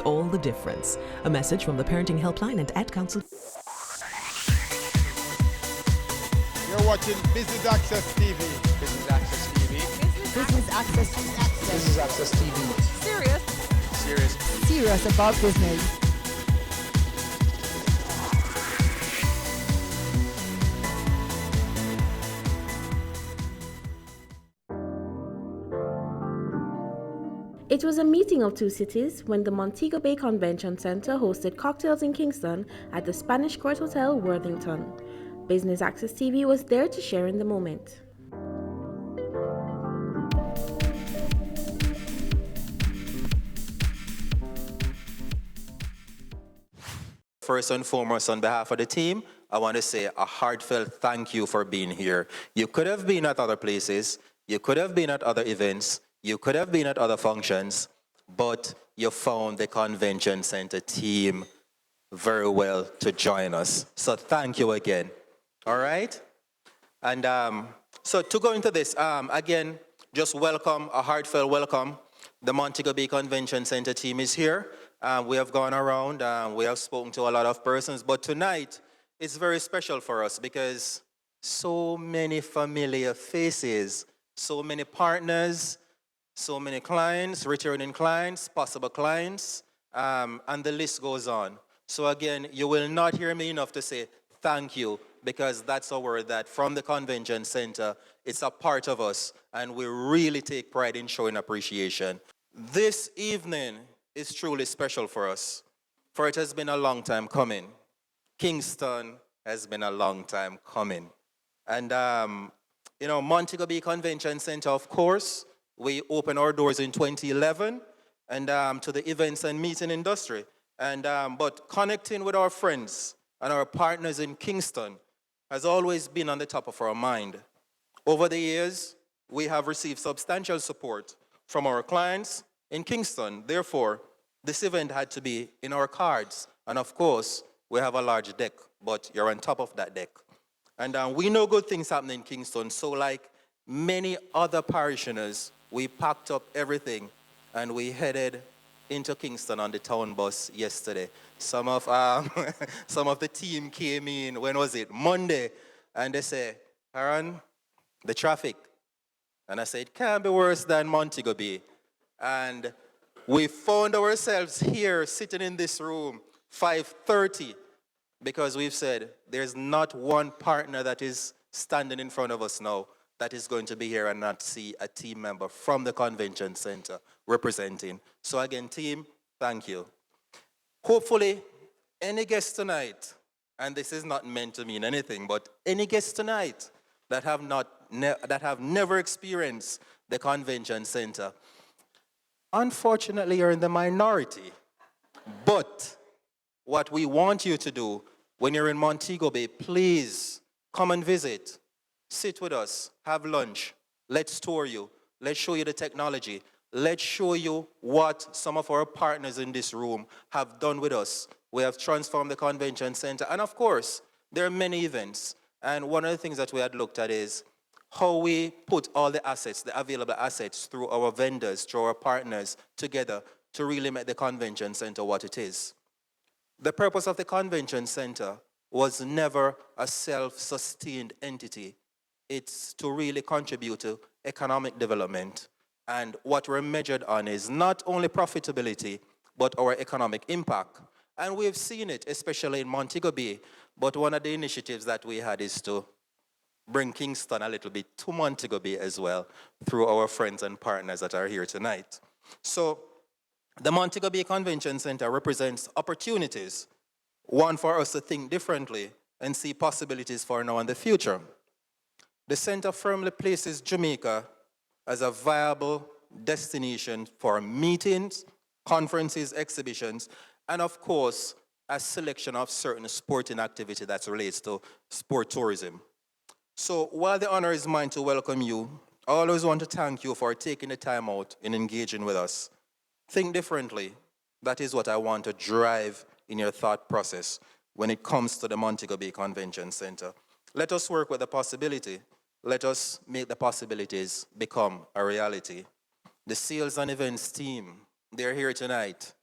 all the difference. A message from the Parenting Helpline and Ad Council. You're watching Business Access TV. Business Access TV. Business Access. Business Access TV. Serious. Serious. Serious about business. It was a meeting of two cities when the Montego Bay Convention Center hosted cocktails in Kingston at the Spanish Court Hotel, Worthington. Business Access TV was there to share in the moment. First and foremost, on behalf of the team, I want to say a heartfelt thank you for being here. You could have been at other places, you could have been at other events, you could have been at other functions, but you found the convention center team very well to join us. So thank you again. All right? And so to go into this, again, just welcome, a heartfelt welcome. The Montego Bay Convention Center team is here. We have gone around, we have spoken to a lot of persons, but tonight it's very special for us because so many familiar faces, so many partners, so many clients, returning clients, possible clients, and the list goes on. So again, you will not hear me enough to say thank you, because that's a word that from the convention center, it's a part of us, and we really take pride in showing appreciation. This evening is truly special for us, for it has been a long time coming. Kingston has been a long time coming. And, Montego Bay Convention Center, of course, we opened our doors in 2011 and to the events and meeting industry. And, but connecting with our friends and our partners in Kingston has always been on the top of our mind. Over the years, we have received substantial support from our clients in Kingston. Therefore, this event had to be in our cards. And of course, we have a large deck, but you're on top of that deck. And we know good things happen in Kingston. So like many other parishioners, we packed up everything and we headed into Kingston on the town bus yesterday. Some of the team came in, when was it? Monday. And they say, Aaron, the traffic. And I said, it can't be worse than Montego Bay. And we found ourselves here sitting in this room 5:30 because we've said there's not one partner that is standing in front of us now that is going to be here and not see a team member from the convention center representing. So again, team, thank you. Hopefully, any guest tonight, and this is not meant to mean anything, but any guest tonight that have never experienced the convention center, unfortunately, you're in the minority. But what we want you to do when you're in Montego Bay, please come and visit. Sit with us, have lunch. Let's tour you. Let's show you the technology. Let's show you what some of our partners in this room have done with us. We have transformed the convention center. And of course, there are many events. And one of the things that we had looked at is how we put all the assets, the available assets, through our vendors, through our partners, together to really make the convention center what it is. The purpose of the convention center was never a self-sustained entity. It's to really contribute to economic development. And what we're measured on is not only profitability, but our economic impact. And we've seen it, especially in Montego Bay. But one of the initiatives that we had is to bring Kingston a little bit to Montego Bay as well through our friends and partners that are here tonight. So the Montego Bay Convention Center represents opportunities, one for us to think differently and see possibilities for now and the future. The center firmly places Jamaica as a viable destination for meetings, conferences, exhibitions, and of course, a selection of certain sporting activity that relates to sport tourism. So while the honor is mine to welcome you, I always want to thank you for taking the time out in engaging with us. Think differently. That is what I want to drive in your thought process when it comes to the Montego Bay Convention Center. Let us work with the possibility. Let us make the possibilities become a reality. The sales and events team, they're here tonight.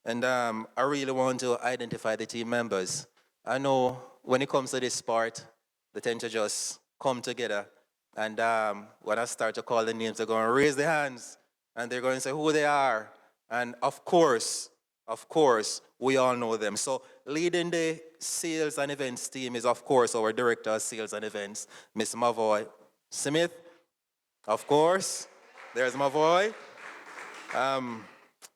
And I really want to identify the team members. I know when it comes to this part, they tend to just come together. And when I start to call the names, they're going to raise their hands and they're going to say who they are. And of course, we all know them. So leading the sales and events team is, of course, our director of sales and events, Miss Mavoy Smith. Of course, there's Mavoy.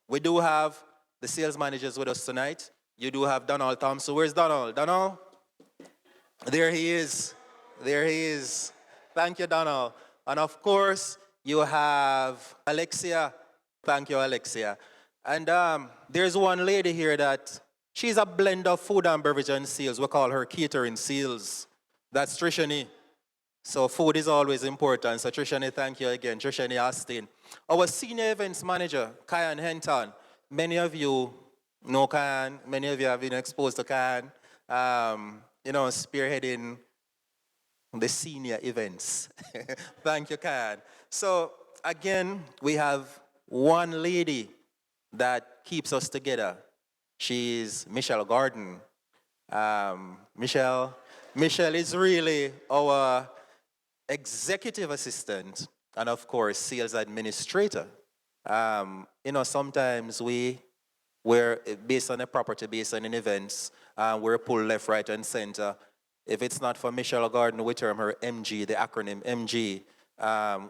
We do have the sales managers with us tonight. You do have Donald Thompson. Where's Donald? Donald? There he is. There he is. Thank you, Donald. And of course, you have Alexia. Thank you, Alexia. And there's one lady here that she's a blend of food and beverage and sales. We call her catering sales. That's Trishani. So food is always important. So Trishani, thank you again. Trishani Austin. Our senior events manager, Kyan Henton. Many of you know Kyan. Many of you have been exposed to Kyan. Spearheading the senior events. Thank you, Kyan. So again, we have one lady that keeps us together. She's Michelle Gordon. Michelle is really our executive assistant and of course sales administrator. Sometimes we're based on a property, based on an events, we're pulled left, right, and center. If it's not for Michelle Gordon, we term her MG, the acronym MG,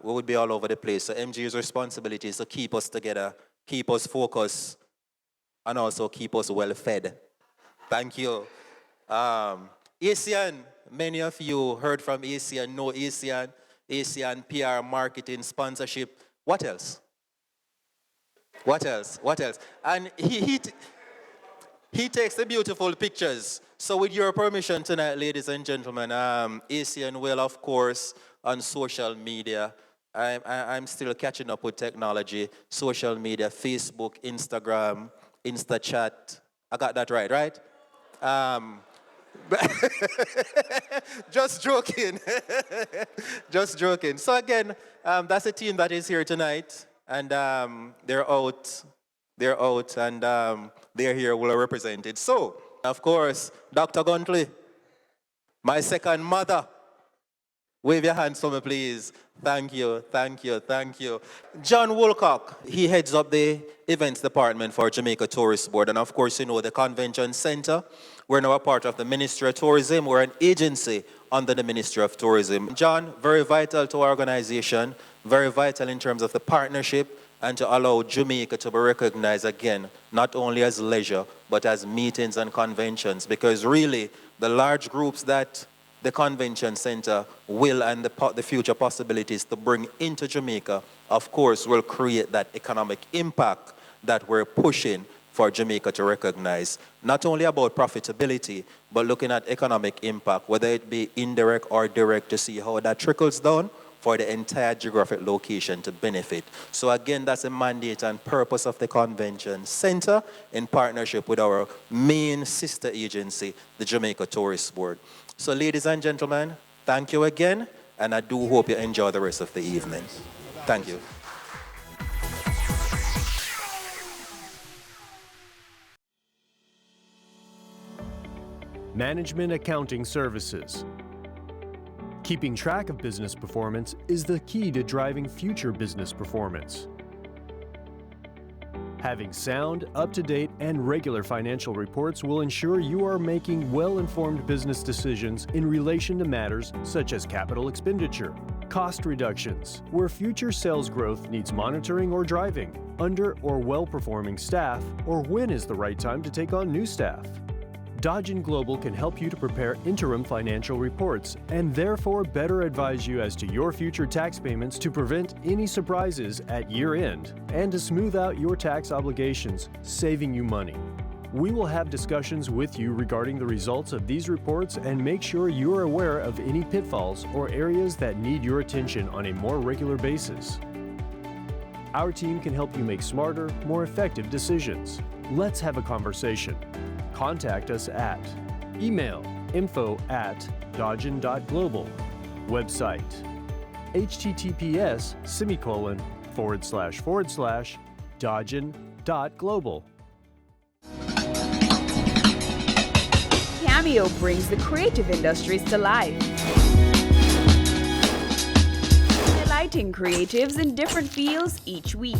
we would be all over the place. So MG's responsibility is to keep us together, keep us focused, and also keep us well fed. Thank you. ASEAN, many of you heard from ASEAN, know ASEAN PR, marketing, sponsorship. What else? And he takes the beautiful pictures. So with your permission tonight, ladies and gentlemen, ASEAN will, of course, on social media. I'm still catching up with technology. Social media, Facebook, Instagram, InstaChat. I got that right? Just joking. Just joking. So again, that's a team that is here tonight. And they're out, and they're here, well represented. So, of course, Dr. Guntley, my second mother. Wave your hands for me, please. Thank you. John Woolcock, he heads up the events department for Jamaica Tourist Board. And of course, the Convention Center. We're now a part of the Ministry of Tourism. We're an agency under the Ministry of Tourism. John, very vital to our organization, very vital in terms of the partnership and to allow Jamaica to be recognized again, not only as leisure, but as meetings and conventions. Because really, the large groups that the Convention Center will and the future possibilities to bring into Jamaica, of course, will create that economic impact that we're pushing for Jamaica to recognize. Not only about profitability, but looking at economic impact, whether it be indirect or direct, to see how that trickles down for the entire geographic location to benefit. So again, that's the mandate and purpose of the Convention Center in partnership with our main sister agency, the Jamaica Tourist Board. So ladies and gentlemen, thank you again, and I do hope you enjoy the rest of the evening. Thank you. Management Accounting Services. Keeping track of business performance is the key to driving future business performance. Having sound, up-to-date, and regular financial reports will ensure you are making well-informed business decisions in relation to matters such as capital expenditure, cost reductions, where future sales growth needs monitoring or driving, under or well-performing staff, or when is the right time to take on new staff. Dodgen Global can help you to prepare interim financial reports and therefore better advise you as to your future tax payments to prevent any surprises at year-end and to smooth out your tax obligations, saving you money. We will have discussions with you regarding the results of these reports and make sure you are aware of any pitfalls or areas that need your attention on a more regular basis. Our team can help you make smarter, more effective decisions. Let's have a conversation. Contact us at email info@dodgen.global, website https://dodgen.global. Cameo brings the creative industries to life. Highlighting creatives in different fields each week.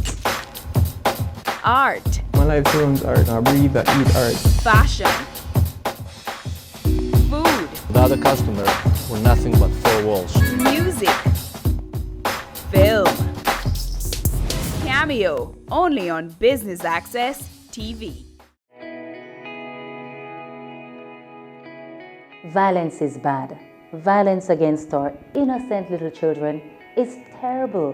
Art. My life turns art. I breathe, I eat art. Fashion. Food. Without a customer, we're nothing but four walls. Music. Film. Cameo, only on Business Access TV. Violence is bad. Violence against our innocent little children is terrible.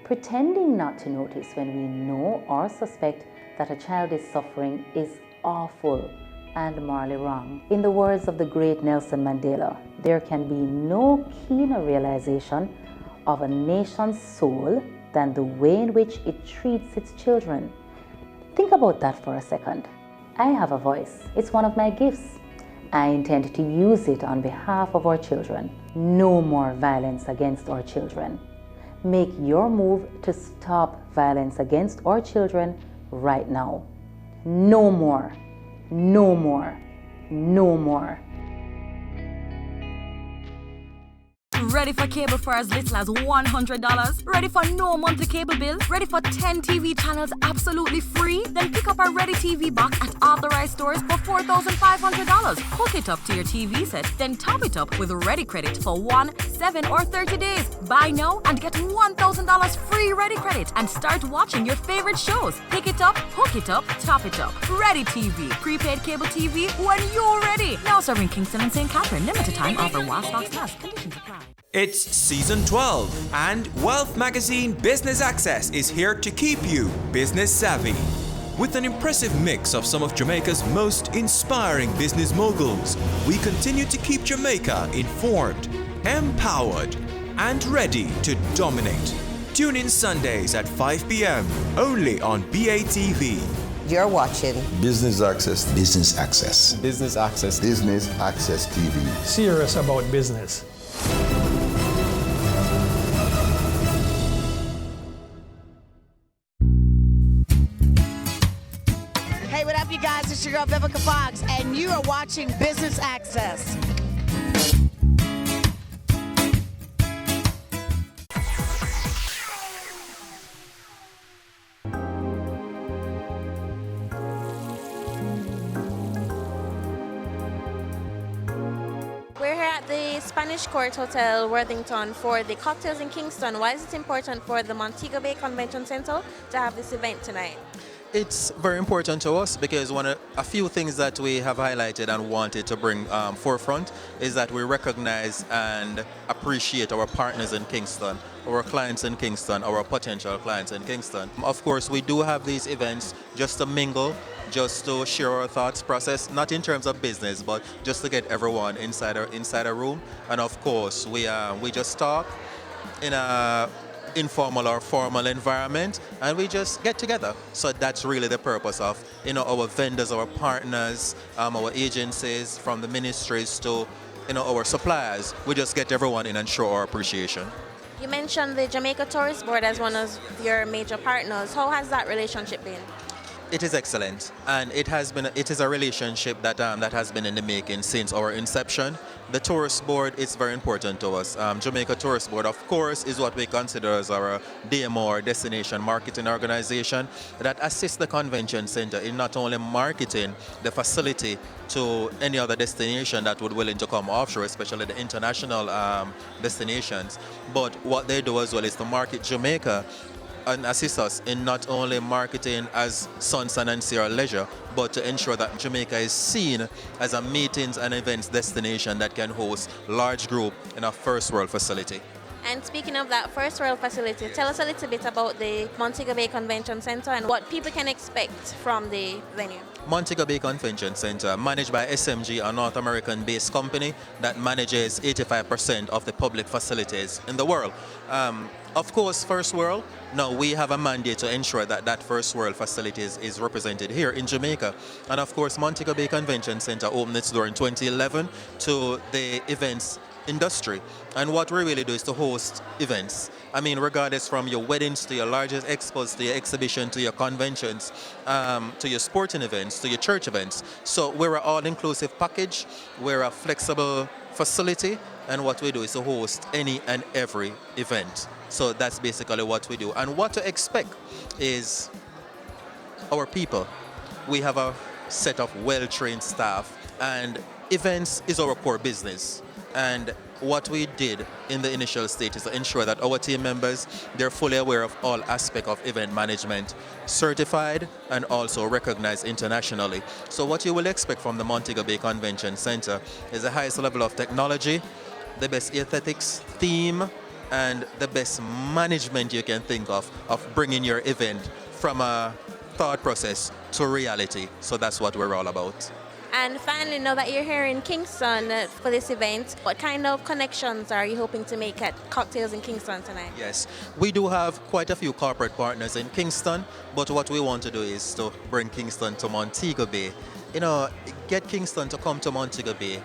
Pretending not to notice when we know or suspect that a child is suffering is awful and morally wrong. In the words of the great Nelson Mandela, there can be no keener realization of a nation's soul than the way in which it treats its children. Think about that for a second. I have a voice. It's one of my gifts. I intend to use it on behalf of our children. No more violence against our children. Make your move to stop violence against our children right now. No more. No more. No more. Ready for cable for as little as $100? Ready for no monthly cable bill? Ready for 10 TV channels absolutely free? Then pick up our Ready TV box at authorized stores for $4,500. Hook it up to your TV set, then top it up with Ready Credit for 1, 7, or 30 days. Buy now and get $1,000 free Ready Credit and start watching your favorite shows. Pick it up, hook it up, top it up. Ready TV. Prepaid cable TV when you're ready. Now serving Kingston and St. Catherine. Limited time offer while stocks last. Conditions apply. It's season 12, and Wealth Magazine Business Access is here to keep you business savvy. With an impressive mix of some of Jamaica's most inspiring business moguls, we continue to keep Jamaica informed, empowered, and ready to dominate. Tune in Sundays at 5 p.m. only on BATV. You're watching Business Access. Business Access. Business Access. Business Access TV. Serious about business. Hey, what up, you guys? It's your girl, Vivica Fox, and you are watching Business Access. We're here at the Spanish Court Hotel, Worthington, for the Cocktails in Kingston. Why is it important for the Montego Bay Convention Center to have this event tonight? It's very important to us because a few things that we have highlighted and wanted to bring forefront is that we recognize and appreciate our partners in Kingston, our clients in Kingston, our potential clients in Kingston. Of course, we do have these events just to mingle, just to share our thoughts process, not in terms of business, but just to get everyone inside a room. And of course, we just talk in a informal or formal environment, and we just get together. So that's really the purpose of our vendors, our partners, our agencies, from the ministries to our suppliers. We just get everyone in and show our appreciation. You mentioned the Jamaica Tourist Board as one of your major partners. How has that relationship been? It is excellent, and it is a relationship that has been in the making since our inception. The Tourist Board is very important to us. Jamaica Tourist Board, of course, is what we consider as our DMO, or Destination Marketing Organization, that assists the convention center in not only marketing the facility to any other destination that would willing to come offshore, especially the international destinations, but what they do as well is to market Jamaica and assist us in not only marketing as Sun, and Sierra Leisure, but to ensure that Jamaica is seen as a meetings and events destination that can host large group in a first world facility. And speaking of that first world facility, tell us a little bit about the Montego Bay Convention Center and what people can expect from the venue. Montego Bay Convention Center, managed by SMG, a North American-based company that manages 85% of the public facilities in the world. Of course, First World, now we have a mandate to ensure that that First World facility is represented here in Jamaica. And of course, Montego Bay Convention Center opened its door in 2011 to the events industry. And what we really do is to host events I mean, regardless from your weddings to your largest expos, to your exhibition, to your conventions, to your sporting events, to your church events. So we're an all-inclusive package. We're a flexible facility. And what we do is to host any and every event. So that's basically what we do. And what to expect is our people. We have a set of well-trained staff, and events is our core business. And what we did in the initial stage is to ensure that our team members, they're fully aware of all aspects of event management, certified and also recognized internationally. So what you will expect from the Montego Bay Convention Center is the highest level of technology, the best aesthetics, theme, and the best management you can think of bringing your event from a thought process to reality. So that's what we're all about. And finally, now that you're here in Kingston for this event, what kind of connections are you hoping to make at Cocktails in Kingston tonight? Yes, we do have quite a few corporate partners in Kingston, but what we want to do is to bring Kingston to Montego Bay. You know, get Kingston to come to Montego Bay,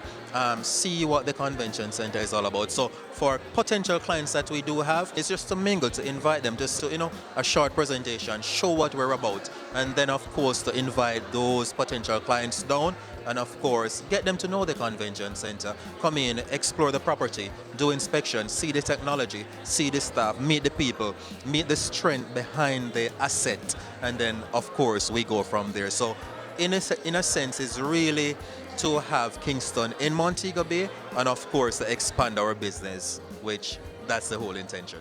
see what the convention center is all about. So for potential clients that we do have, it's just to mingle, to invite them, just to, you know, a short presentation, show what we're about, and then of course to invite those potential clients down, and of course get them to know the convention center, come in, explore the property, do inspection, see the technology, see the staff, meet the people, meet the strength behind the asset, and then of course we go from there. So in a sense, it's really to have Kingston in Montego Bay, and of course to expand our business, which that's the whole intention.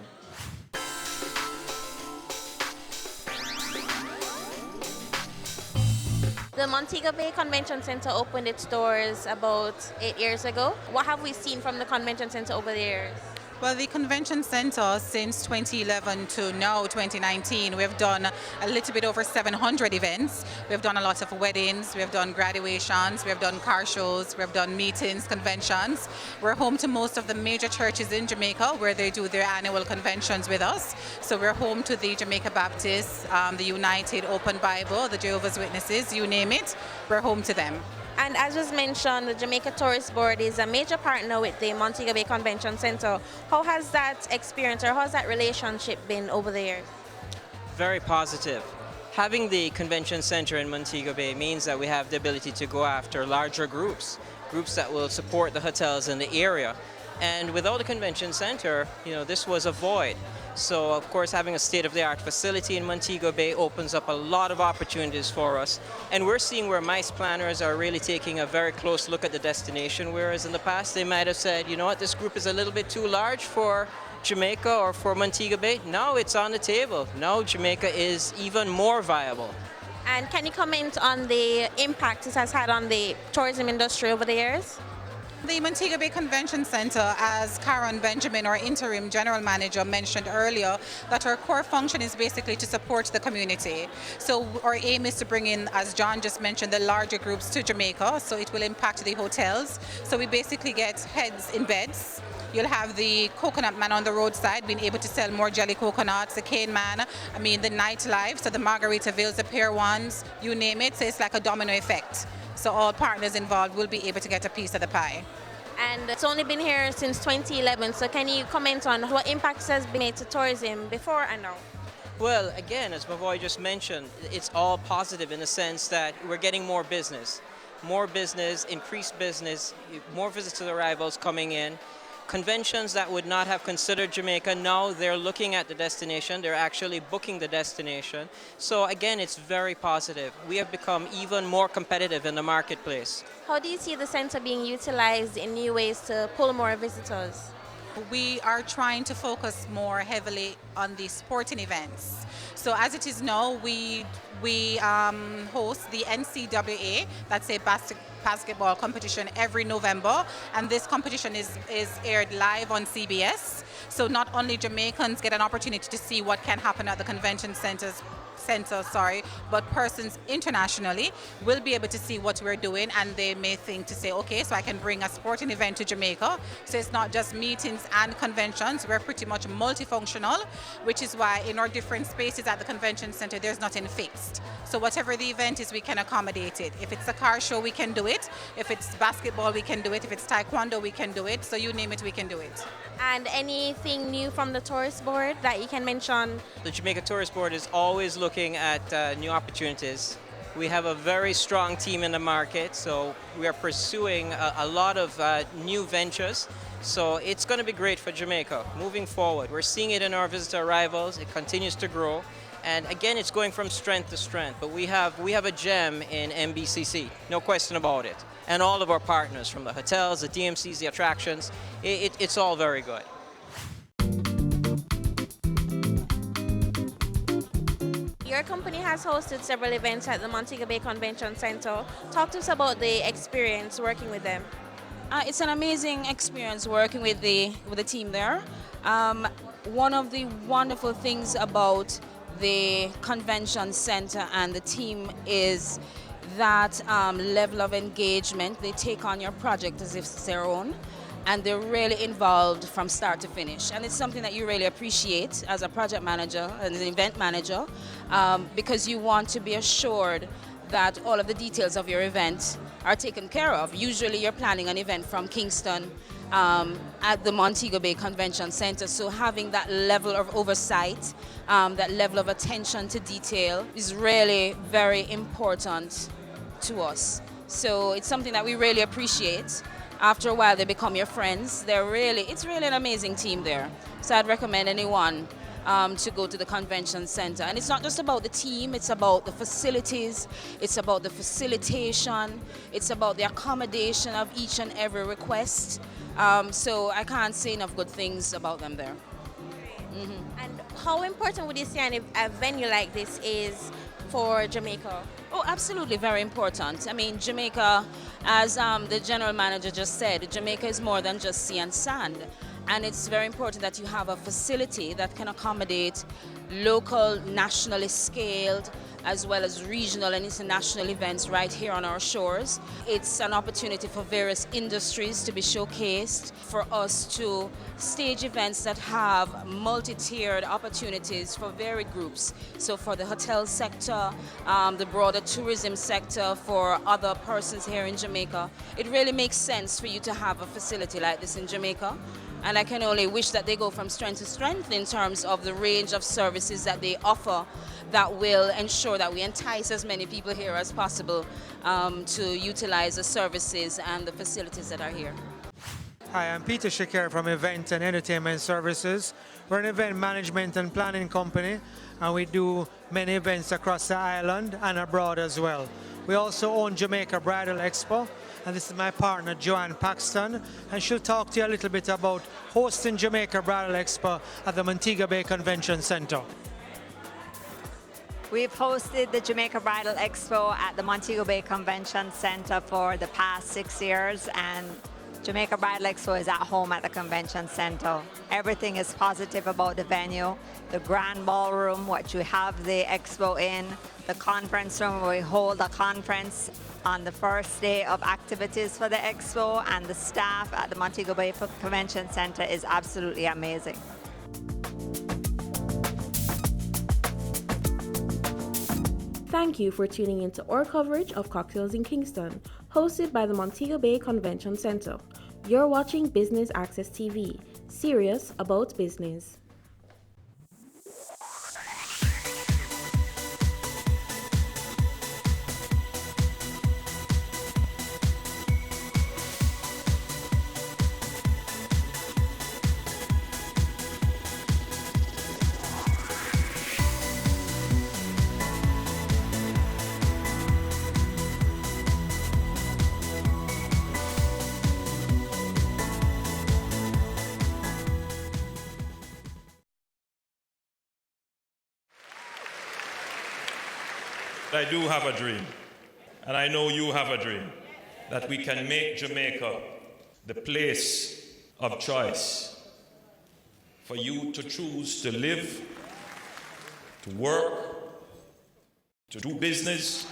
The Montego Bay Convention Center opened its doors about 8 years ago. What have we seen from the convention center over the years? Well, the convention center since 2011 to now 2019, we've done a little bit over 700 events. We've done a lot of weddings, we've done graduations, we've done car shows, we've done meetings, conventions. We're home to most of the major churches in Jamaica where they do their annual conventions with us. So we're home to the Jamaica Baptists, the United Open Bible, the Jehovah's Witnesses, you name it, we're home to them. And as was mentioned, the Jamaica Tourist Board is a major partner with the Montego Bay Convention Center. How has that experience or how has that relationship been over the years? Very positive. Having the convention center in Montego Bay means that we have the ability to go after larger groups that will support the hotels in the area. And without the convention center, you know, this was a void. So of course having a state-of-the-art facility in Montego Bay opens up a lot of opportunities for us. And we're seeing where MICE planners are really taking a very close look at the destination, whereas in the past they might have said, you know what, this group is a little bit too large for Jamaica or for Montego Bay. Now it's on the table. Now Jamaica is even more viable. And can you comment on the impact this has had on the tourism industry over the years? The Montego Bay Convention Center, as Karen Benjamin, our interim general manager, mentioned earlier, that our core function is basically to support the community. So our aim is to bring in, as John just mentioned, the larger groups to Jamaica, so it will impact the hotels. So we basically get heads in beds. You'll have the coconut man on the roadside being able to sell more jelly coconuts, the cane man, I mean the nightlife, so the Margaritaville's, the Pier 1s, you name it, so it's like a domino effect. So all partners involved will be able to get a piece of the pie. And it's only been here since 2011, so can you comment on what impacts has been made to tourism before and now? Well, again, as Mavoy just mentioned, it's all positive in the sense that we're getting more business, increased business, more visitor arrivals coming in. Conventions that would not have considered Jamaica, now they're looking at the destination, they're actually booking the destination. So again, it's very positive. We have become even more competitive in the marketplace. How do you see the center being utilized in new ways to pull more visitors? We are trying to focus more heavily on the sporting events. So as it is now, we host the NCAA, that's a basketball competition, every November, and this competition is aired live on CBS. So not only Jamaicans get an opportunity to see what can happen at the convention centers center, but persons internationally will be able to see what we're doing, and they may think to say, okay, so I can bring a sporting event to Jamaica. So it's not just meetings and conventions. We're pretty much multifunctional, which is why in our different spaces at the convention center, there's nothing fixed. So whatever the event is, we can accommodate it. If it's a car show, we can do it. If it's basketball, we can do it. If it's taekwondo, we can do it. So you name it, we can do it. And anything new from the tourist board that you can mention? The Jamaica Tourist Board is always looking at new opportunities. We have a very strong team in the market, so we are pursuing a lot of new ventures. So it's going to be great for Jamaica moving forward. We're seeing it in our visitor arrivals. It continues to grow. And again, it's going from strength to strength. But we have a gem in MBCC, no question about it. And all of our partners, from the hotels, the DMCs, the attractions, it's all very good. Your company has hosted several events at the Montego Bay Convention Center. Talk to us about the experience working with them. It's an amazing experience working with the team there. One of the wonderful things about the convention center and the team is that level of engagement. They take on your project as if it's their own, and they're really involved from start to finish. And it's something that you really appreciate as a project manager and an event manager, because you want to be assured that all of the details of your event are taken care of. Usually you're planning an event from Kingston at the Montego Bay Convention Center, so having that level of oversight, that level of attention to detail is really very important to us. So it's something that we really appreciate. After a while, they become your friends. It's really an amazing team there. So I'd recommend anyone to go to the convention center. And it's not just about the team, it's about the facilities, it's about the facilitation, it's about the accommodation of each and every request. So I can't say enough good things about them there. Mm-hmm. And how important would you say a venue like this is for Jamaica? Oh, absolutely, very important. I mean, Jamaica, as the general manager just said, Jamaica is more than just sea and sand. And it's very important that you have a facility that can accommodate local, nationally scaled, as well as regional and international events right here on our shores. It's an opportunity for various industries to be showcased, for us to stage events that have multi-tiered opportunities for varied groups. So for the hotel sector, the broader tourism sector, for other persons here in Jamaica, it really makes sense for you to have a facility like this in Jamaica. And I can only wish that they go from strength to strength in terms of the range of services that they offer that will ensure that we entice as many people here as possible to utilize the services and the facilities that are here. Hi, I'm Peter Shakir from Event and Entertainment Services. We're an event management and planning company, and we do many events across the island and abroad as well. We also own Jamaica Bridal Expo, and this is my partner, Joanne Paxton, and she'll talk to you a little bit about hosting Jamaica Bridal Expo at the Montego Bay Convention Center. We've hosted the Jamaica Bridal Expo at the Montego Bay Convention Center for the past 6 years, and Jamaica Bridal Expo is at home at the Convention Center. Everything is positive about the venue, the grand ballroom, what you have the expo in, the conference room where we hold a conference on the first day of activities for the expo, and the staff at the Montego Bay Convention Center is absolutely amazing. Thank you for tuning into our coverage of Cocktails in Kingston, hosted by the Montego Bay Convention Center. You're watching Business Access TV, serious about business. I do have a dream, and I know you have a dream, that we can make Jamaica the place of choice for you to choose to live, to work, to do business.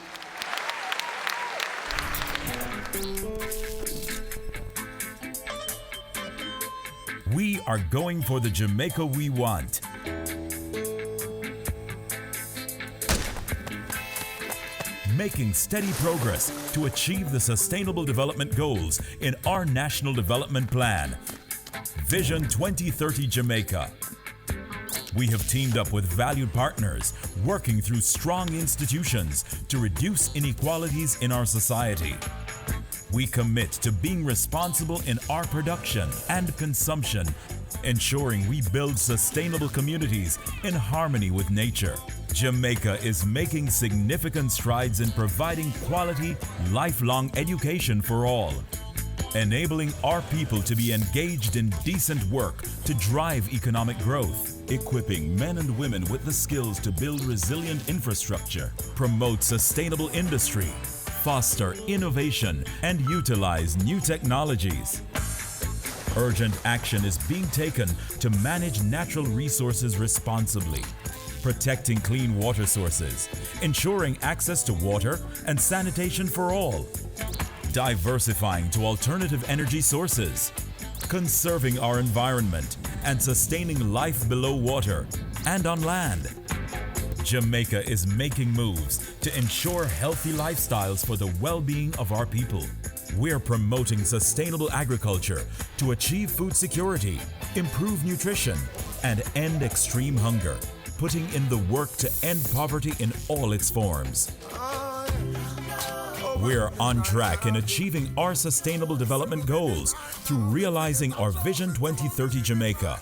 We are going for the Jamaica we want. Making steady progress to achieve the Sustainable Development Goals in our National Development Plan, Vision 2030 Jamaica. We have teamed up with valued partners, working through strong institutions to reduce inequalities in our society. We commit to being responsible in our production and consumption, ensuring we build sustainable communities in harmony with nature. Jamaica is making significant strides in providing quality, lifelong education for all, enabling our people to be engaged in decent work to drive economic growth, equipping men and women with the skills to build resilient infrastructure, promote sustainable industry, foster innovation, and utilize new technologies. Urgent action is being taken to manage natural resources responsibly, protecting clean water sources, ensuring access to water and sanitation for all, diversifying to alternative energy sources, conserving our environment and sustaining life below water and on land. Jamaica is making moves to ensure healthy lifestyles for the well-being of our people. We're promoting sustainable agriculture to achieve food security, improve nutrition, and end extreme hunger, putting in the work to end poverty in all its forms. We're on track in achieving our Sustainable Development Goals through realizing our Vision 2030 Jamaica.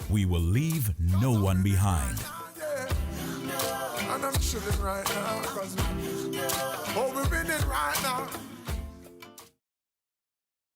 We will leave no one behind. And I'm chilling right now because we're winning right now.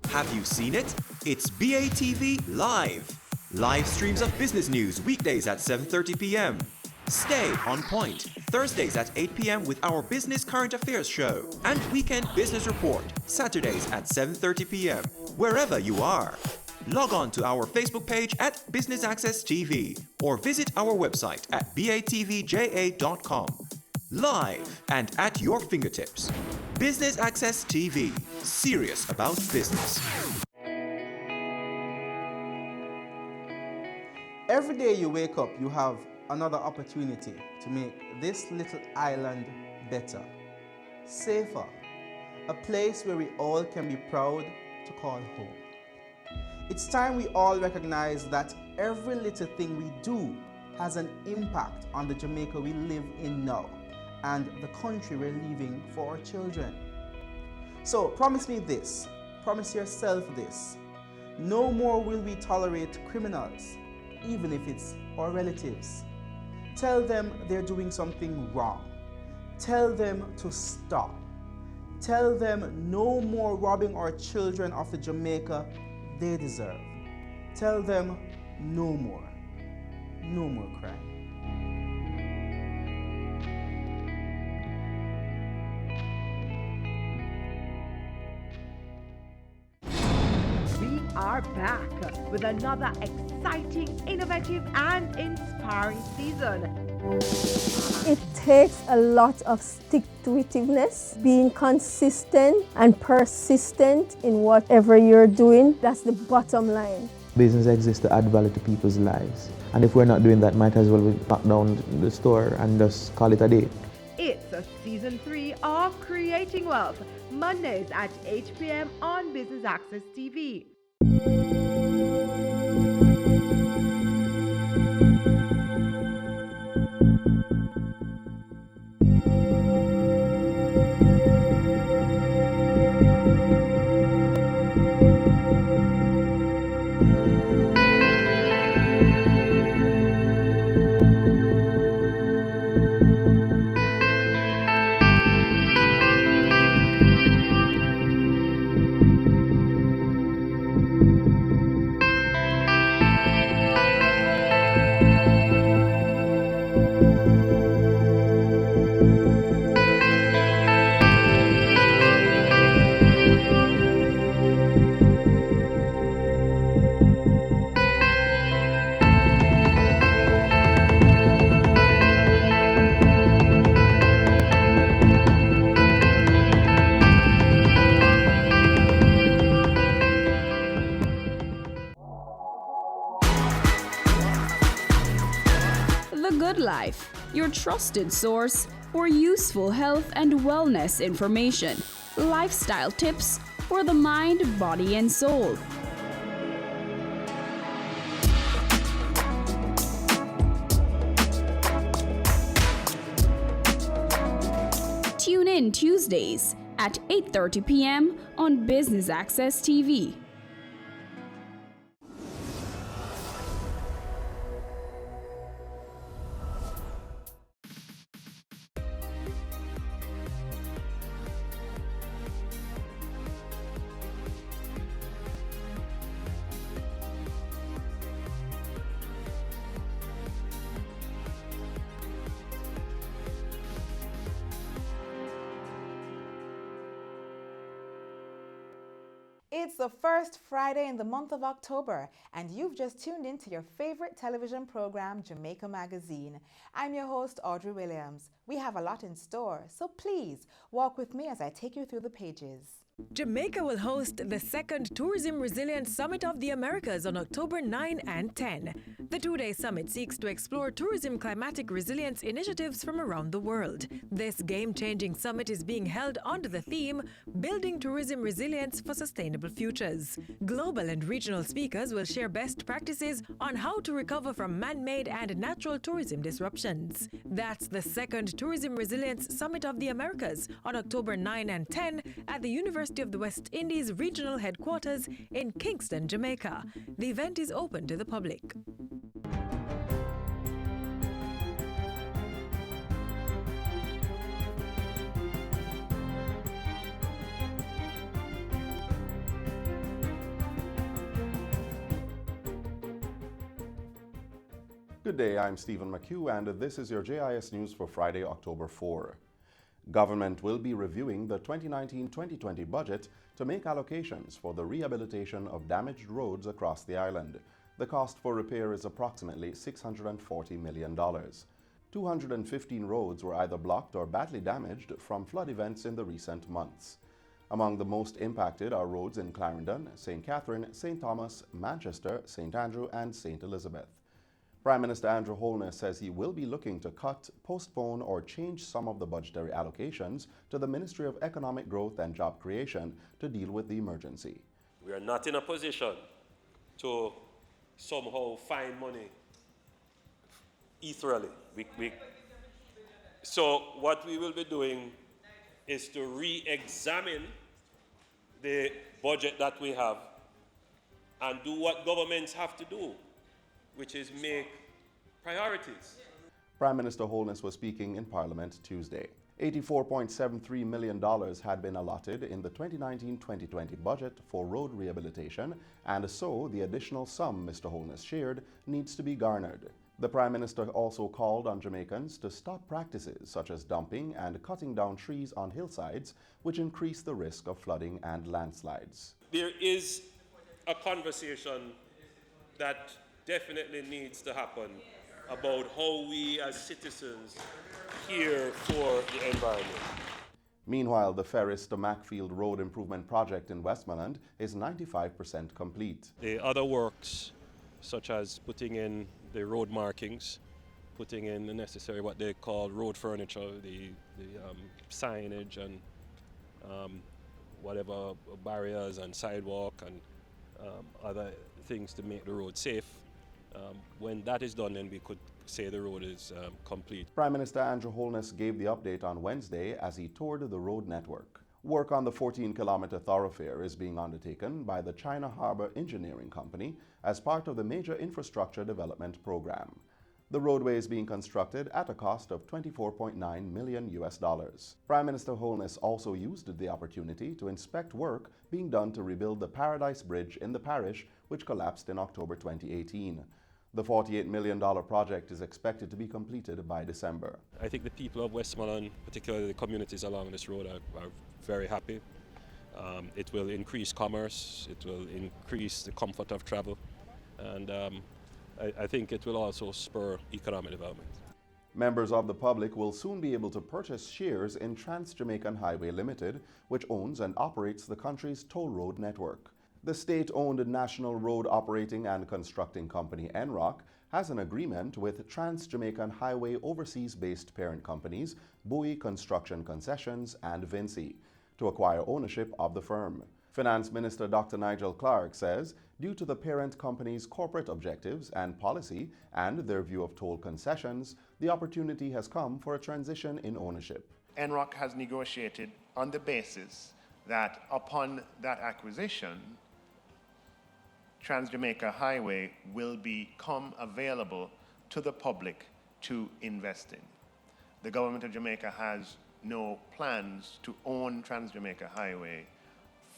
Have you seen it? It's BATV Live. Live streams of business news weekdays at 7:30 p.m. Stay on point Thursdays at 8 p.m. with our Business Current Affairs show, and Weekend Business Report Saturdays at 7:30 p.m. wherever you are. Log on to our Facebook page at Business Access TV or visit our website at batvja.com. Live and at your fingertips. Business Access TV. Serious about business. Every day you wake up, you have another opportunity to make this little island better, safer, a place where we all can be proud to call home. It's time we all recognize that every little thing we do has an impact on the Jamaica we live in now and the country we're leaving for our children. So promise me this, promise yourself this: no more will we tolerate criminals, even if it's our relatives. Tell them they're doing something wrong. Tell them to stop. Tell them no more robbing our children of the Jamaica they deserve. Tell them no more crime. We are back with another exciting, innovative, and inspiring season. It takes a lot of stick-to-itiveness, being consistent and persistent in whatever you're doing. That's the bottom line. Business exists to add value to people's lives. And if we're not doing that, might as well we lock down the store and just call it a day. It's a season 3 of Creating Wealth, Mondays at 8 p.m. on Business Access TV. Life, your trusted source for useful health and wellness information, lifestyle tips for the mind, body, and soul. Tune in Tuesdays at 8:30 p.m. on Business Access TV. It's the first Friday in the month of October, and you've just tuned in to your favorite television program, Jamaica Magazine. I'm your host, Audrey Williams. We have a lot in store, so please walk with me as I take you through the pages. Jamaica will host the second Tourism Resilience Summit of the Americas on October 9 and 10. The two-day summit seeks to explore tourism climatic resilience initiatives from around the world. This game-changing summit is being held under the theme, Building Tourism Resilience for Sustainable Futures. Global and regional speakers will share best practices on how to recover from man-made and natural tourism disruptions. That's the second Tourism Resilience Summit of the Americas on October 9 and 10 at the University of the West Indies Regional Headquarters in Kingston, Jamaica. The event is open to the public. Good day, I'm Stephen McHugh, and this is your JIS News for Friday, October 4. Government will be reviewing the 2019-2020 budget to make allocations for the rehabilitation of damaged roads across the island. The cost for repair is approximately $640 million. 215 roads were either blocked or badly damaged from flood events in the recent months. Among the most impacted are roads in Clarendon, St. Catherine, St. Thomas, Manchester, St. Andrew, and St. Elizabeth. Prime Minister Andrew Holness says he will be looking to cut, postpone, or change some of the budgetary allocations to the Ministry of Economic Growth and Job Creation to deal with the emergency. We are not in a position to somehow find money ethereally. So what we will be doing is to re-examine the budget that we have and do what governments have to do, which is make priorities. Prime Minister Holness was speaking in Parliament Tuesday. $84.73 million had been allotted in the 2019-2020 budget for road rehabilitation, and so the additional sum Mr. Holness shared needs to be garnered. The Prime Minister also called on Jamaicans to stop practices such as dumping and cutting down trees on hillsides, which increase the risk of flooding and landslides. There is a conversation that definitely needs to happen about how we as citizens care for the environment. Meanwhile, the Ferris to Macfield Road Improvement Project in Westmoreland is 95% complete. The other works, such as putting in the road markings, putting in the necessary what they call road furniture, the signage and whatever barriers and sidewalk and other things to make the road safe. When that is done, then we could say the road is complete. Prime Minister Andrew Holness gave the update on Wednesday as he toured the road network. Work on the 14-kilometer thoroughfare is being undertaken by the China Harbour Engineering Company as part of the Major Infrastructure Development Program. The roadway is being constructed at a cost of $24.9 million. Prime Minister Holness also used the opportunity to inspect work being done to rebuild the Paradise Bridge in the parish, which collapsed in October 2018. The $48 million project is expected to be completed by December. I think the people of Westmoreland, particularly the communities along this road, are very happy. It will increase commerce, it will increase the comfort of travel, and I think it will also spur economic development. Members of the public will soon be able to purchase shares in Trans-Jamaican Highway Limited, which owns and operates the country's toll road network. The state-owned National Road Operating and Constructing Company, NROC, has an agreement with Trans-Jamaican Highway overseas-based parent companies Bowie Construction Concessions and Vinci to acquire ownership of the firm. Finance Minister Dr. Nigel Clark says due to the parent company's corporate objectives and policy and their view of toll concessions, the opportunity has come for a transition in ownership. NROC has negotiated on the basis that upon that acquisition, Trans-Jamaica Highway will become available to the public to invest in. The government of Jamaica has no plans to own Trans-Jamaica Highway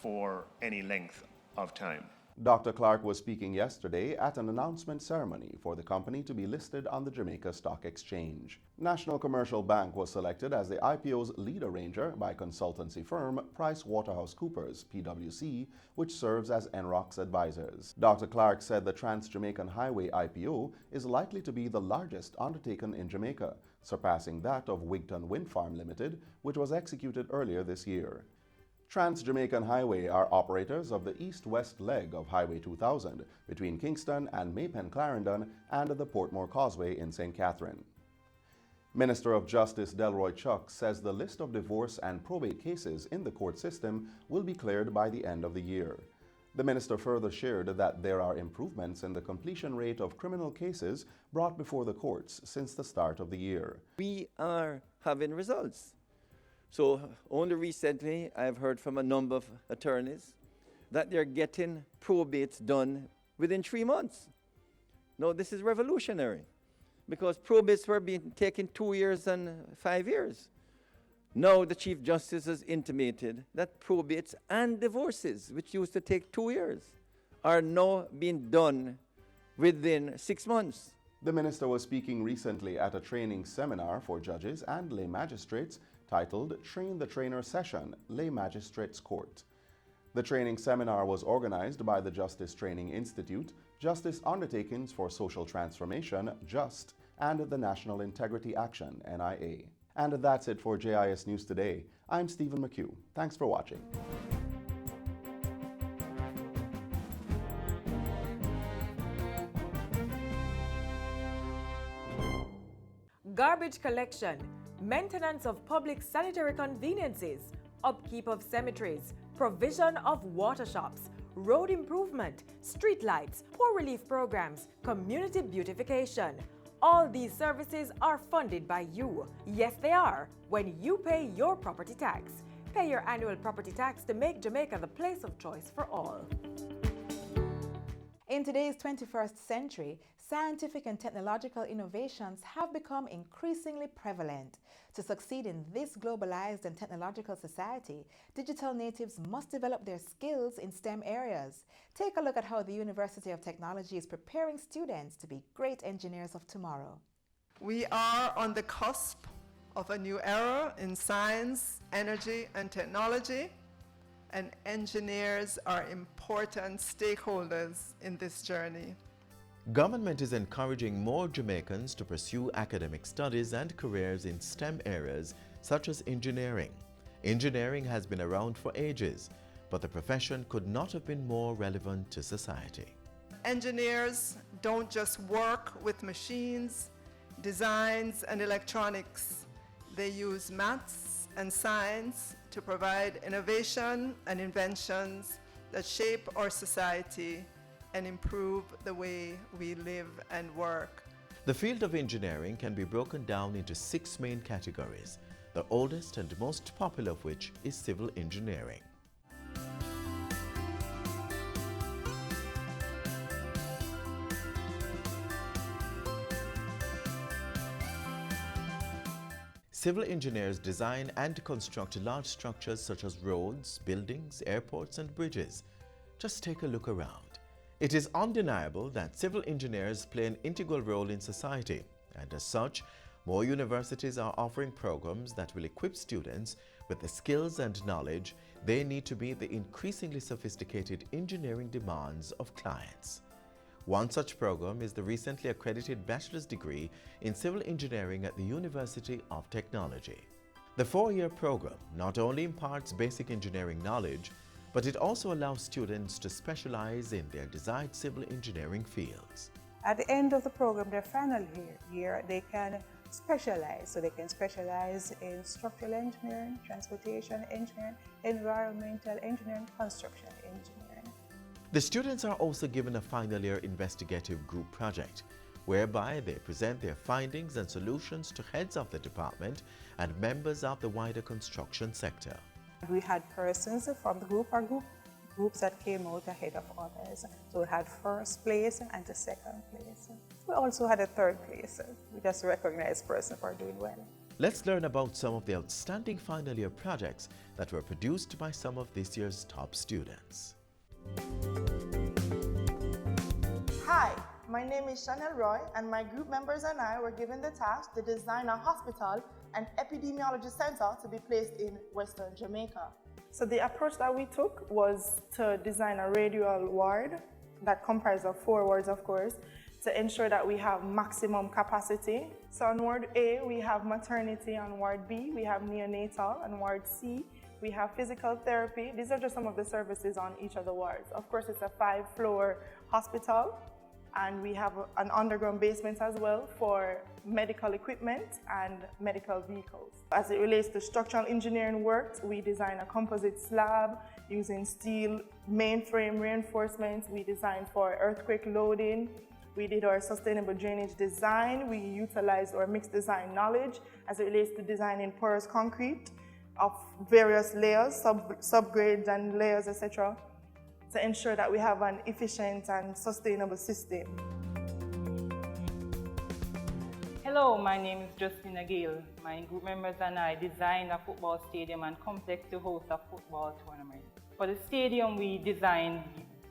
for any length of time. Dr. Clark was speaking yesterday at an announcement ceremony for the company to be listed on the Jamaica Stock Exchange. National Commercial Bank was selected as the IPO's lead arranger by consultancy firm PricewaterhouseCoopers, PwC, which serves as NROC's advisors. Dr. Clark said the Trans-Jamaican Highway IPO is likely to be the largest undertaken in Jamaica, surpassing that of Wigton Wind Farm Limited, which was executed earlier this year. Trans-Jamaican Highway are operators of the east-west leg of Highway 2000 between Kingston and Maypen Clarendon and the Portmore Causeway in St. Catherine. Minister of Justice Delroy Chuck says the list of divorce and probate cases in the court system will be cleared by the end of the year. The minister further shared that there are improvements in the completion rate of criminal cases brought before the courts since the start of the year. We are having results. So only recently I've heard from a number of attorneys that they're getting probates done within 3 months. Now this is revolutionary because probates were being taken 2 years and 5 years. Now the Chief Justice has intimated that probates and divorces, which used to take 2 years, are now being done within 6 months. The minister was speaking recently at a training seminar for judges and lay magistrates titled Train the Trainer Session, Lay Magistrates Court. The training seminar was organized by the Justice Training Institute, Justice Undertakings for Social Transformation, JUST, and the National Integrity Action, NIA. And that's it for JIS News Today. I'm Stephen McHugh. Thanks for watching. Garbage collection, maintenance of public sanitary conveniences, upkeep of cemeteries, provision of water shops, road improvement, street lights, poor relief programs, community beautification. All these services are funded by you. Yes, they are, when you pay your property tax. Pay your annual property tax to make Jamaica the place of choice for all. In today's 21st century, scientific and technological innovations have become increasingly prevalent. To succeed in this globalized and technological society, digital natives must develop their skills in STEM areas. Take a look at how the University of Technology is preparing students to be great engineers of tomorrow. We are on the cusp of a new era in science, energy, and technology, and engineers are important stakeholders in this journey. Government is encouraging more Jamaicans to pursue academic studies and careers in STEM areas such as engineering. Engineering has been around for ages, but the profession could not have been more relevant to society. Engineers don't just work with machines, designs, and electronics. They use maths and science to provide innovation and inventions that shape our society and improve the way we live and work. The field of engineering can be broken down into 6 main categories, the oldest and most popular of which is civil engineering. Civil engineers design and construct large structures such as roads, buildings, airports, and bridges. Just take a look around. It is undeniable that civil engineers play an integral role in society, and as such, more universities are offering programs that will equip students with the skills and knowledge they need to meet the increasingly sophisticated engineering demands of clients. One such program is the recently accredited bachelor's degree in civil engineering at the University of Technology. The 4-year program not only imparts basic engineering knowledge, but it also allows students to specialize in their desired civil engineering fields. At the end of the program, their final year, they can specialize. So they can specialize in structural engineering, transportation engineering, environmental engineering, construction engineering. The students are also given a final year investigative group project, whereby they present their findings and solutions to heads of the department and members of the wider construction sector. We had persons from the group or groups that came out ahead of others. So we had first place and the second place. We also had a third place. We just recognized person for doing well. Let's learn about some of the outstanding final year projects that were produced by some of this year's top students. Hi, my name is Chanel Roy, and my group members and I were given the task to design a hospital and epidemiology center to be placed in Western Jamaica. So the approach that we took was to design a radial ward that comprised of 4 wards, of course, to ensure that we have maximum capacity. So on Ward A, we have maternity. On Ward B, we have neonatal. On Ward C, we have physical therapy. These are just some of the services on each of the wards. Of course, it's a 5-floor hospital, and we have an underground basement as well for medical equipment and medical vehicles. As it relates to structural engineering work, we design a composite slab using steel mainframe reinforcements. We designed for earthquake loading. We did our sustainable drainage design. We utilized our mixed design knowledge as it relates to designing porous concrete of various layers, subgrades and layers, etc., to ensure that we have an efficient and sustainable system. Hello, my name is Justina Gill. My group members and I designed a football stadium and complex to host a football tournament. For the stadium, we designed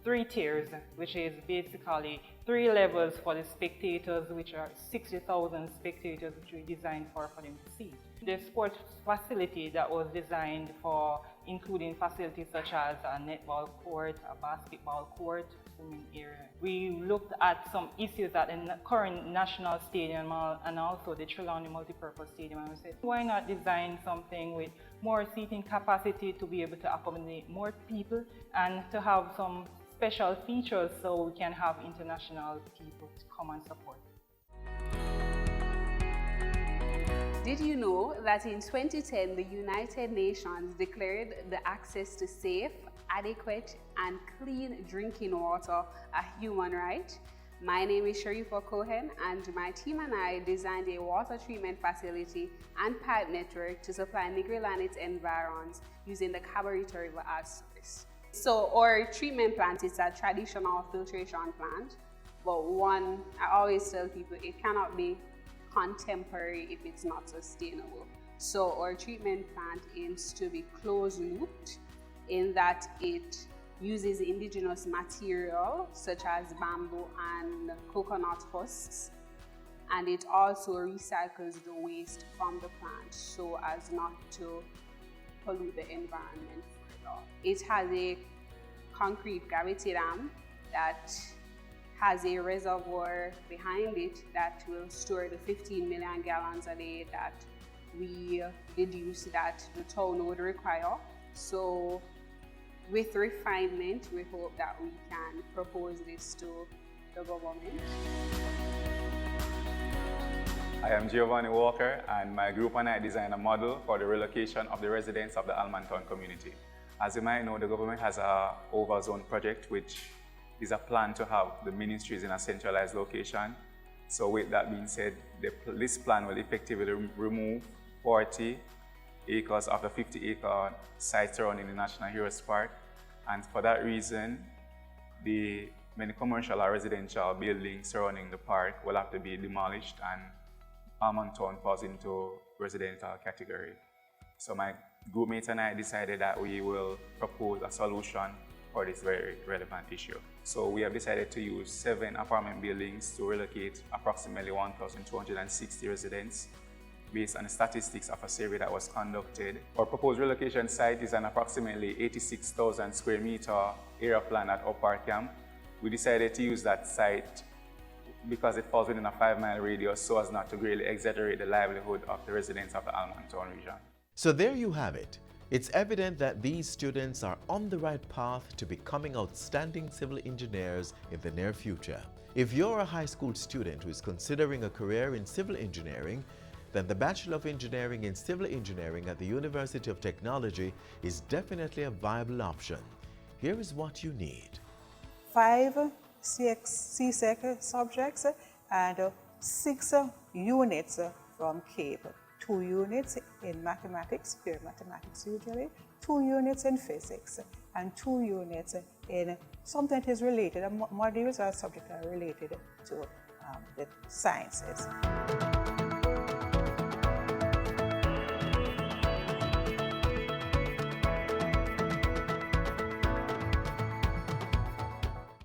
3 tiers, which is basically 3 levels for the spectators, which are 60,000 spectators, which we designed for them to see. The sports facility that was designed for including facilities such as a netball court, a basketball court, swimming area. We looked at some issues at the current National Stadium and also the Trelawney Multipurpose Stadium, and we said, why not design something with more seating capacity to be able to accommodate more people and to have some special features so we can have international people to come and support. Did you know that in 2010, the United Nations declared the access to safe, adequate, and clean drinking water a human right? My name is Sharifa Cohen, and my team and I designed a water treatment facility and pipe network to supply Negril and its environs using the Cabarito River as source. So our treatment plant is a traditional filtration plant, but one, I always tell people, it cannot be contemporary if it's not sustainable. So our treatment plant aims to be closed looped in that it uses indigenous material such as bamboo and coconut husks, and it also recycles the waste from the plant so as not to pollute the environment further. It has a concrete gravity dam that has a reservoir behind it that will store the 15 million gallons a day that we deduce that the town would require. So with refinement, we hope that we can propose this to the government. I am Giovanni Walker, and my group and I designed a model for the relocation of the residents of the Almantown community. As you might know, the government has a overzone project, which is a plan to have the ministries in a centralized location. So with that being said, this plan will effectively remove 40 acres of the 50-acre site surrounding the National Heroes Park. And for that reason, the many commercial or residential buildings surrounding the park will have to be demolished, and Almantown falls into residential category. So my group mates and I decided that we will propose a solution for this very relevant issue. So we have decided to use 7 apartment buildings to relocate approximately 1,260 residents based on the statistics of a survey that was conducted. Our proposed relocation site is an approximately 86,000 square meter area plan at Upper Camp. We decided to use that site because it falls within a 5-mile radius so as not to greatly exaggerate the livelihood of the residents of the Almantown region. So there you have it. It's evident that these students are on the right path to becoming outstanding civil engineers in the near future. If you're a high school student who is considering a career in civil engineering, then the Bachelor of Engineering in Civil Engineering at the University of Technology is definitely a viable option. Here is what you need. 5 CSEC subjects and 6 units from CAPE. 2 units in mathematics, pure mathematics usually, 2 units in physics, and 2 units in something that is related, modules or subjects that are related to the sciences.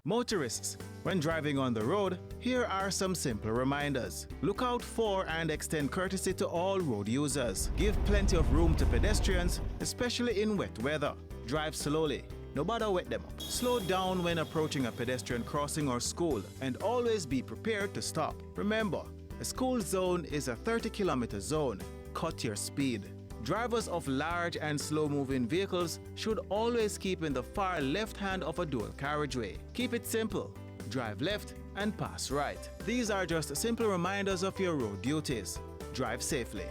Motorists, when driving on the road, here are some simple reminders. Look out for and extend courtesy to all road users. Give plenty of room to pedestrians, especially in wet weather. Drive slowly. No bother wet them up. Slow down when approaching a pedestrian crossing or school, and always be prepared to stop. Remember, a school zone is a 30-kilometer zone. Cut your speed. Drivers of large and slow-moving vehicles should always keep in the far left hand of a dual carriageway. Keep it simple. Drive left and pass right. These are just simple reminders of your road duties. Drive safely.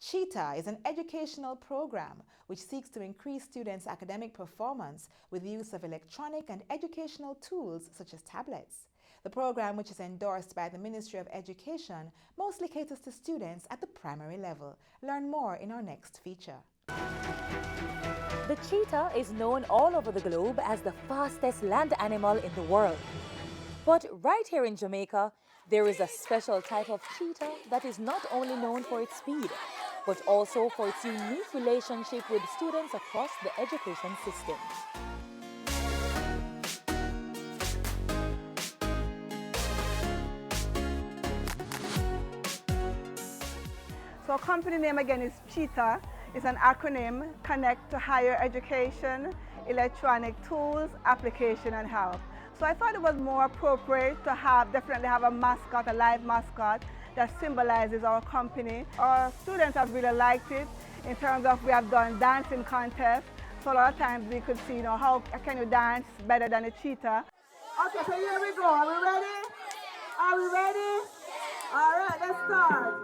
Cheetah is an educational program which seeks to increase students' academic performance with the use of electronic and educational tools such as tablets. The program, which is endorsed by the Ministry of Education, mostly caters to students at the primary level. Learn more in our next feature. The cheetah is known all over the globe as the fastest land animal in the world. But right here in Jamaica, there is a special type of cheetah that is not only known for its speed, but also for its unique relationship with students across the education system. So our company name again is Cheetah. It's an acronym, Connect to Higher Education, Electronic Tools, Application and Help. So I thought it was more appropriate to definitely have a mascot, a live mascot that symbolizes our company. Our students have really liked it in terms of we have done dancing contests. So a lot of times we could see, how can you dance better than a cheetah. Okay, so here we go. Are we ready? Are we ready? All right, let's start.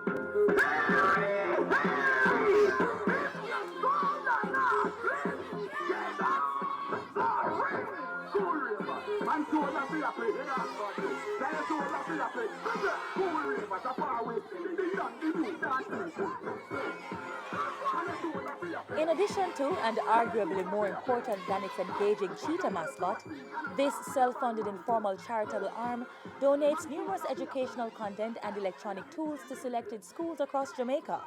In addition to, and arguably more important than its engaging cheetah mascot, this self-funded informal charitable arm donates numerous educational content and electronic tools to selected schools across Jamaica.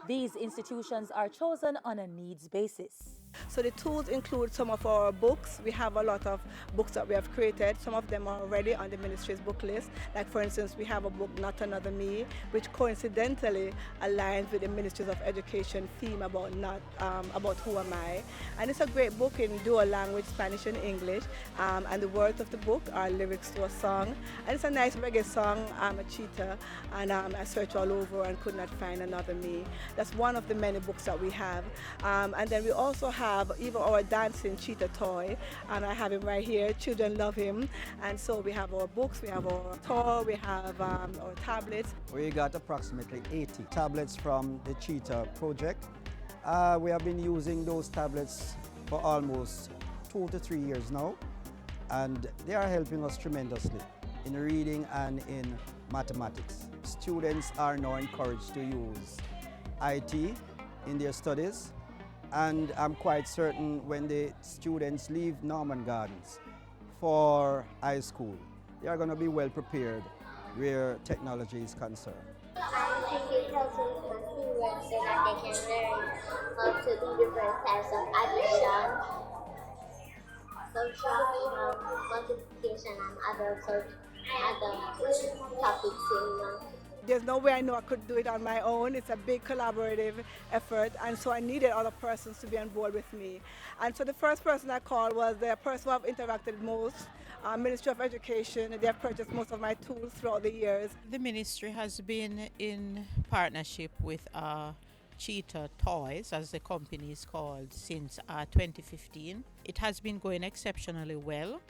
These institutions are chosen on a needs basis. So the tools include some of our books. We have a lot of books that we have created. Some of them are already on the ministry's book list. Like for instance, we have a book, Not Another Me, which coincidentally aligns with the Ministries of Education theme about who am I. And it's a great book in dual language, Spanish and English. And the words of the book are lyrics to a song. And it's a nice reggae song, I'm a cheetah. And I searched all over and could not find another me. That's one of the many books that we have. And then we also have even our dancing cheetah toy, and I have him right here. Children love him, and so we have our books, we have our toy, we have our tablets. We got approximately 80 tablets from the Cheetah project. We have been using those tablets for almost 2 to 3 years now, and they are helping us tremendously in reading and in mathematics. Students are now encouraged to use IT in their studies. And I'm quite certain when the students leave Norman Gardens for high school, they are going to be well prepared where technology is concerned. I think it helps with the students so that they can learn how to do different types of addition, subtraction, multiplication, and other topics in there's no way I know I could do it on my own. It's a big collaborative effort, and so I needed other persons to be on board with me. And so the first person I called was the person who I've interacted most, Ministry of Education. They have purchased most of my tools throughout the years. The ministry has been in partnership with Cheetah Toys, as the company is called, since 2015. It has been going exceptionally well.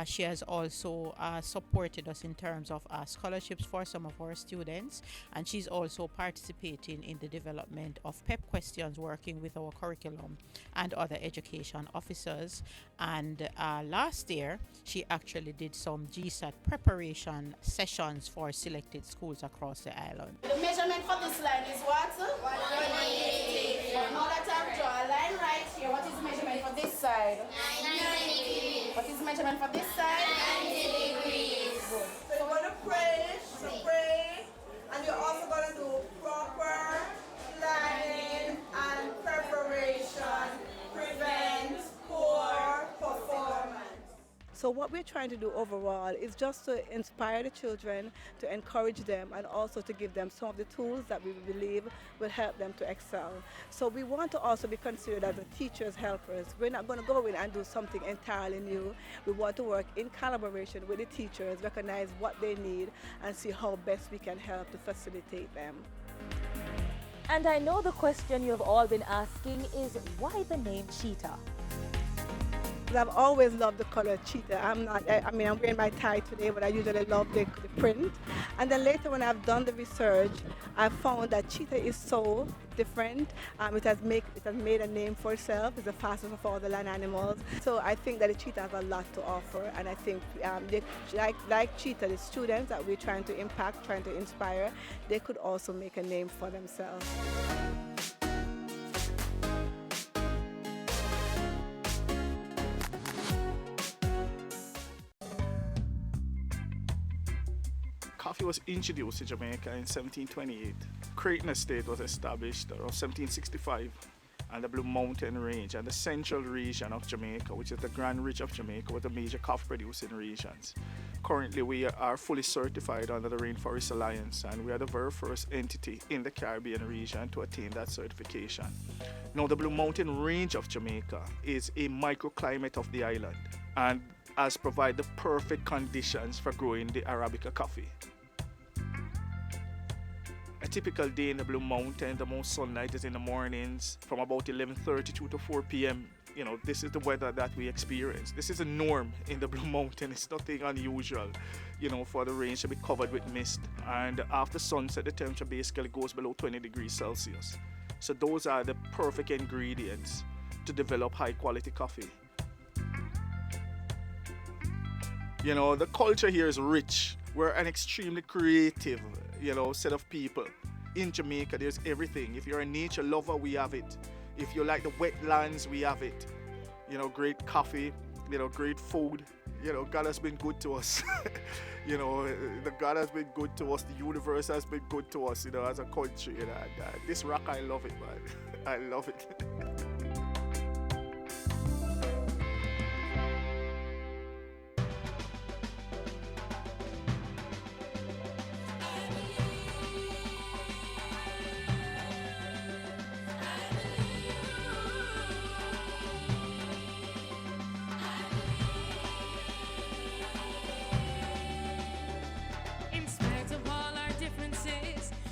She has also supported us in terms of scholarships for some of our students, and she's also participating in the development of PEP questions, working with our curriculum and other education officers. And last year, she actually did some GSAT preparation sessions for selected schools across the island. The measurement for this line is what? 180. Now that I've drawn a line right here, what is the measurement for this side? 90 degrees. What is the measurement for this side? 90 degrees. Good. So you're going to pray, and you're also going to do proper planning and preparation, prevent poor performance. So what we're trying to do overall is just to inspire the children, to encourage them, and also to give them some of the tools that we believe will help them to excel. So we want to also be considered as a teacher's helpers. We're not going to go in and do something entirely new. We want to work in collaboration with the teachers, recognize what they need, and see how best we can help to facilitate them. And I know the question you've all been asking is, why the name Cheetah? I've always loved the color cheetah. I'm wearing my tie today, but I usually love the print. And then later when I've done the research, I found that cheetah is so different. It has made a name for itself. It's the fastest of all the land animals. So I think that the cheetah has a lot to offer. And I think like cheetah, the students that we're trying to impact, trying to inspire, they could also make a name for themselves. Coffee was introduced to Jamaica in 1728. Creighton Estate was established around 1765, and the Blue Mountain Range and the central region of Jamaica, which is the Grand Ridge of Jamaica, were the major coffee producing regions. Currently, we are fully certified under the Rainforest Alliance, and we are the very first entity in the Caribbean region to attain that certification. Now, the Blue Mountain Range of Jamaica is a microclimate of the island and has provided the perfect conditions for growing the Arabica coffee. A typical day in the Blue Mountain, the most sunlight is in the mornings from about 11:32 to 4 p.m. You know, this is the weather that we experience. This is a norm in the Blue Mountain. It's nothing unusual, you know, for the range to be covered with mist. And after sunset, the temperature basically goes below 20 degrees Celsius. So those are the perfect ingredients to develop high quality coffee. You know, the culture here is rich. We're an extremely creative, you know, set of people. In Jamaica, there's everything. If you're a nature lover, we have it. If you like the wetlands, we have it. You know, great coffee, you know, great food. You know, God has been good to us. You know, the God has been good to us. The universe has been good to us, you know, as a country. You know, and, this rock, I love it, man. I love it.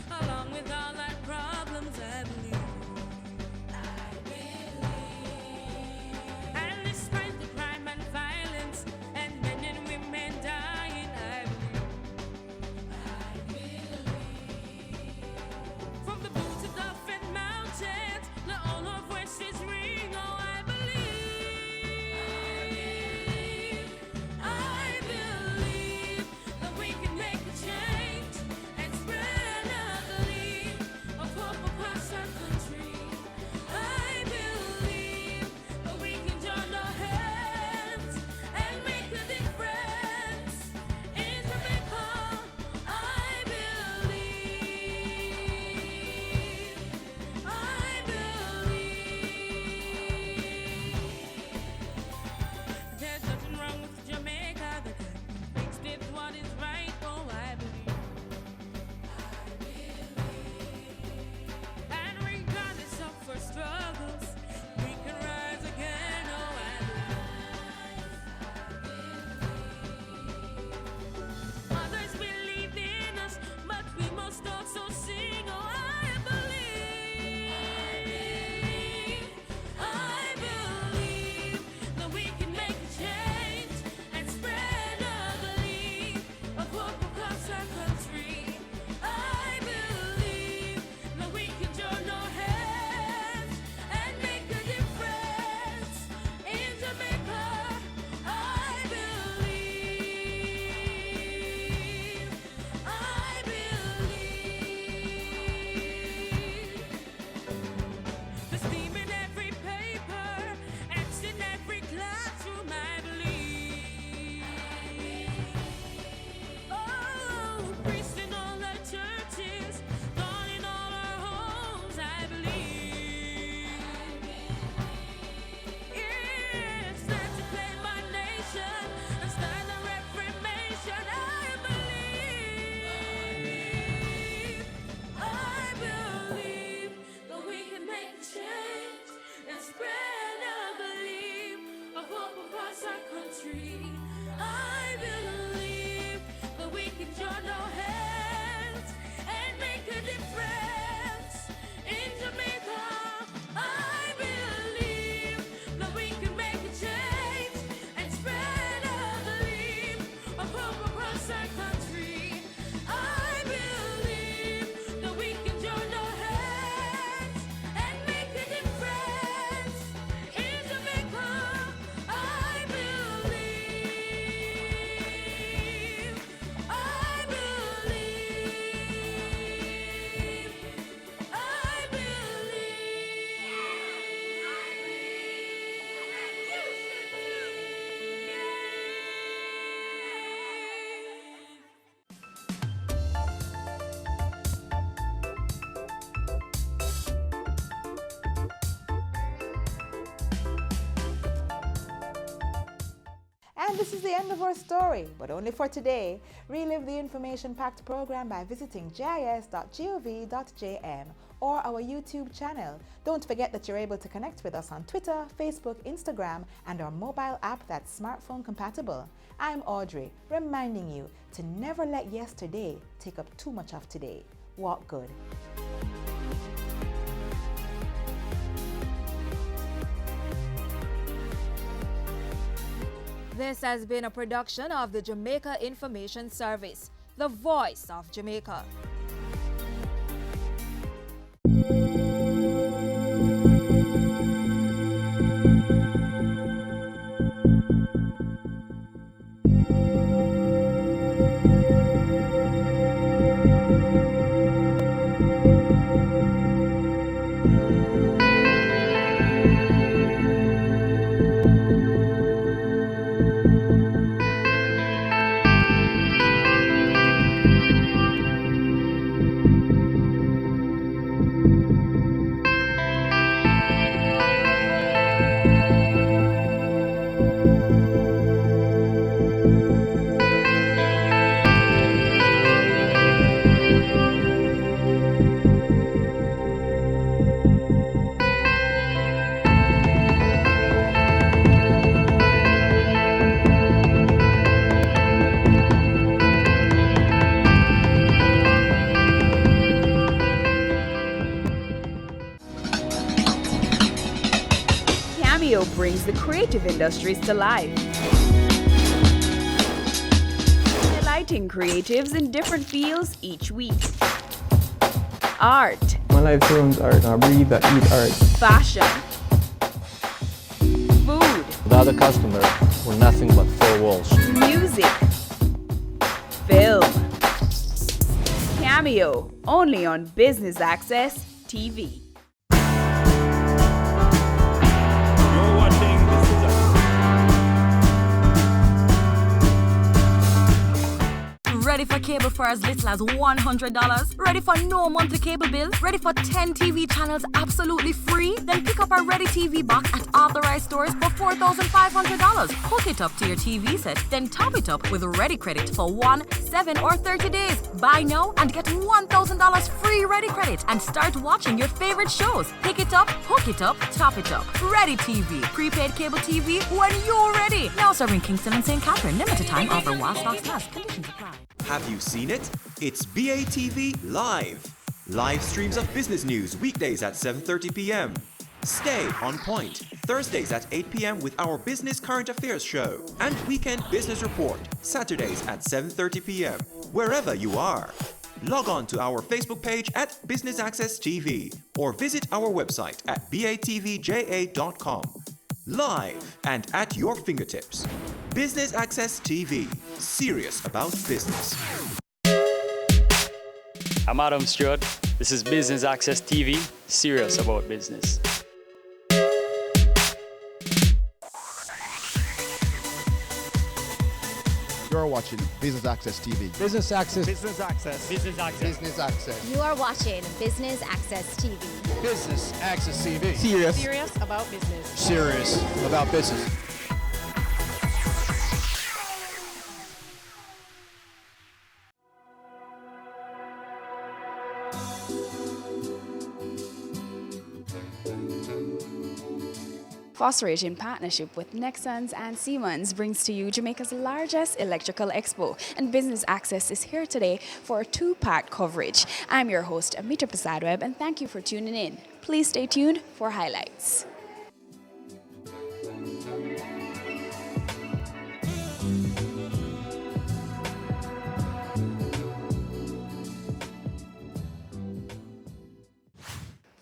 Along with all our problems, I believe. And this is the end of our story, but only for today. Relive the information-packed program by visiting gis.gov.jm or our YouTube channel. Don't forget that you're able to connect with us on Twitter, Facebook, Instagram, and our mobile app that's smartphone compatible. I'm Audrey, reminding you to never let yesterday take up too much of today. Walk good. This has been a production of the Jamaica Information Service, the voice of Jamaica. Cameo brings the creative industries to life, highlighting creatives in different fields each week. Art. My life turns art, I breathe, I eat art. Fashion. Food. Without the customer, we're nothing but four walls. Music. Film. Cameo, only on Business Access TV. Ready for cable for as little as $100? Ready for no monthly cable bill? Ready for 10 TV channels absolutely free? Then pick up our Ready TV box at authorized stores for $4,500. Hook it up to your TV set, then top it up with Ready Credit for 1, 7, or 30 days. Buy now and get $1,000 free Ready Credit and start watching your favorite shows. Pick it up, hook it up, top it up. Ready TV. Prepaid cable TV when you're ready. Now serving Kingston and St. Catherine. Limited time offer while stocks last. Conditions apply. Have you seen it? It's BATV Live. Live streams of business news weekdays at 7:30 p.m. Stay on point Thursdays at 8 p.m. with our business current affairs show and weekend business report Saturdays at 7:30 p.m. wherever you are. Log on to our Facebook page at Business Access TV or visit our website at batvja.com. Live and at your fingertips. Business Access TV. Serious about business. I'm Adam Stewart. This is Business Access TV. Serious about business. You're watching Business Access TV. Business Access. Business Access. Business Access. Business Access. You are watching Business Access TV. Business Access TV. Serious about business. Serious about business. Phosphorate in partnership with Nexans and Siemens brings to you Jamaica's largest electrical expo, and Business Access is here today for a two-part coverage. I'm your host, Amita Prasadweb, and thank you for tuning in. Please stay tuned for highlights.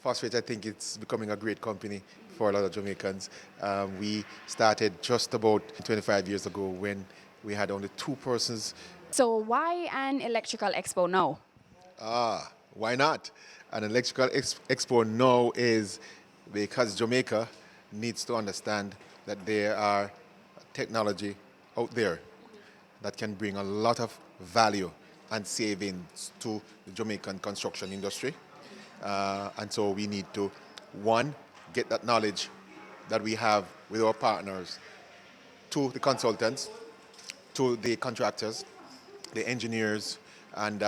Phosphate, I think it's becoming a great company for a lot of Jamaicans. We started just about 25 years ago when we had only 2 persons. So why an electrical expo now? Why not? An electrical expo now is because Jamaica needs to understand that there are technology out there that can bring a lot of value and savings to the Jamaican construction industry. And so we need to, one, get that knowledge that we have with our partners to the consultants, to the contractors, the engineers, and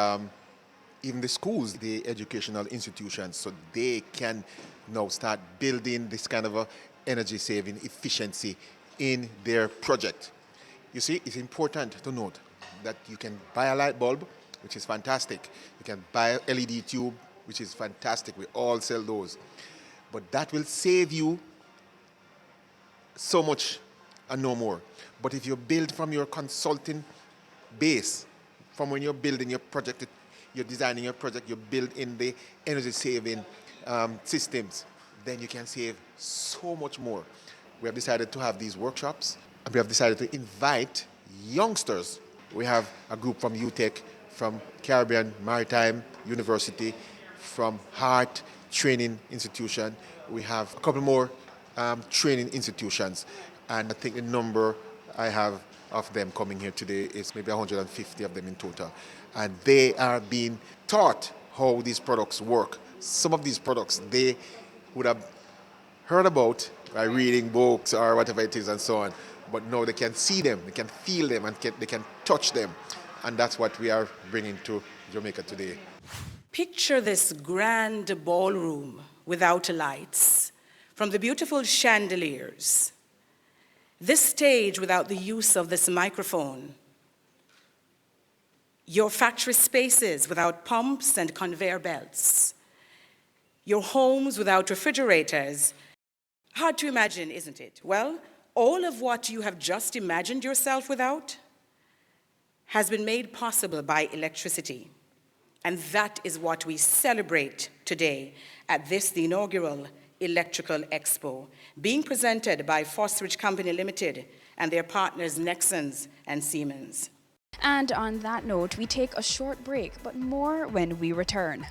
even the schools, the educational institutions, so they can now start building this kind of a energy saving efficiency in their project. You see, it's important to note that you can buy a light bulb, which is fantastic. You can buy an LED tube, which is fantastic. We all sell those. But that will save you so much and no more. But if you build from your consulting base, from when you're building your project, you're designing your project, you build in the energy saving systems, then you can save so much more. We have decided to have these workshops, and we have decided to invite youngsters. We have a group from UTech, from Caribbean Maritime University, from Hart Training Institution. We have a couple more training institutions, and I think the number I have of them coming here today is maybe 150 of them in total. And they are being taught how these products work. Some of these products they would have heard about by reading books or whatever it is and so on, but now they can see them, they can feel them, and they can touch them. And that's what we are bringing to Jamaica today. Picture this grand ballroom without lights, from the beautiful chandeliers, this stage without the use of this microphone, your factory spaces without pumps and conveyor belts, your homes without refrigerators. Hard to imagine, isn't it? Well, all of what you have just imagined yourself without has been made possible by electricity. And that is what we celebrate today at this, the inaugural Electrical Expo, being presented by Fosrich Company Limited and their partners Nexans and Siemens. And on that note, we take a short break, but more when we return.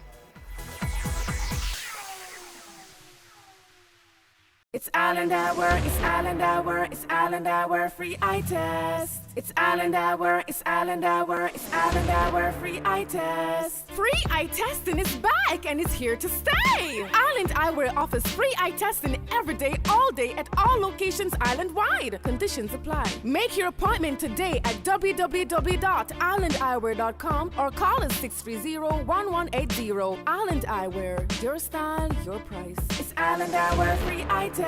It's Island Hour, it's Island Hour, it's Island Hour, free eye test. It's Island Hour, it's Island Hour, it's Island Hour, free eye test. Free eye testing is back and it's here to stay. Island Eyewear offers free eye testing every day, all day at all locations island-wide. Conditions apply. Make your appointment today at www.islandeyewear.com or call us 630-1180. Island Eyewear, your style, your price. It's Island Hour, free eye test.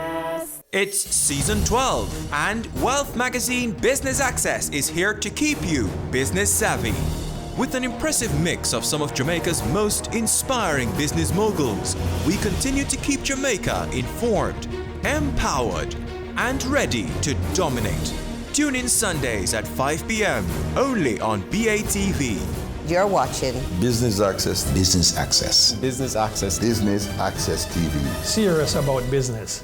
It's season 12, and Wealth Magazine Business Access is here to keep you business savvy. With an impressive mix of some of Jamaica's most inspiring business moguls, we continue to keep Jamaica informed, empowered, and ready to dominate. Tune in Sundays at 5 p.m. only on BATV. You're watching Business Access. Business Access. Business Access. Business Access TV. Serious about business.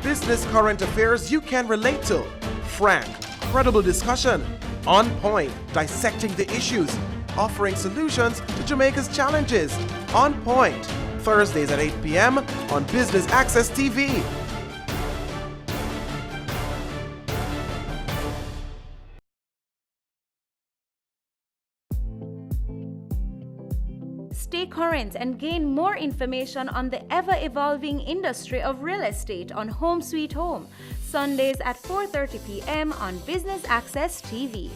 Business current affairs you can relate to. Frank, credible discussion. On point, dissecting the issues. Offering solutions to Jamaica's challenges. On Point, Thursdays at 8 p.m. on Business Access TV. Stay current and gain more information on the ever-evolving industry of real estate on Home Sweet Home, Sundays at 4:30 p.m. on Business Access TV.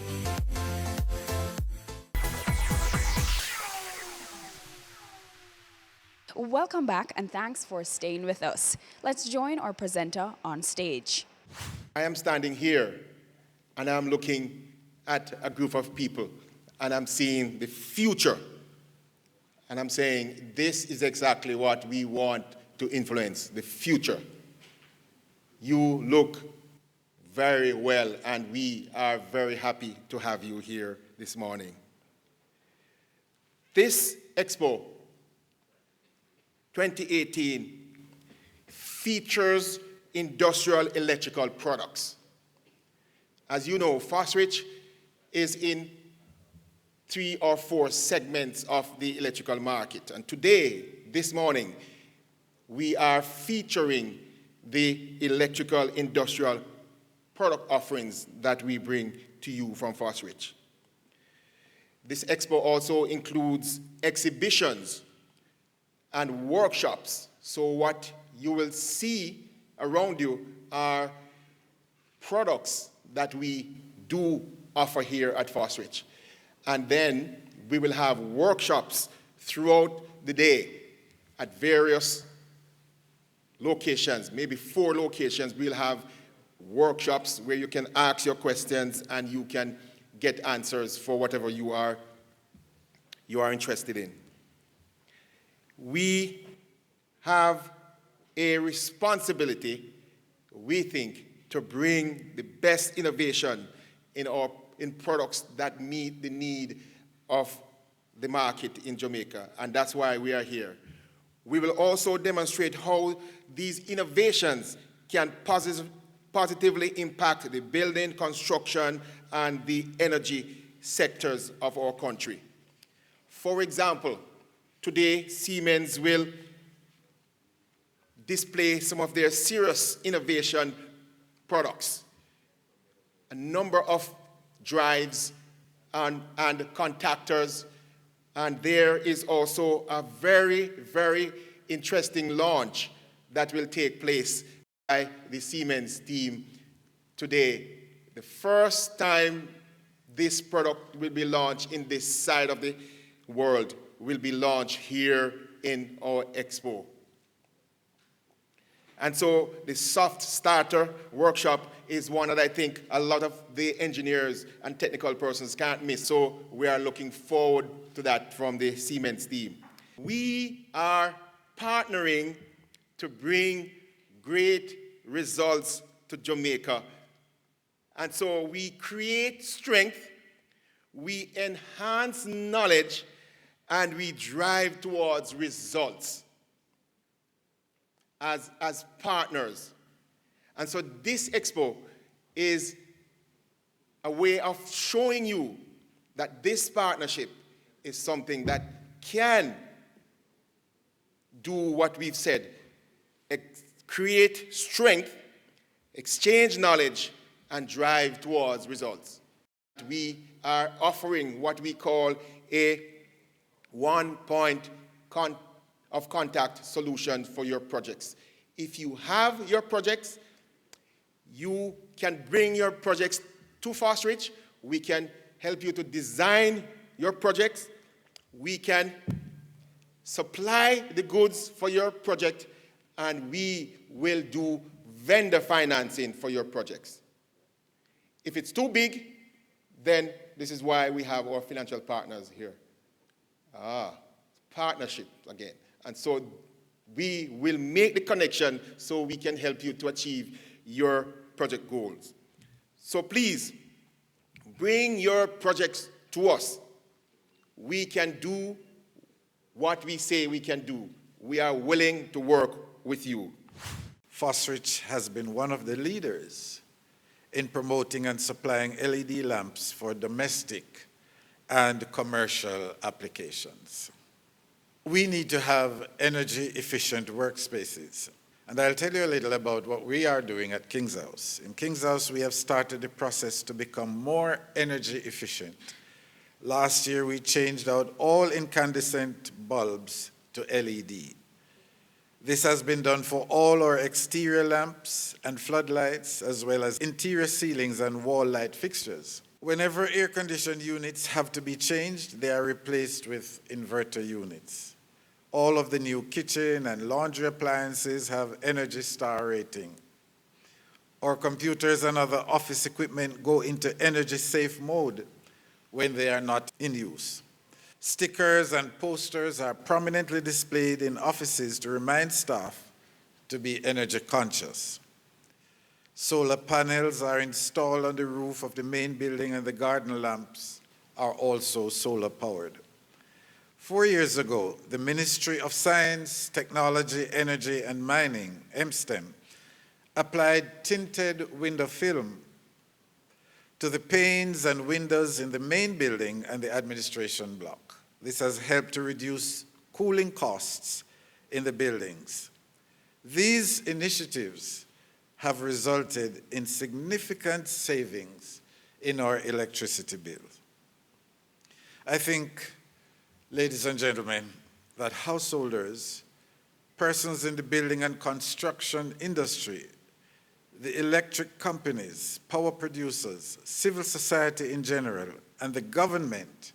Welcome back and thanks for staying with us. Let's join our presenter on stage. I am standing here and I'm looking at a group of people and I'm seeing the future. And I'm saying this is exactly what we want to influence, the future. You look very well and we are very happy to have you here this morning. This Expo 2018 features industrial electrical products. As you know, Fosrich is in 3 or 4 segments of the electrical market. And today, this morning, we are featuring the electrical industrial product offerings that we bring to you from Fosrich. This expo also includes exhibitions and workshops So what you will see around you are products that we do offer here at Fosrich. And then we will have workshops throughout the day at various locations, maybe 4 locations. We'll have workshops where you can ask your questions and you can get answers for whatever you are interested in. We have a responsibility, we think, to bring the best innovation in products that meet the need of the market in Jamaica, and that's why we are here. We will also demonstrate how these innovations can positively impact the building, construction, and the energy sectors of our country. For example, today Siemens will display some of their serious innovation products. A number of drives and contactors, and there is also a very, very interesting launch that will take place by the Siemens team today. The first time this product will be launched in this side of the world will be launched here in our expo. And so the soft starter workshop is one that I think a lot of the engineers and technical persons can't miss. So we are looking forward to that from the Siemens team. We are partnering to bring great results to Jamaica. And so we create strength, we enhance knowledge, and we drive towards results as partners. And so this expo is a way of showing you that this partnership is something that can do what we've said, create strength, exchange knowledge, and drive towards results. We are offering what we call a one-point of contact solution for your projects. If you have your projects, you can bring your projects to Fosrich. We can help you to design your projects. We can supply the goods for your project, and we will do vendor financing for your projects. If it's too big, then this is why we have our financial partners here. Partnership again. And so we will make the connection so we can help you to achieve your project goals. So please, bring your projects to us. We can do what we say we can do. We are willing to work with you. Fosrich has been one of the leaders in promoting and supplying LED lamps for domestic and commercial applications. We need to have energy-efficient workspaces. And I'll tell you a little about what we are doing at King's House. In King's House, we have started the process to become more energy efficient. Last year, we changed out all incandescent bulbs to LED. This has been done for all our exterior lamps and floodlights, as well as interior ceilings and wall light fixtures. Whenever air-conditioned units have to be changed, they are replaced with inverter units. All of the new kitchen and laundry appliances have Energy Star rating. Our computers and other office equipment go into energy safe mode when they are not in use. Stickers and posters are prominently displayed in offices to remind staff to be energy conscious. Solar panels are installed on the roof of the main building, and the garden lamps are also solar powered. 4 years ago, the Ministry of Science, Technology, Energy and Mining, MSTEM, applied tinted window film to the panes and windows in the main building and the administration block. This has helped to reduce cooling costs in the buildings. These initiatives have resulted in significant savings in our electricity bills. I think, ladies and gentlemen, that householders persons in the building and construction industry, the electric companies, power producers, civil society in general, and the government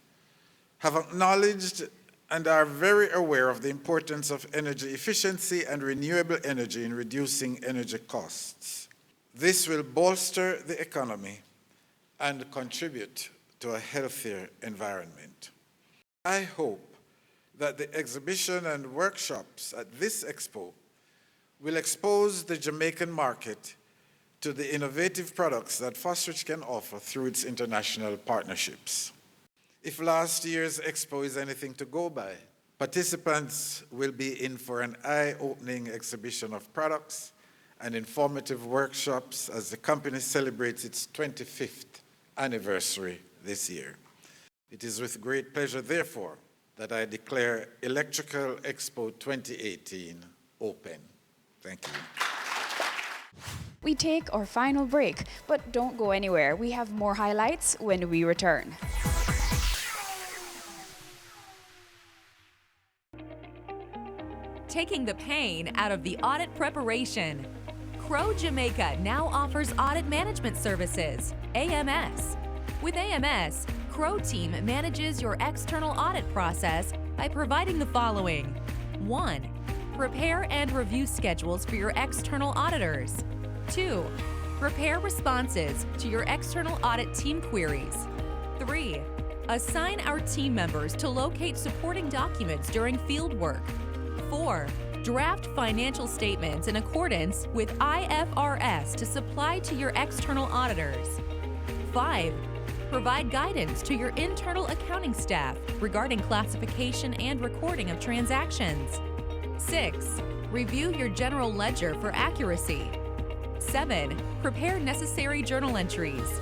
have acknowledged and are very aware of the importance of energy efficiency and renewable energy in reducing energy costs. This will bolster the economy and contribute to a healthier environment. I hope that the exhibition and workshops at this expo will expose the Jamaican market to the innovative products that Fosrich can offer through its international partnerships. If last year's expo is anything to go by, participants will be in for an eye-opening exhibition of products and informative workshops as the company celebrates its 25th anniversary this year. It is with great pleasure, therefore, that I declare Electrical Expo 2018 open. Thank you. We take our final break, but don't go anywhere. We have more highlights when we return. Taking the pain out of the audit preparation. Crow Jamaica now offers audit management services, AMS. With AMS, Crow team manages your external audit process by providing the following. 1. Prepare and review schedules for your external auditors. 2. Prepare responses to your external audit team queries. 3. Assign our team members to locate supporting documents during field work. 4. Draft financial statements in accordance with IFRS to supply to your external auditors. 5. Provide guidance to your internal accounting staff regarding classification and recording of transactions. 6. Review your general ledger for accuracy. 7. Prepare necessary journal entries.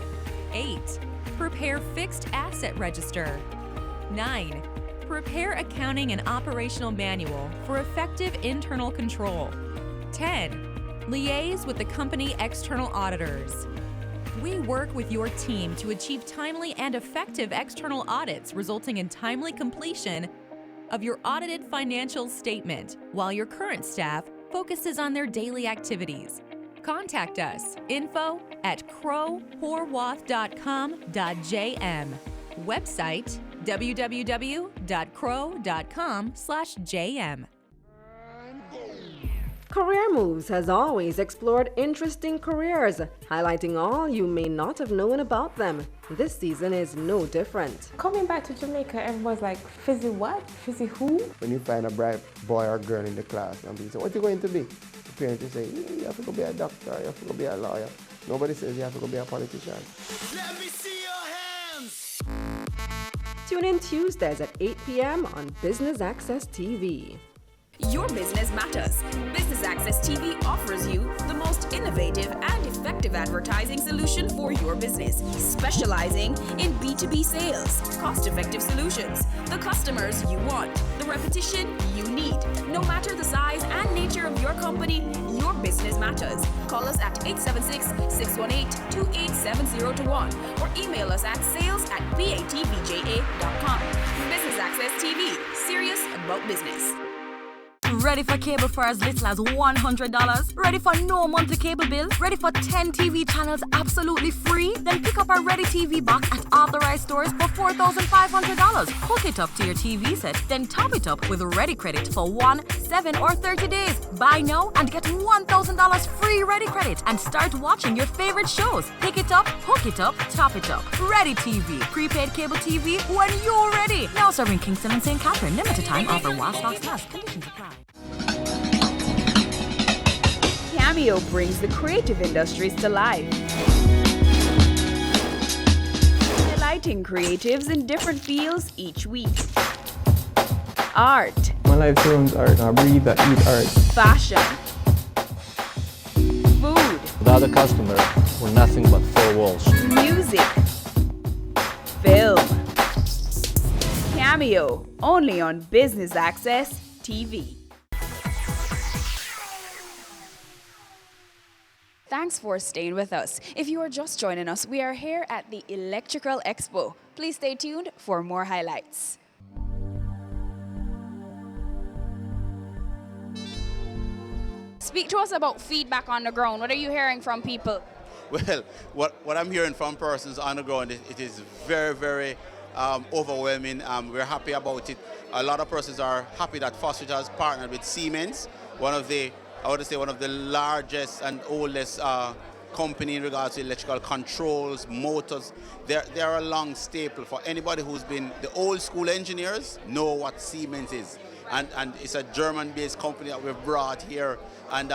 8. Prepare fixed asset register. 9. Prepare accounting and operational manual for effective internal control. 10. Liaise with the company external auditors. We work with your team to achieve timely and effective external audits, resulting in timely completion of your audited financial statement, while your current staff focuses on their daily activities. Contact us, info@crowhorwath.com.jm. Website, www.crow.com/jm. Career Moves has always explored interesting careers, highlighting all you may not have known about them. This season is no different. Coming back to Jamaica, everyone's like, Fizzy what? Fizzy who? When you find a bright boy or girl in the class and people say, what are you going to be? The parents will say, you have to go be a doctor, you have to go be a lawyer. Nobody says you have to go be a politician. Let me see your hands! Tune in Tuesdays at 8 p.m. on Business Access TV. Your business matters. Business Access TV offers you the most innovative and effective advertising solution for your business, specializing in B2B sales, cost-effective solutions, the customers you want, the repetition you need. No matter the size and nature of your company, your business matters. Call us at 876-618-2870 or email us at sales@batvja.com. Business Access TV, serious about business. Ready for cable for as little as $100? Ready for no monthly cable bill? Ready for 10 TV channels absolutely free? Then pick up our Ready TV box at authorized stores for $4,500. Hook it up to your TV set, then top it up with Ready Credit for 1, 7, or 30 days. Buy now and get $1,000 free Ready Credit and start watching your favorite shows. Pick it up, hook it up, top it up. Ready TV, prepaid cable TV when you're ready. Now serving Kingston and St. Catherine. Limited time offer while stocks last. Conditions apply. Cameo brings the creative industries to life, delighting creatives in different fields each week. Art. My life turns art. I breathe, I eat art. Fashion. Food. Without a customer, we're nothing but four walls. Music. Film. Cameo, only on Business Access TV. Thanks for staying with us. If you are just joining us, we are here at the Electrical Expo. Please stay tuned for more highlights. Speak to us about feedback on the ground. What are you hearing from people? Well, what I'm hearing from persons on the ground, it is very, very overwhelming. We're happy about it. A lot of persons are happy that Foster has partnered with Siemens, one of the largest and oldest company in regards to electrical controls, motors. They're a long staple for anybody who's been the old school engineers know what Siemens is. And it's a German-based company that we've brought here. And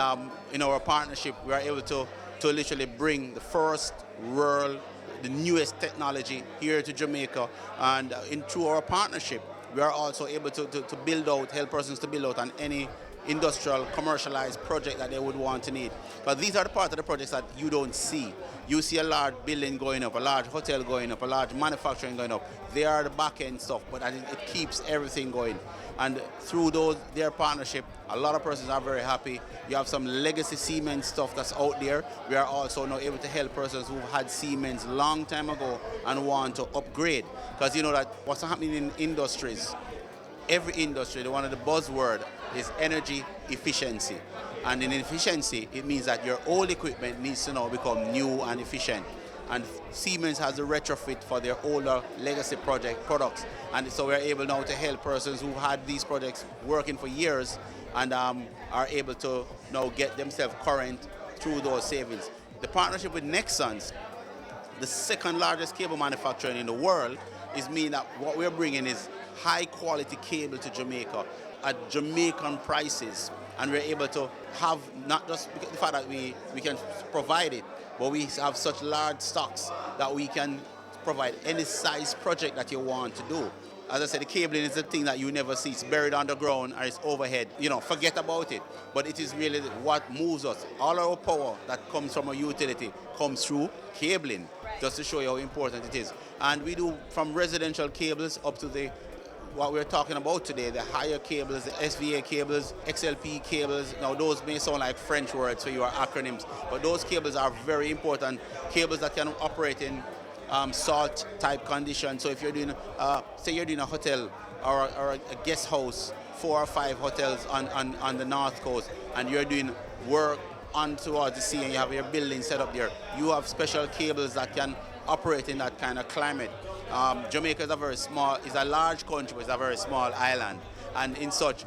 in our partnership, we are able to literally bring the first world, the newest technology here to Jamaica. And through our partnership, we are also able to build out, help persons to build out on any industrial, commercialized project that they would want to need. But these are the part of the projects that you don't see. You see a large building going up, a large hotel going up, a large manufacturing going up. They are the back-end stuff, but it keeps everything going. And through their partnership, a lot of persons are very happy. You have some legacy Siemens stuff that's out there. We are also now able to help persons who've had Siemens long time ago and want to upgrade. Because you know that what's happening in industries, every industry, one of the buzzwords is energy efficiency. And in efficiency, it means that your old equipment needs to now become new and efficient. And Siemens has a retrofit for their older legacy products. And so we're able now to help persons who've had these projects working for years and are able to now get themselves current through those savings. The partnership with Nexans, the second largest cable manufacturer in the world, is meaning that what we're bringing is high quality cable to Jamaica at Jamaican prices. And we're able to have not just the fact that we can provide it, but we have such large stocks that we can provide any size project that you want to do. As I said, the cabling is the thing that you never see. It's buried underground or it's overhead. Forget about it. But it is really what moves us. All our power that comes from a utility comes through cabling, just to show you how important it is. And we do from residential cables up to what we're talking about today, the higher cables, the SVA cables, XLP cables. Now those may sound like French words for your acronyms, but those cables are very important. Cables that can operate in salt type conditions. So if you're doing, say you're doing a hotel or a guest house, 4 or 5 hotels on the north coast, and you're doing work on towards the sea and you have your building set up there, you have special cables that can operate in that kind of climate. Jamaica is a large country, but it's a very small island. And in such,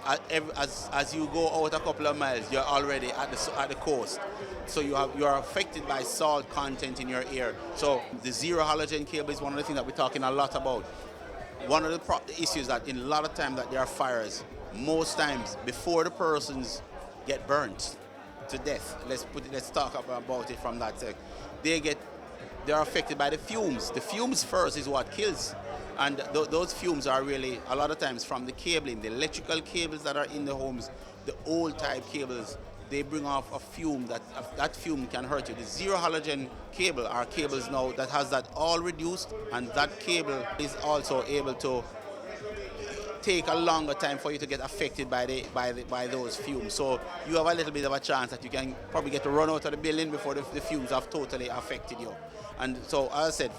as you go out a couple of miles, you're already at the coast. So you are affected by salt content in your air. So the zero halogen cable is one of the things that we're talking a lot about. One of the issues that in a lot of times that there are fires, most times before the persons get burnt to death, let's talk about it from that side. They are affected by the fumes. The fumes first is what kills. And those fumes are really, a lot of times, from the cabling, the electrical cables that are in the homes, the old type cables, they bring off a fume that fume can hurt you. The zero halogen cable are cables now that has that all reduced, and that cable is also able to take a longer time for you to get affected by those fumes. So you have a little bit of a chance that you can probably get to run out of the building before the fumes have totally affected you. And so, as I said,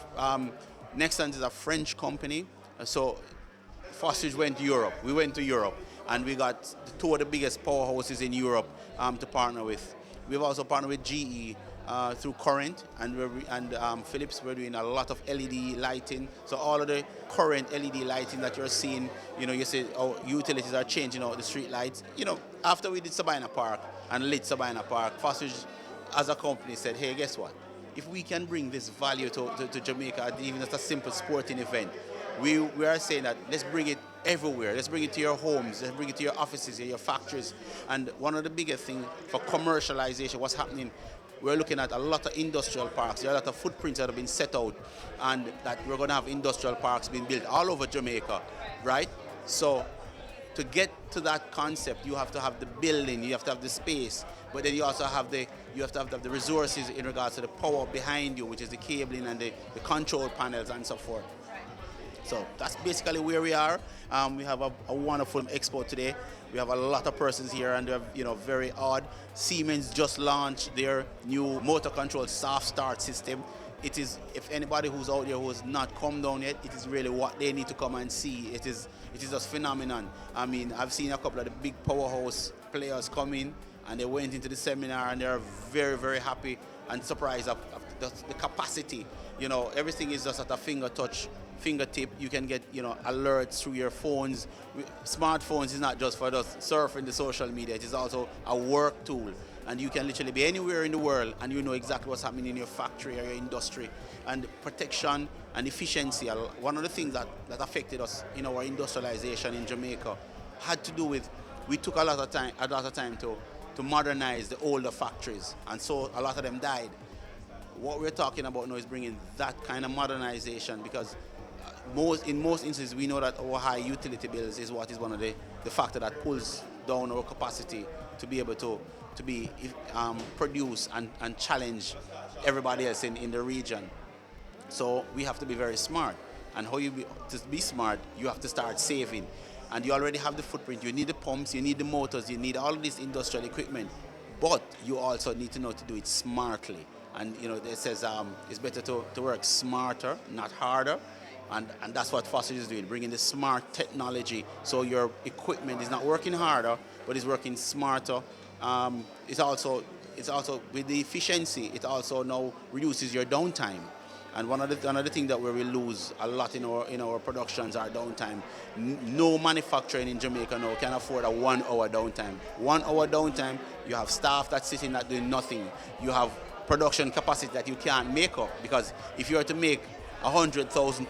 Nexans is a French company. So Fostage went to Europe. We went to Europe, and we got 2 of the biggest powerhouses in Europe to partner with. We've also partnered with GE through Current and Philips. We're doing a lot of LED lighting. So all of the current LED lighting that you're seeing, you see our utilities are changing out the street lights. After we did Sabina Park and lit Sabina Park, Fostage as a company said, hey, guess what? If we can bring this value to Jamaica, even as a simple sporting event, we are saying that let's bring it everywhere. Let's bring it to your homes. Let's bring it to your offices, your factories. And one of the biggest things for commercialization, what's happening, we're looking at a lot of industrial parks. There are a lot of footprints that have been set out, and that we're going to have industrial parks being built all over Jamaica, right? So to get to that concept, you have to have the building, you have to have the space, but then you also have the resources in regards to the power behind you, which is the cabling and the control panels and so forth. So that's basically where we are. We have a wonderful expo today. We have a lot of persons here, and they're very odd. Siemens just launched their new motor control soft start system. It is, if anybody who's out there who has not come down yet, it is really what they need to come and see. It is just phenomenon. I mean, I've seen a couple of the big powerhouse players come in and they went into the seminar, and they're very, very happy and surprised of the capacity. You know, everything is just at a fingertip. You can get, you know, alerts through your phones. Smartphones is not just for just surfing the social media. It is also a work tool. And you can literally be anywhere in the world and you know exactly what's happening in your factory or your industry. And protection and efficiency, one of the things that affected us in our industrialization in Jamaica had to do with, we took a lot of time to modernize the older factories, and so a lot of them died. What we're talking about now is bringing that kind of modernization, because in most instances we know that our high utility bills is what is one of the factor that pulls down our capacity to be able to produce and challenge everybody else in the region. So we have to be very smart. And to be smart, you have to start saving. And you already have the footprint. You need the pumps, you need the motors, you need all of this industrial equipment. But you also need to know to do it smartly. And you know, it says it's better to work smarter, not harder. And that's what Foster is doing, bringing the smart technology so your equipment is not working harder, but is working smarter. It's also with the efficiency, it also now reduces your downtime. And another thing that we lose a lot in our productions are downtime. No manufacturing in Jamaica now can afford a 1 hour downtime. 1 hour downtime, you have staff that's sitting there doing nothing. You have production capacity that you can't make up, because if you are to make 100,000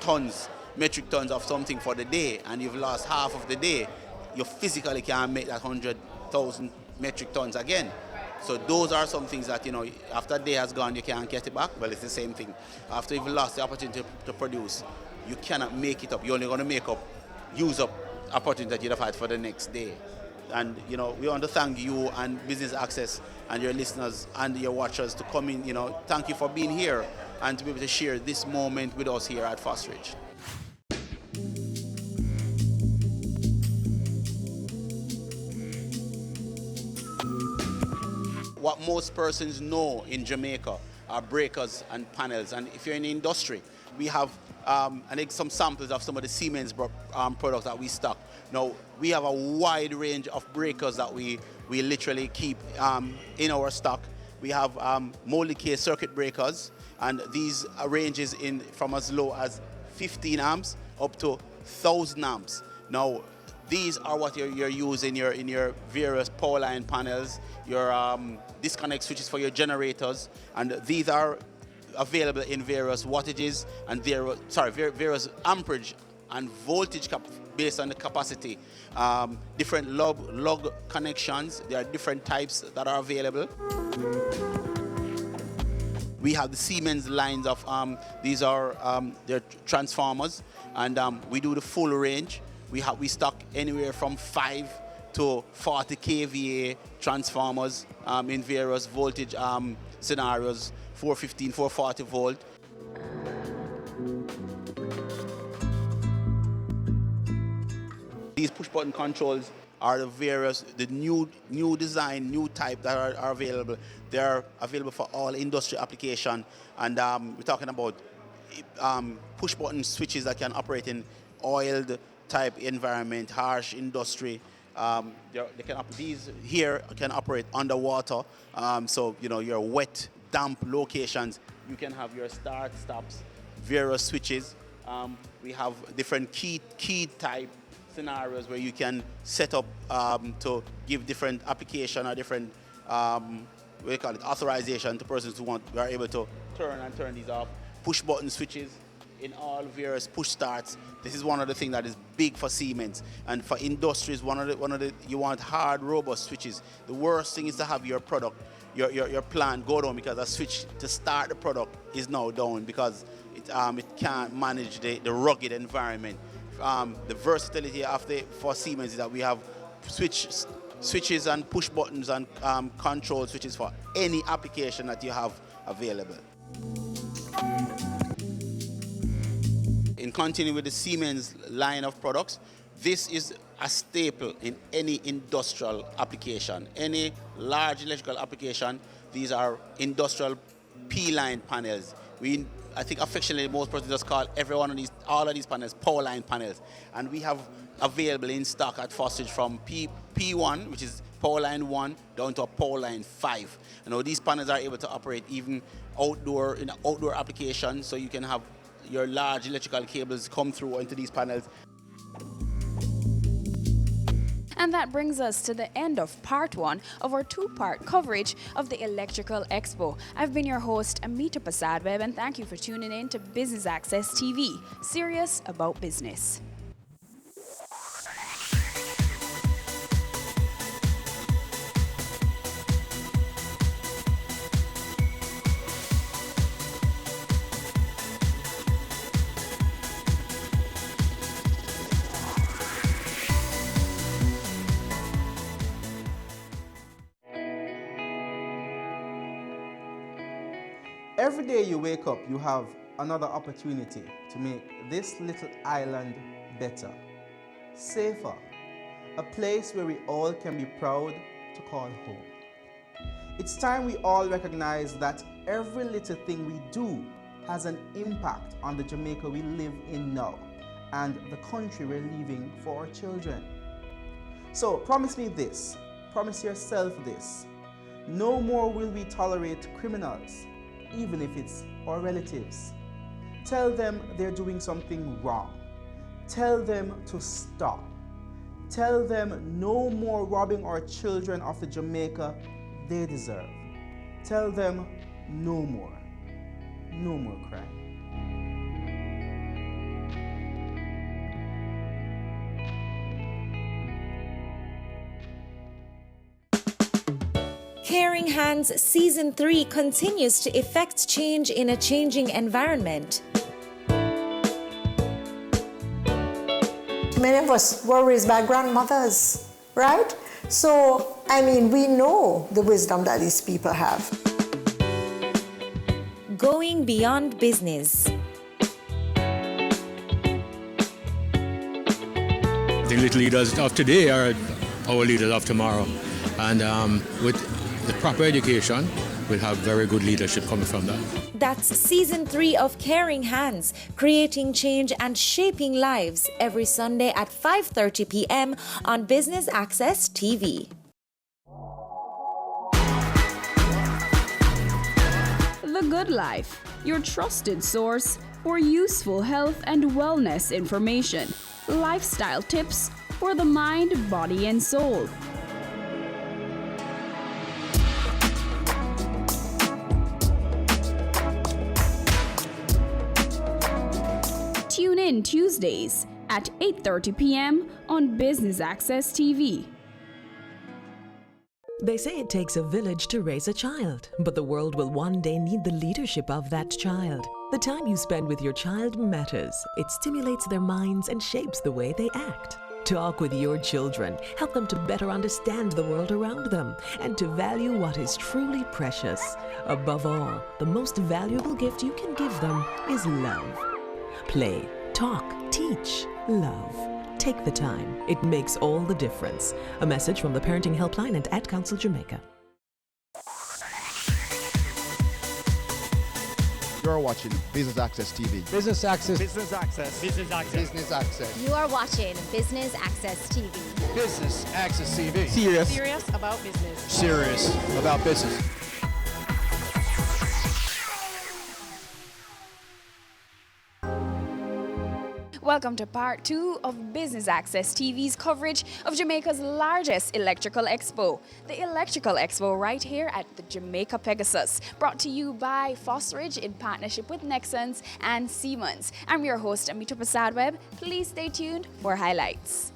metric tons of something for the day and you've lost half of the day, you physically can't make that 100,000 metric tons again. So those are some things that, you know, after a day has gone, you can't get it back. Well, it's the same thing. After you've lost the opportunity to produce, you cannot make it up. You're only going to use up opportunity that you'd have had for the next day. And, you know, we want to thank you and Business Access and your listeners and your watchers to come in. You know, thank you for being here and to be able to share this moment with us here at Fosridge. What most persons know in Jamaica are breakers and panels. And if you're in the industry, we have I think some samples of some of the Siemens products that we stock. Now, we have a wide range of breakers that we literally keep in our stock. We have molded case circuit breakers, and these ranges from as low as 15 amps up to 1,000 amps. Now, these are what you're using in your various power line panels, your disconnect switches for your generators, and these are available in various wattages and various amperage and voltage based on the capacity. Different lug connections. There are different types that are available. We have the Siemens lines of these are their transformers, and we do the full range. We stock anywhere from 5 to 40 kVA transformers in various voltage scenarios, 415, 440 volt. These push-button controls are the new design, new type that are available. They are available for all industry application, and we're talking about push-button switches that can operate in oiled type environment, harsh industry. These here can operate underwater. So, you know, your wet, damp locations, you can have your start, stops, various switches. We have different key type scenarios where you can set up to give different application or different authorization to persons who are able to turn these off. Push button switches in all various push starts. This is one of the things that is big for Siemens, and for industries, you want hard, robust switches. The worst thing is to have your product, your plant go down because a switch to start the product is now down because it can't manage the rugged environment. The versatility for Siemens is that we have switches and push buttons and control switches for any application that you have available. In continuing with the Siemens line of products, this is a staple in any industrial application, any large electrical application. These are industrial P-line panels. We I think affectionately most persons just call all of these panels power line panels. And we have available in stock at Fosridge from P1, which is power line 1, down to a power line 5. You know, these panels are able to operate even outdoor in outdoor applications, so you can have your large electrical cables come through into these panels. And that brings us to the end of part 1 of our 2-part coverage of the Electrical Expo. I've been your host, Amita Prasadweb, and thank you for tuning in to Business Access TV, serious about business. Every day you wake up, you have another opportunity to make this little island better, safer, a place where we all can be proud to call home. It's time we all recognize that every little thing we do has an impact on the Jamaica we live in now and the country we're leaving for our children. So promise me this, promise yourself this: no more will we tolerate criminals, even if it's our relatives. Tell them they're doing something wrong. Tell them to stop. Tell them no more robbing our children of the Jamaica they deserve. Tell them no more crime. Caring Hands Season 3 continues to effect change in a changing environment. Many of us were raised by grandmothers, right? So, I mean, we know the wisdom that these people have. Going beyond business. The little leaders of today are our leaders of tomorrow. And with the proper education, we'll have very good leadership coming from that. That's Season 3 of Caring Hands, creating change and shaping lives, every Sunday at 5:30 p.m. on Business Access TV. The Good Life, your trusted source for useful health and wellness information, lifestyle tips for the mind, body, and soul. Tune in Tuesdays at 8:30 p.m. on Business Access TV. They say it takes a village to raise a child, but the world will one day need the leadership of that child. The time you spend with your child matters. It stimulates their minds and shapes the way they act. Talk with your children. Help them to better understand the world around them and to value what is truly precious. Above all, the most valuable gift you can give them is love. Play, talk, teach, love. Take the time. It makes all the difference. A message from the Parenting Helpline and Ad Council Jamaica. You're watching Business Access TV. Business Access. Business Access. Business Access. Business Access. You are watching Business Access TV. Business Access TV. Serious about business. Serious about business. Welcome to part 2 of Business Access TV's coverage of Jamaica's largest electrical expo, the Electrical Expo, right here at the Jamaica Pegasus, brought to you by Fosridge in partnership with Nexans and Siemens. I'm your host, Amita Prasadweb. Please stay tuned for highlights.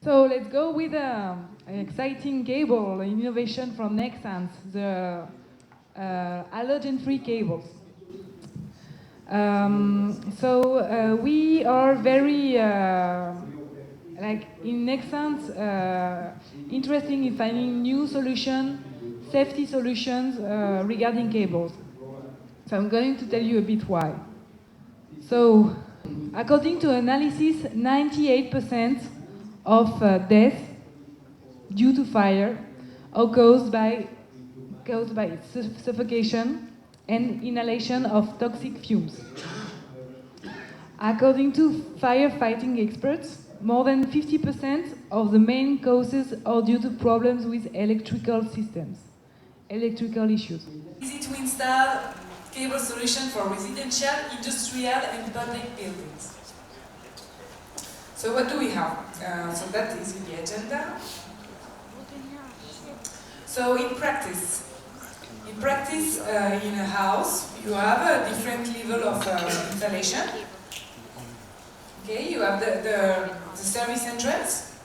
So let's go with an exciting cable, an innovation from Nexans, the halogen-free cables. We are very, like in Nexans, interested in finding new solutions, safety solutions regarding cables. So I'm going to tell you a bit why. So, according to analysis, 98% of death due to fire or caused by suffocation and inhalation of toxic fumes. According to firefighting experts, more than 50% of the main causes are due to problems with electrical systems, electrical issues. Easy to install cable solution for residential, industrial and public buildings. So what do we have? So that is in the agenda. So in practice, in a house, you have a different level of installation. Okay, you have the service entrance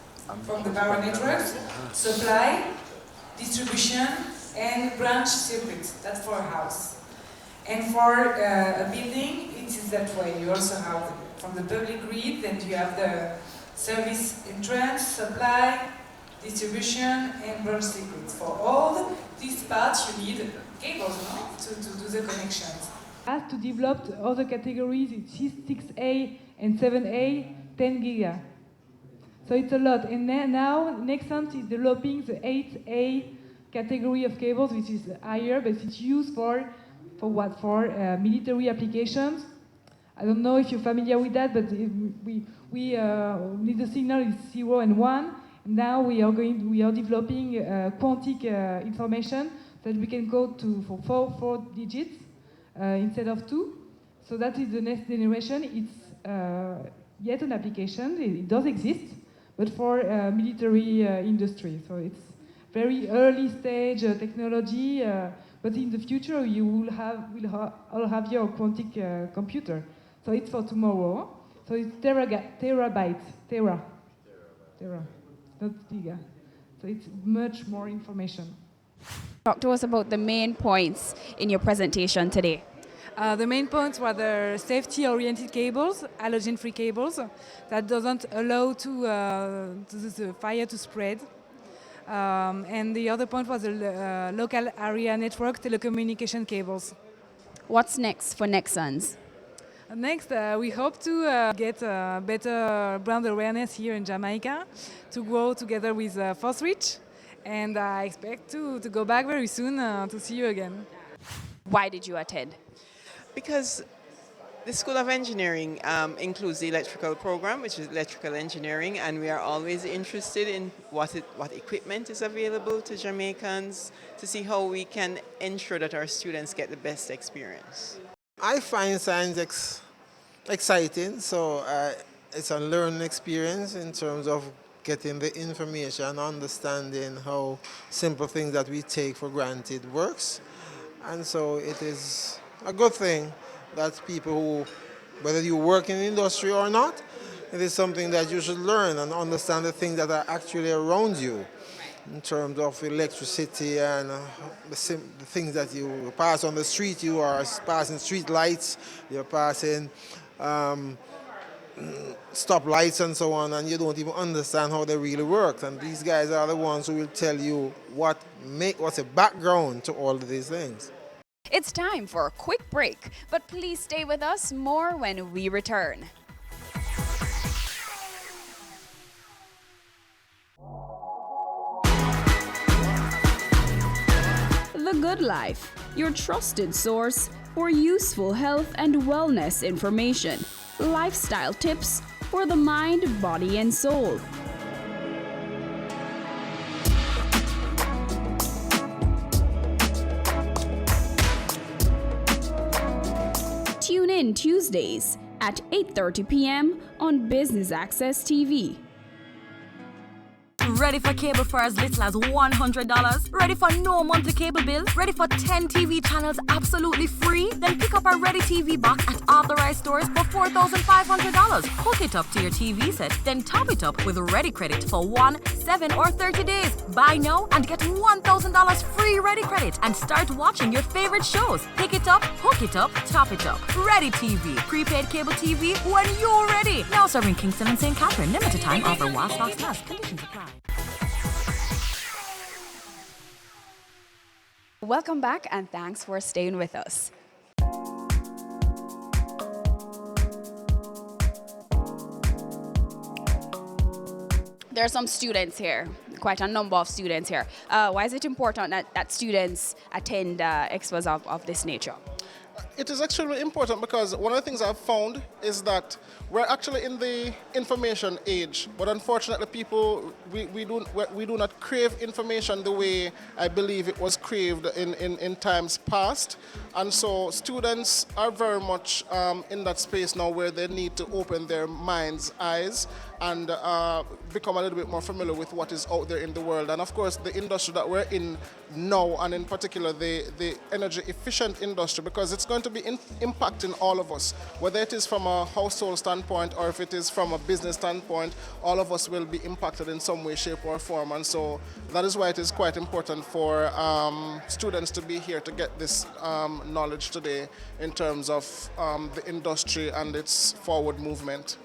from the power networks, supply, distribution, and branch circuits. That's for a house. And for a building, it is that way. You also have from the public grid, then you have the service entrance, supply, distribution, and branch circuits. For all these parts, you need cables, no? To do the connections. As to develop other categories, it's 6A and 7A, 10 giga. So it's a lot. And now Nexans is developing the 8A category of cables, which is higher, but it's used for what? For military applications. I don't know if you're familiar with that, but we need the signal is 0 and 1. Now we are developing quantic information that we can code to for four digits instead of 2. So that is the next generation. It's yet an application. It does exist, but for military industry. So it's very early stage technology. But in the future, you will have your quantic computer. So it's for tomorrow. So it's terabyte, tera, not giga. So it's much more information. Talk to us about the main points in your presentation today. The main points were the safety-oriented cables, halogen-free cables, that doesn't allow to the fire to spread. And the other point was the local area network telecommunication cables. What's next for Nexans? Next, we hope to get better brand awareness here in Jamaica, to grow together with Forthreach, and I expect to go back very soon to see you again. Why did you attend? Because the School of Engineering includes the electrical program, which is electrical engineering, and we are always interested in what equipment is available to Jamaicans to see how we can ensure that our students get the best experience. I find science exciting, so it's a learning experience in terms of getting the information, understanding how simple things that we take for granted works. And so it is a good thing that people who, whether you work in the industry or not, it is something that you should learn and understand the things that are actually around you in terms of electricity and the things that you pass on the street. You are passing street lights, you're passing stop lights and so on, and you don't even understand how they really work. And these guys are the ones who will tell you what's the background to all of these things. It's time for a quick break, but please stay with us more when we return. The Good Life, your trusted source for useful health and wellness information, lifestyle tips for the mind, body, and soul. Tune in Tuesdays at 8:30 p.m. on Business Access TV. Ready for cable for as little as $100? Ready for no monthly cable bill? Ready for 10 TV channels absolutely free? Then pick up our Ready TV box at authorized stores for $4,500. Hook it up to your TV set, then top it up with Ready Credit for 1, 7, or 30 days. Buy now and get $1,000 free Ready Credit and start watching your favorite shows. Pick it up, hook it up, top it up. Ready TV. Prepaid cable TV when you're ready. Now serving Kingston and St. Catherine. Limited time offer while stocks last. Conditions apply. Welcome back and thanks for staying with us. There are some students here, quite a number of students here. Why is it important that students attend expos of this nature? It is extremely important because one of the things I've found is that we're actually in the information age, but unfortunately people, we do not crave information the way I believe it was craved in times past. And so students are very much in that space now where they need to open their minds' eyes and become a little bit more familiar with what is out there in the world. And of course, the industry that we're in now, and in particular the energy efficient industry, because it's going to be impacting all of us, whether it is from a household standpoint or if it is from a business standpoint, all of us will be impacted in some way, shape or form. And so that is why it is quite important for students to be here to get this knowledge today in terms of the industry and its forward movement.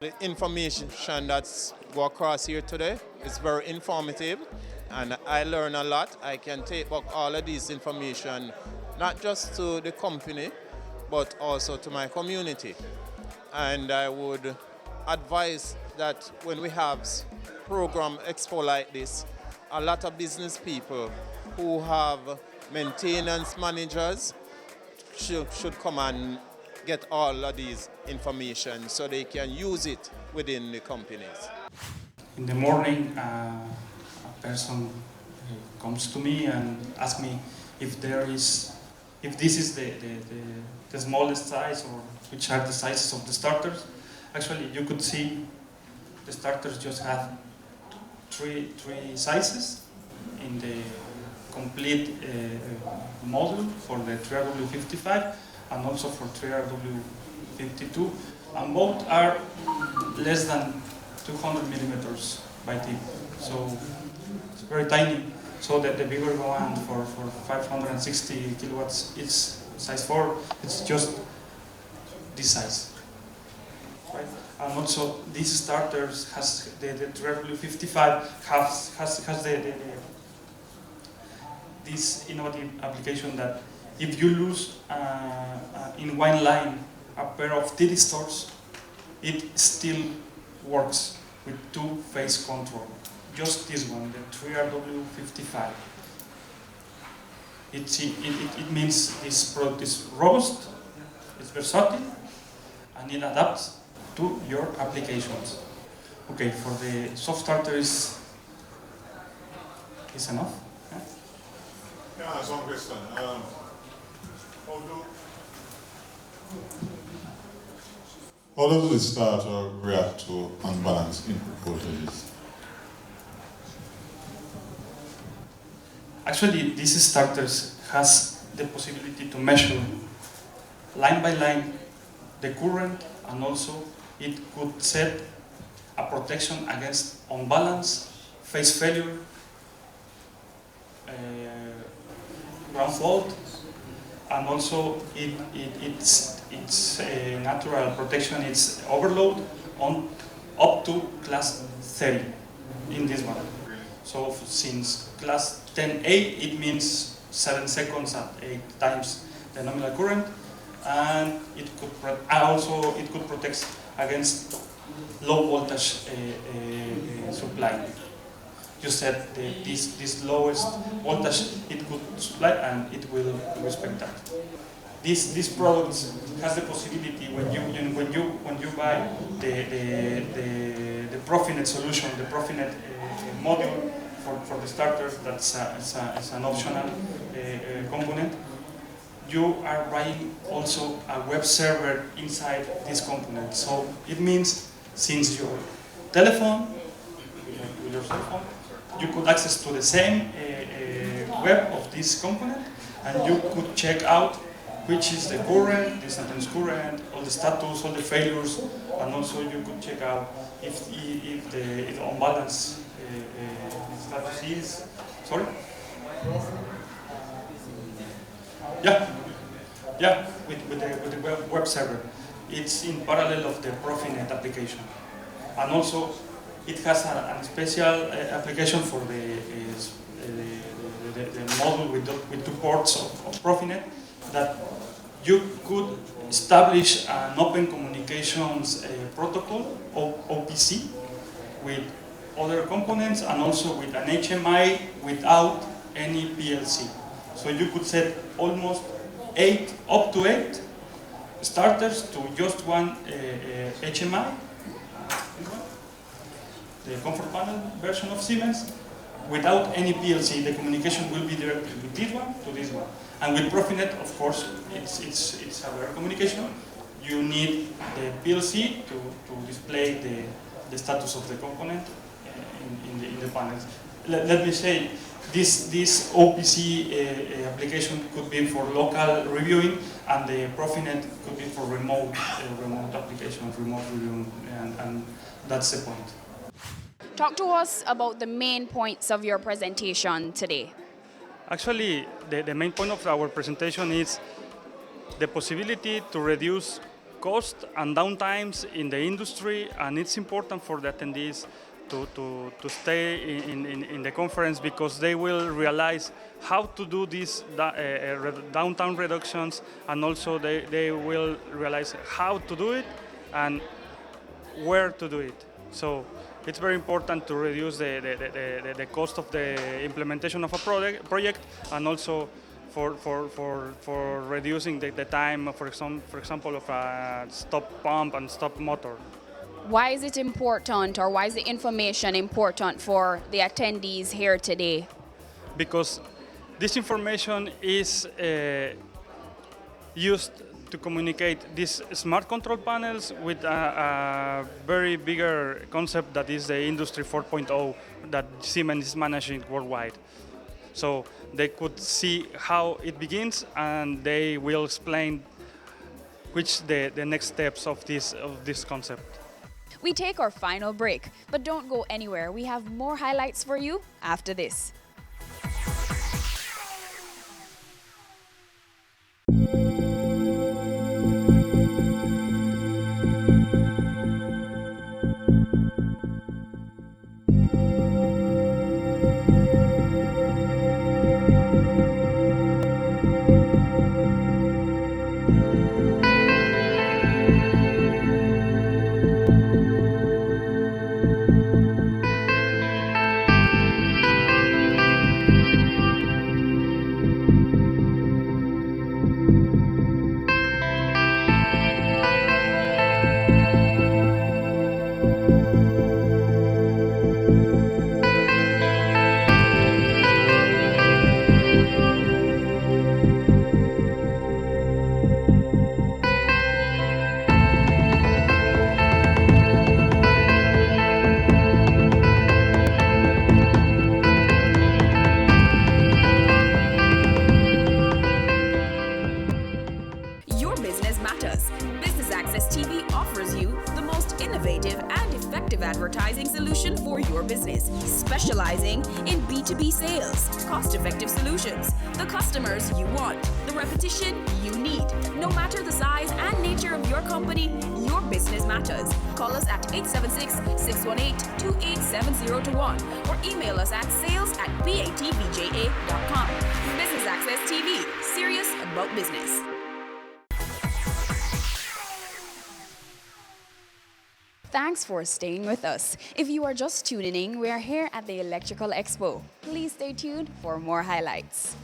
The information that's go across here today is very informative, and I learn a lot. I can take back all of this information, not just to the company, but also to my community. And I would advise that when we have program expo like this, a lot of business people who have maintenance managers should come and get all of these information so they can use it within the companies. In the morning, a person comes to me and asks me if this is the smallest size or which are the sizes of the starters. Actually, you could see the starters just have three sizes in the complete model for the 3RW55 and also for 3RW52, and both are less than 200 millimeters by tip, so it's very tiny. So that the bigger one for 560 kilowatts, it's size 4, it's just this size, right? And also these starters has the 3RW55 has this innovative application that if you lose in one line a pair of thyristors, it still works with two-phase control. Just this one, the 3RW55. It means this product is robust, it's versatile, and it adapts to your applications. Okay, for the soft starter is enough. Yeah, that's one question. How does the starter react to unbalanced input voltages? Actually, these starters has the possibility to measure line by line the current, and also it could set a protection against unbalanced phase failure, ground fault, and also it's a natural protection. It's overload on up to class 30 in this one. So since class 10A, it means 7 seconds at 8 times the nominal current, and it could protect against low voltage supply. You said this lowest voltage it could supply, and it will respect that. This product has the possibility when you buy the Profinet solution, the Profinet module for the starters. That's an optional component. You are buying also a web server inside this component. So it means since your telephone, with your cell phone, you could access to the same web of this component, and you could check out which is the current, the instantaneous current, all the status, all the failures, and also you could check out if the unbalanced status is. Sorry? Yeah, with the web server. It's in parallel of the Profinet application, and also it has a special application for the model with 2 ports of Profinet that you could establish an open communications protocol, OPC, with other components and also with an HMI without any PLC. So you could set almost up to 8 starters to just one HMI, the comfort panel version of Siemens, without any PLC. The communication will be directly with this one to this one. And with Profinet, of course, it's a rare communication. You need the PLC to display the status of the component in the panels. Let me say, this OPC application could be for local reviewing, and the Profinet could be for remote applications, remote reviewing, and that's the point. Talk to us about the main points of your presentation today. Actually, the main point of our presentation is the possibility to reduce cost and downtimes in the industry, and it's important for the attendees to stay in the conference because they will realize how to do these downtime reductions, and also they will realize how to do it and where to do it. So it's very important to reduce the cost of the implementation of a project, and also for reducing the time, for example, of a stop pump and stop motor. Why is it important, or why is the information important for the attendees here today? Because this information is used to communicate these smart control panels with a very bigger concept that is the Industry 4.0 that Siemens is managing worldwide. So they could see how it begins, and they will explain which the next steps of this concept. We take our final break, but don't go anywhere. We have more highlights for you after this. Advertising solution for your business, specializing in B2B sales, cost-effective solutions, the customers you want, the repetition you need. No matter the size and nature of your company, your business matters. Call us at 876-618-2870 or email us at sales@batvja.com. Business Access TV, serious about business. Thanks for staying with us. If you are just tuning in, we are here at the Electrical Expo. Please stay tuned for more highlights.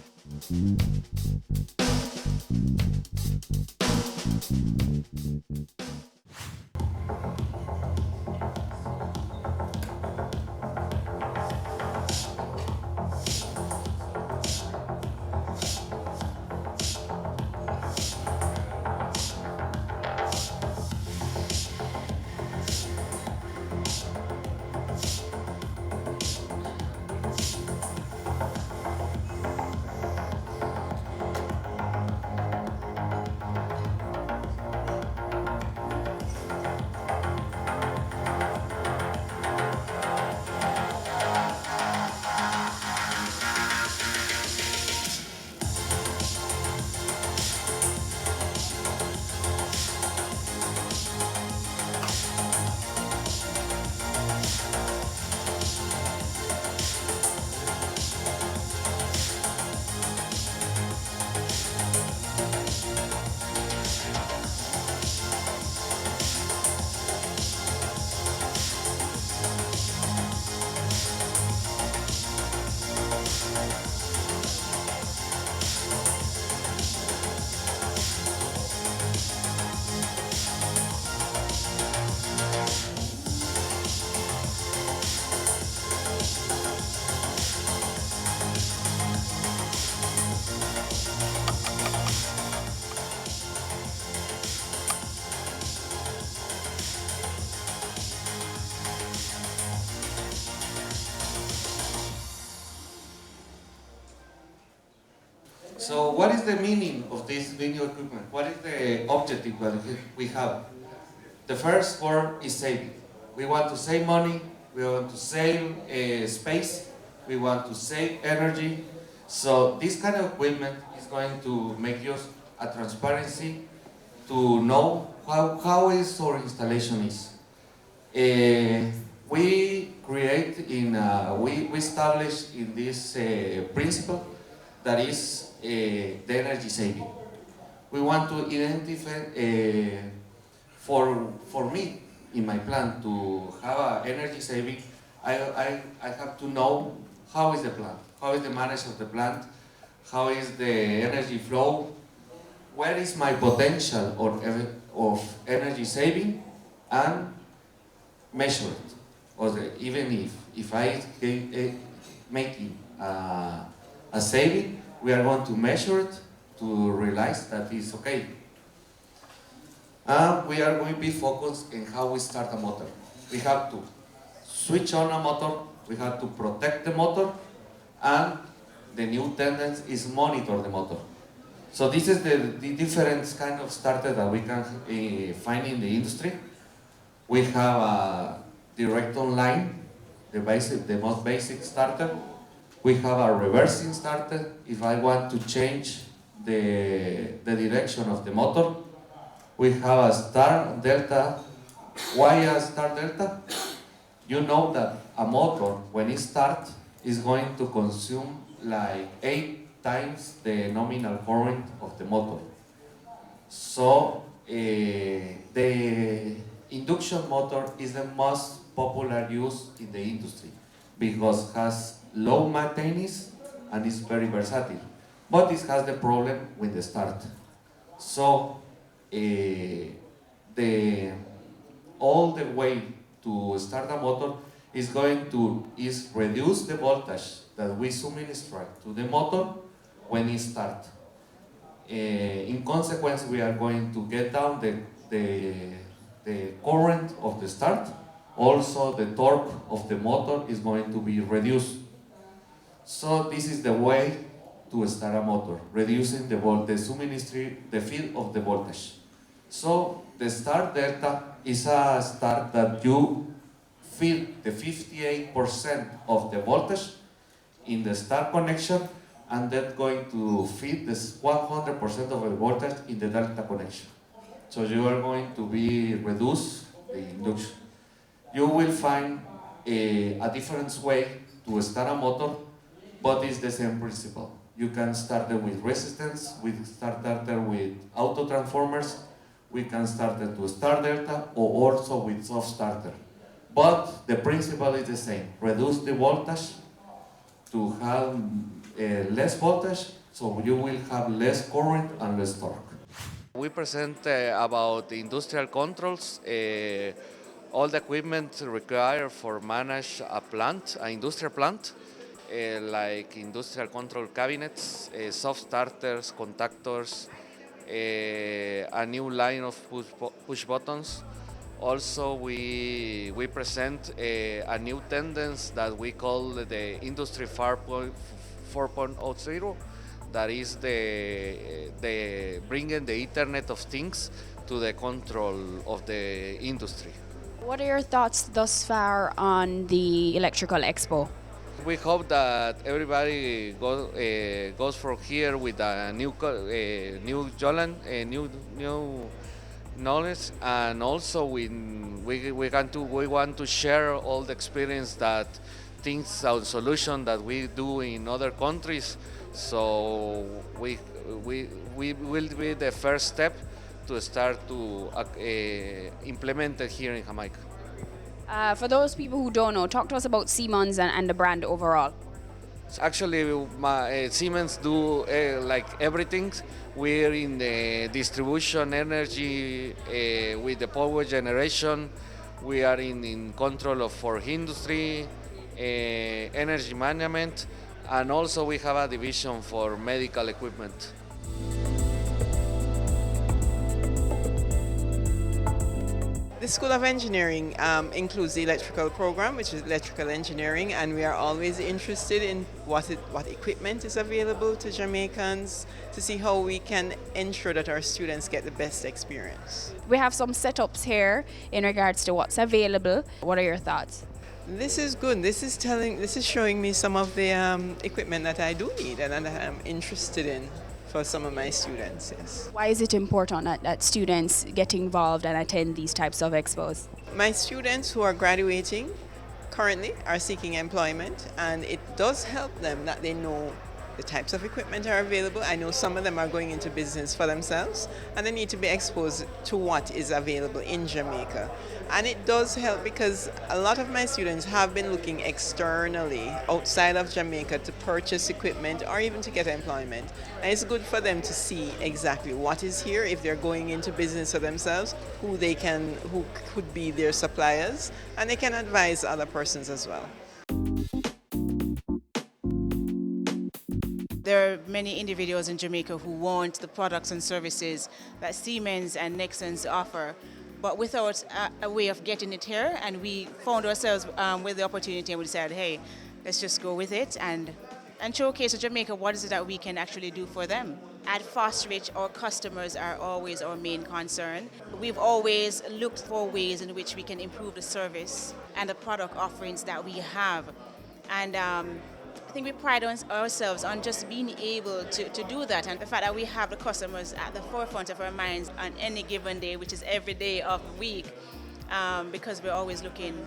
So what is the meaning of this video equipment? What is the objective that we have? The first word is saving. We want to save money, we want to save space, we want to save energy. So this kind of equipment is going to make use a transparency to know how is our installation is. We establish in this principle that is the energy saving. We want to identify, for me, in my plan to have an energy saving, I have to know how is the plant, how is the management of the plant, how is the energy flow, where is my potential of energy saving, and measure it. Or even if I making a saving, we are going to measure it to realize that it's okay. We are going to be focused on how we start a motor. We have to switch on a motor, we have to protect the motor, and the new tendency is monitor the motor. So this is the different kind of starter that we can find in the industry. We have a direct online, the most basic starter. We have a reversing starter. If I want to change the direction of the motor, we have a star delta. Why a star delta? You know that a motor, when it starts, is going to consume like 8 times the nominal current of the motor. So the induction motor is the most popular use in the industry because it has low maintenance and is very versatile. But it has the problem with the start. So all the way to start a motor is reduce the voltage that we administer to the motor when it starts. In consequence, we are going to get down the current of the start. Also, the torque of the motor is going to be reduced. So this is the way to start a motor, reducing the field of the voltage. So the start delta is a start that you feel the 58% of the voltage in the start connection, and that's going to feed this 100% of the voltage in the delta connection. So you are going to be reduce the induction. You will find a different way to start a motor, but it's the same principle. You can start it with resistance, we start it with auto transformers, we can start it to star delta, or also with soft starter. But the principle is the same. Reduce the voltage to have less voltage, so you will have less current and less torque. We present about the industrial controls, all the equipment required for manage a plant, an industrial plant, like industrial control cabinets, soft starters, contactors, a new line of push buttons. Also, we present a new tendency that we call the Industry 4.0, that is the bringing the Internet of Things to the control of the industry. What are your thoughts thus far on the Electrical Expo? We hope that everybody goes from here with a new knowledge, and also we want to share all the experience that things and solutions that we do in other countries. So we will be the first step to start to implement it here in Jamaica. For those people who don't know, talk to us about Siemens and the brand overall. Actually, Siemens do like everything. We're in the distribution energy with the power generation. We are in control for industry, energy management, and also we have a division for medical equipment. The School of Engineering includes the electrical program, which is electrical engineering, and we are always interested in what equipment is available to Jamaicans to see how we can ensure that our students get the best experience. We have some setups here in regards to what's available. What are your thoughts? This is good. This is showing me some of the equipment that I do need and that I'm interested in for some of my students, yes. Why is it important that students get involved and attend these types of expos? My students who are graduating currently are seeking employment, and it does help them that they know the types of equipment are available. I know some of them are going into business for themselves, and they need to be exposed to what is available in Jamaica. And it does help because a lot of my students have been looking externally outside of Jamaica to purchase equipment or even to get employment. And it's good for them to see exactly what is here if they're going into business for themselves, who could be their suppliers, and they can advise other persons as well. There are many individuals in Jamaica who want the products and services that Siemens and Nexans offer, but without a way of getting it here, and we found ourselves with the opportunity and we decided, hey, let's just go with it and showcase to Jamaica what is it that we can actually do for them. At Fostrich, our customers are always our main concern. We've always looked for ways in which we can improve the service and the product offerings that we have. And I think we pride ourselves on just being able to do that, and the fact that we have the customers at the forefront of our minds on any given day, which is every day of the week, because we're always looking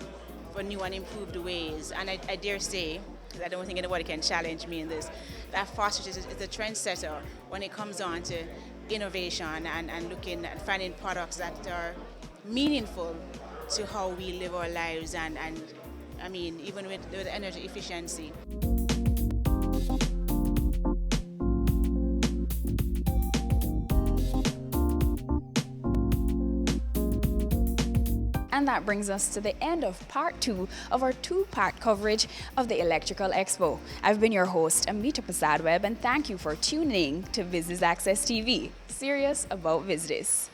for new and improved ways. And I dare say, because I don't think anybody can challenge me in this, that Fostrich is a trendsetter when it comes on to innovation and looking at finding products that are meaningful to how we live our lives and I mean, even with energy efficiency. And that brings us to the end of part 2 of our 2-part coverage of the Electrical Expo. I've been your host, Amita Prasad-Webb, and thank you for tuning to Business Access TV, serious about business.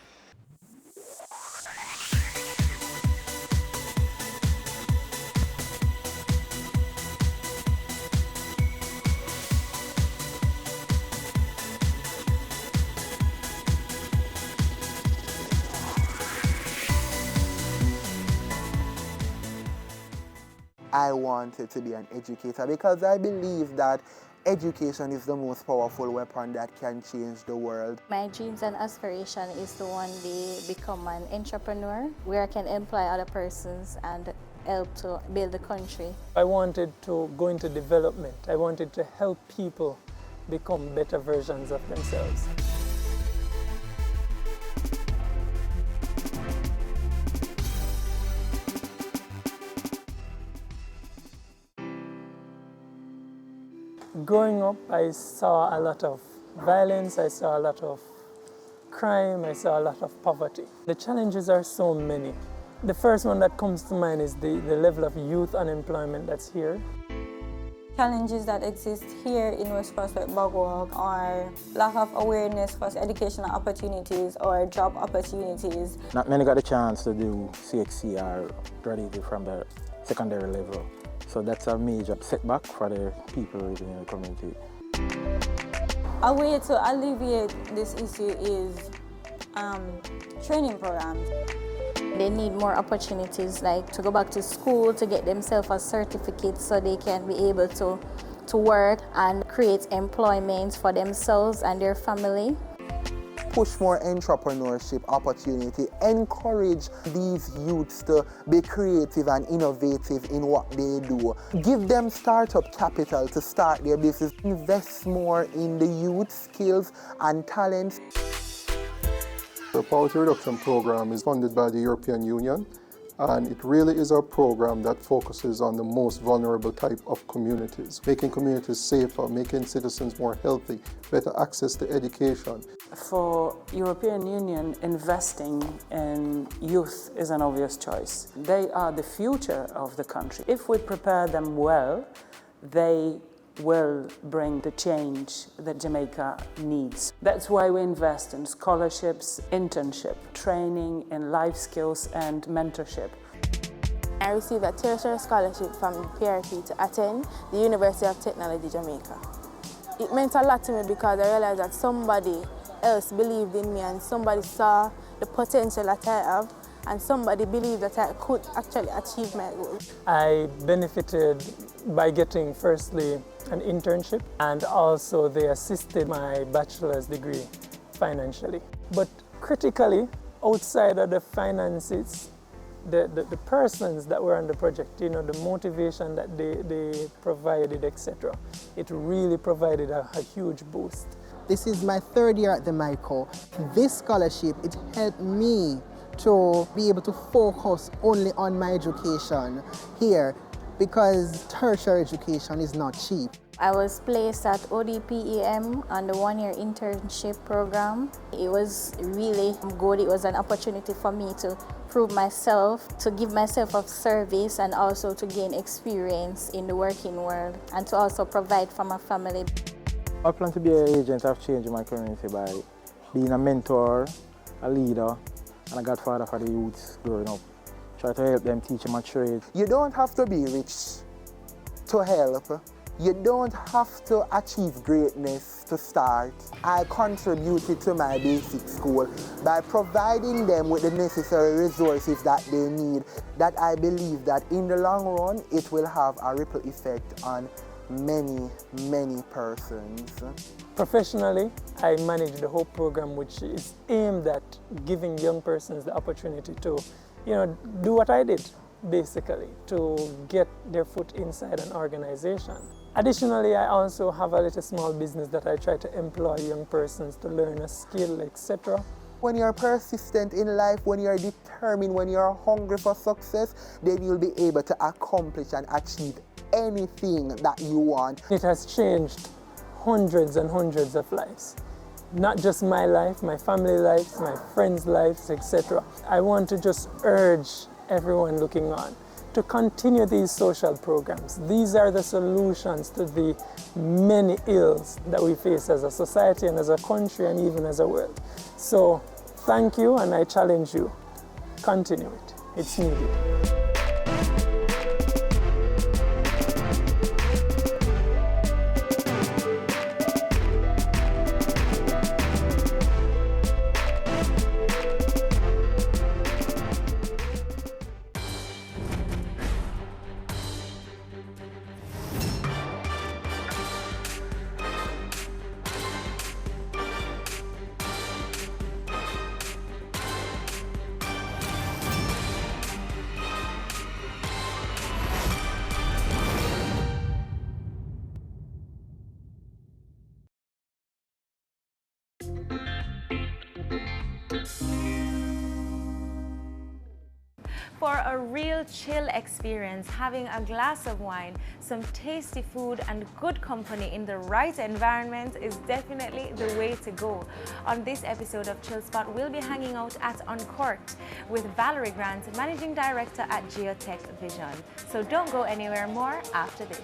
I wanted to be an educator because I believe that education is the most powerful weapon that can change the world. My dreams and aspiration is to one day become an entrepreneur where I can employ other persons and help to build the country. I wanted to go into development. I wanted to help people become better versions of themselves. Growing up, I saw a lot of violence, I saw a lot of crime, I saw a lot of poverty. The challenges are so many. The first one that comes to mind is the level of youth unemployment that's here. Challenges that exist here in West Prospect Bogwalk are lack of awareness for educational opportunities or job opportunities. Not many got a chance to do CXC or graduate from the secondary level. So that's a major setback for the people living in the community. A way to alleviate this issue is training programs. They need more opportunities, like to go back to school to get themselves a certificate so they can be able to work and create employment for themselves and their family. Push more entrepreneurship opportunity, encourage these youths to be creative and innovative in what they do. Give them startup capital to start their business. Invest more in the youth skills and talents. The Poverty Reduction Program is funded by the European Union, and it really is a program that focuses on the most vulnerable type of communities, making communities safer, making citizens more healthy, better access to education. For European Union, investing in youth is an obvious choice. They are the future of the country. If we prepare them well, they will bring the change that Jamaica needs. That's why we invest in scholarships, internship, training in life skills and mentorship. I received a tertiary scholarship from PRP to attend the University of Technology, Jamaica. It meant a lot to me because I realized that somebody else believed in me and somebody saw the potential that I have and somebody believed that I could actually achieve my goal. I benefited by getting firstly an internship and also they assisted my bachelor's degree financially. But critically, outside of the finances, the persons that were on the project, the motivation that they provided, etc., it really provided a huge boost. This is my third year at the MICO. This scholarship, it helped me to be able to focus only on my education here because tertiary education is not cheap. I was placed at ODPEM on the one-year internship program. It was really good. It was an opportunity for me to prove myself, to give myself a service and also to gain experience in the working world and to also provide for my family. I plan to be an agent of change in my community by being a mentor, a leader, and a godfather for the youths growing up. Try to help them teach them a trade. You don't have to be rich to help. You don't have to achieve greatness to start. I contributed to my basic school by providing them with the necessary resources that they need, that I believe that in the long run, it will have a ripple effect on many, many persons. Professionally, I manage the whole program, which is aimed at giving young persons the opportunity to, do what I did, basically, to get their foot inside an organization. Additionally, I also have a little small business that I try to employ young persons to learn a skill, etc. When you're persistent in life, when you're determined, when you're hungry for success, then you'll be able to accomplish and achieve anything that you want. It has changed hundreds and hundreds of lives. Not just my life, my family lives, my friends' lives, etc. I want to just urge everyone looking on to continue these social programs. These are the solutions to the many ills that we face as a society and as a country and even as a world. So thank you, and I challenge you, continue it. It's needed. For a real chill experience, having a glass of wine, some tasty food and good company in the right environment is definitely the way to go. On this episode of Chill Spot, we'll be hanging out at Uncorked with Valerie Grant, Managing Director at Geotech Vision. So don't go anywhere more after this.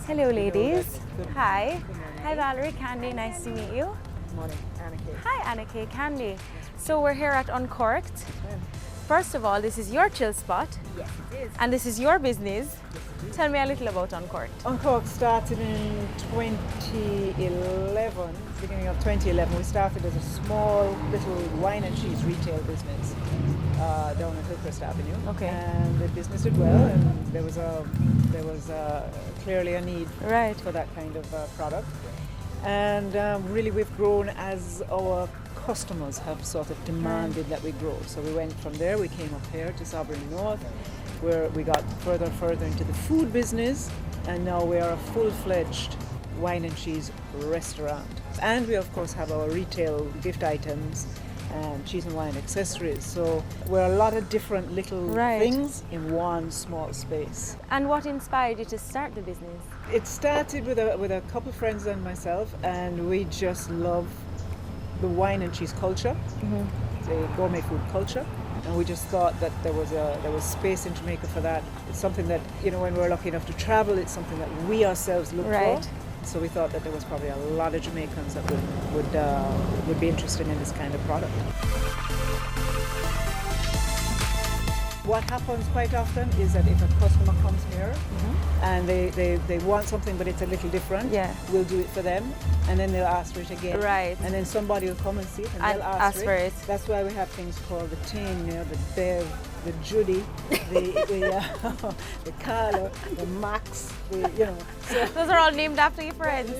Hello, ladies. Hi. Hi, Valerie, Candy. Nice to meet you. Morning, Anna Kay. Hi, Anna Kay, Candy. So we're here at Uncorked. First of all, this is your chill spot. Yes, it is. And this is your business. Tell me a little about Uncorked. Uncorked started in 2011, beginning of 2011. We started as a small little wine and cheese retail business down at Hillcrest Avenue. Okay. And the business did well, and there was clearly a need for that kind of product. And really, we've grown as our customers have sort of demanded that we grow. So we went from there. We came up here to Sovereign North, where we got further into the food business, and now we are a full-fledged wine and cheese restaurant. And we of course have our retail gift items and cheese and wine accessories. So we're a lot of different little things in one small space. And what inspired you to start the business? It started with a couple of friends and myself, and we just love the wine and cheese culture, the gourmet food culture. And we just thought that there was space in Jamaica for that. It's something that, you know, when we're lucky enough to travel, it's something that we ourselves look for. So we thought that there was probably a lot of Jamaicans that would be interested in this kind of product. What happens quite often is that if a customer comes here and they want something but it's a little different, we'll do it for them, and then they'll ask for it again. And then somebody will come and see it and they'll ask for it. That's why we have things called the Tin, you know, the Bev, the Judy, the Carla, the Max, you know. So those are all named after your friends.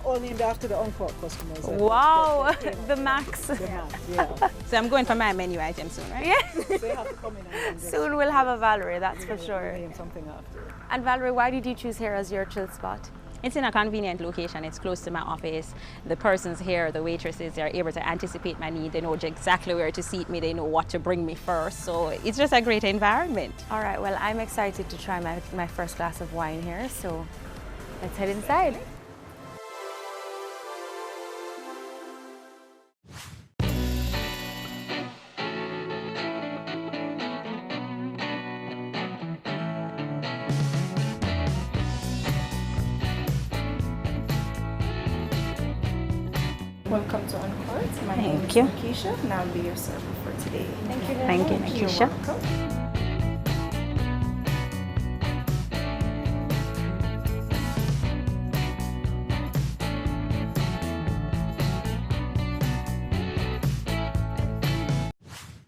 All named after the Uncorked customers. Wow, the Max. The Max, yeah. So I'm going for my menu item soon, right? Yeah. They have to come in and soon we'll have a Valerie, that's for sure. name something after. And Valerie, why did you choose here as your chill spot? It's in a convenient location. It's close to my office. The persons here, the waitresses, they're able to anticipate my need. They know exactly where to seat me. They know what to bring me first. So it's just a great environment. All right, well, I'm excited to try my first glass of wine here. So let's head inside. Welcome to Uncorked. My name is Nakisha, and I'll be your server for today. Thank you very Thank you, much. Nakisha. You're welcome.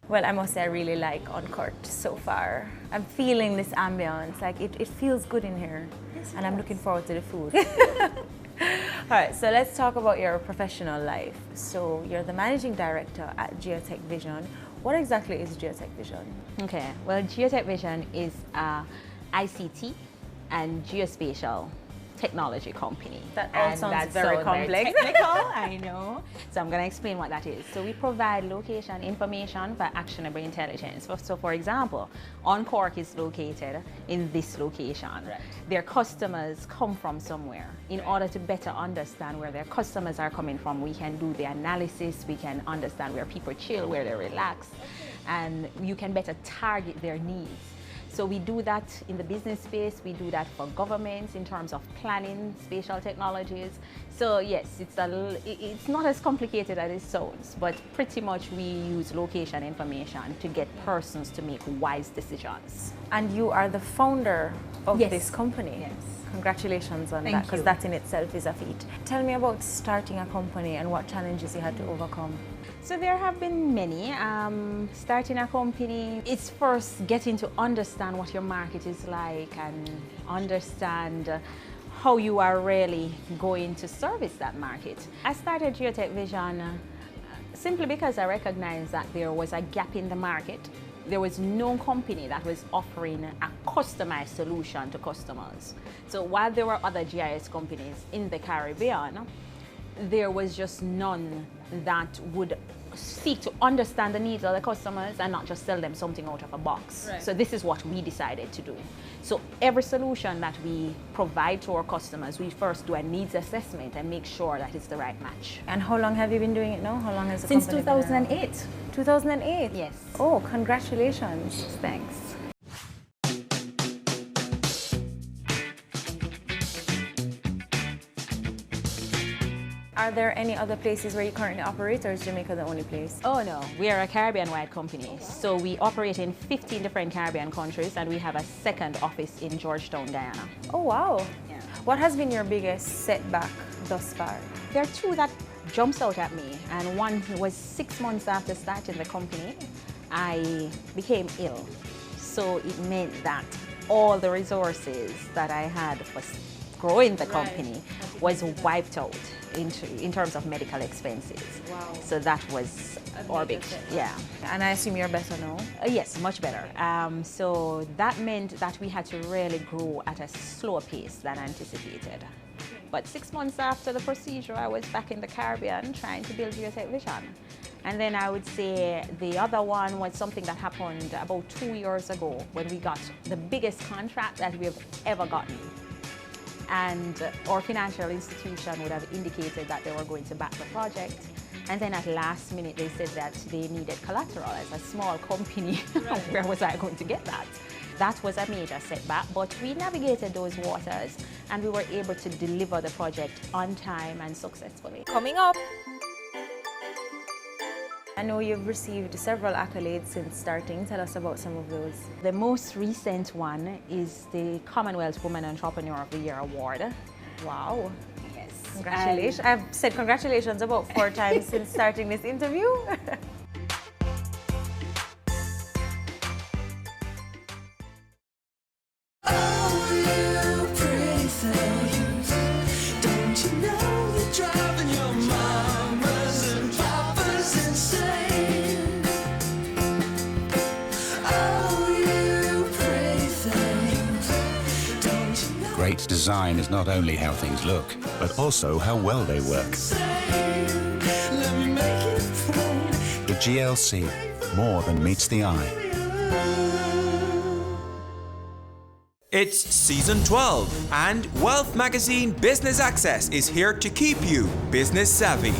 Well, I must say I really like Uncorked so far. I'm feeling this ambience, like it feels good in here. And I'm looking forward to the food. All right, so let's talk about your professional life. So you're the managing director at Geotech Vision. What exactly is Geotech Vision? Okay, well, Geotech Vision is a ICT and geospatial technology company. That all sounds very complex. Technical, I know. So I'm going to explain what that is. So we provide location information for actionable intelligence. So for example, Uncorked is located in this location. Their customers come from somewhere. In order to better understand where their customers are coming from, we can do the analysis, we can understand where people chill, where they relax, and you can better target their needs. So we do that in the business space, we do that for governments in terms of planning, spatial technologies. So yes, it's not as complicated as it sounds, but pretty much we use location information to get persons to make wise decisions. And you are the founder of Yes. this company. Yes. Congratulations on Thank that, because you. that in itself is a feat. Tell me about starting a company and what challenges you had to overcome. So there have been many. Starting a company, it's first getting to understand what your market is like and understand how you are really going to service that market. I started Geotech Vision simply because I recognized that there was a gap in the market. There was no company that was offering a customized solution to customers. So while there were other GIS companies in the Caribbean, there was just none that would seek to understand the needs of the customers and not just sell them something out of a box. Right. So this is what we decided to do. So every solution that we provide to our customers, we first do a needs assessment and make sure that it's the right match. And how long have you been doing it now? How long has the Since company been around? 2008. 2008? Yes. Oh, congratulations. Thanks. Are there any other places where you currently operate, or is Jamaica the only place? Oh no, we are a Caribbean-wide company. So we operate in 15 different Caribbean countries, and we have a second office in Georgetown, Guyana. Oh wow. Yeah. What has been your biggest setback thus far? There are two that jumps out at me, and one was 6 months after starting the company, I became ill. So it meant that all the resources that I had for growing the company was wiped out in terms of medical expenses. Wow. So that was our big, yeah. And I assume you're better now? Yes, much better. So that meant that we had to really grow at a slower pace than anticipated. But 6 months after the procedure, I was back in the Caribbean trying to build Geotech Vision. And then I would say the other one was something that happened about 2 years ago when we got the biggest contract that we have ever gotten. And our financial institution would have indicated that they were going to back the project. And then at last minute, they said that they needed collateral. As a small company, where was I going to get that? That was a major setback, but we navigated those waters and we were able to deliver the project on time and successfully. Coming up. I know you've received several accolades since starting. Tell us about some of those. The most recent one is the Commonwealth Woman Entrepreneur of the Year Award. Wow. Yes. Congratulations. I've said congratulations about 4 times since starting this interview. Great design is not only how things look, but also how well they work. The GLC, more than meets the eye. It's season 12, and Wealth Magazine Business Access is here to keep you business savvy.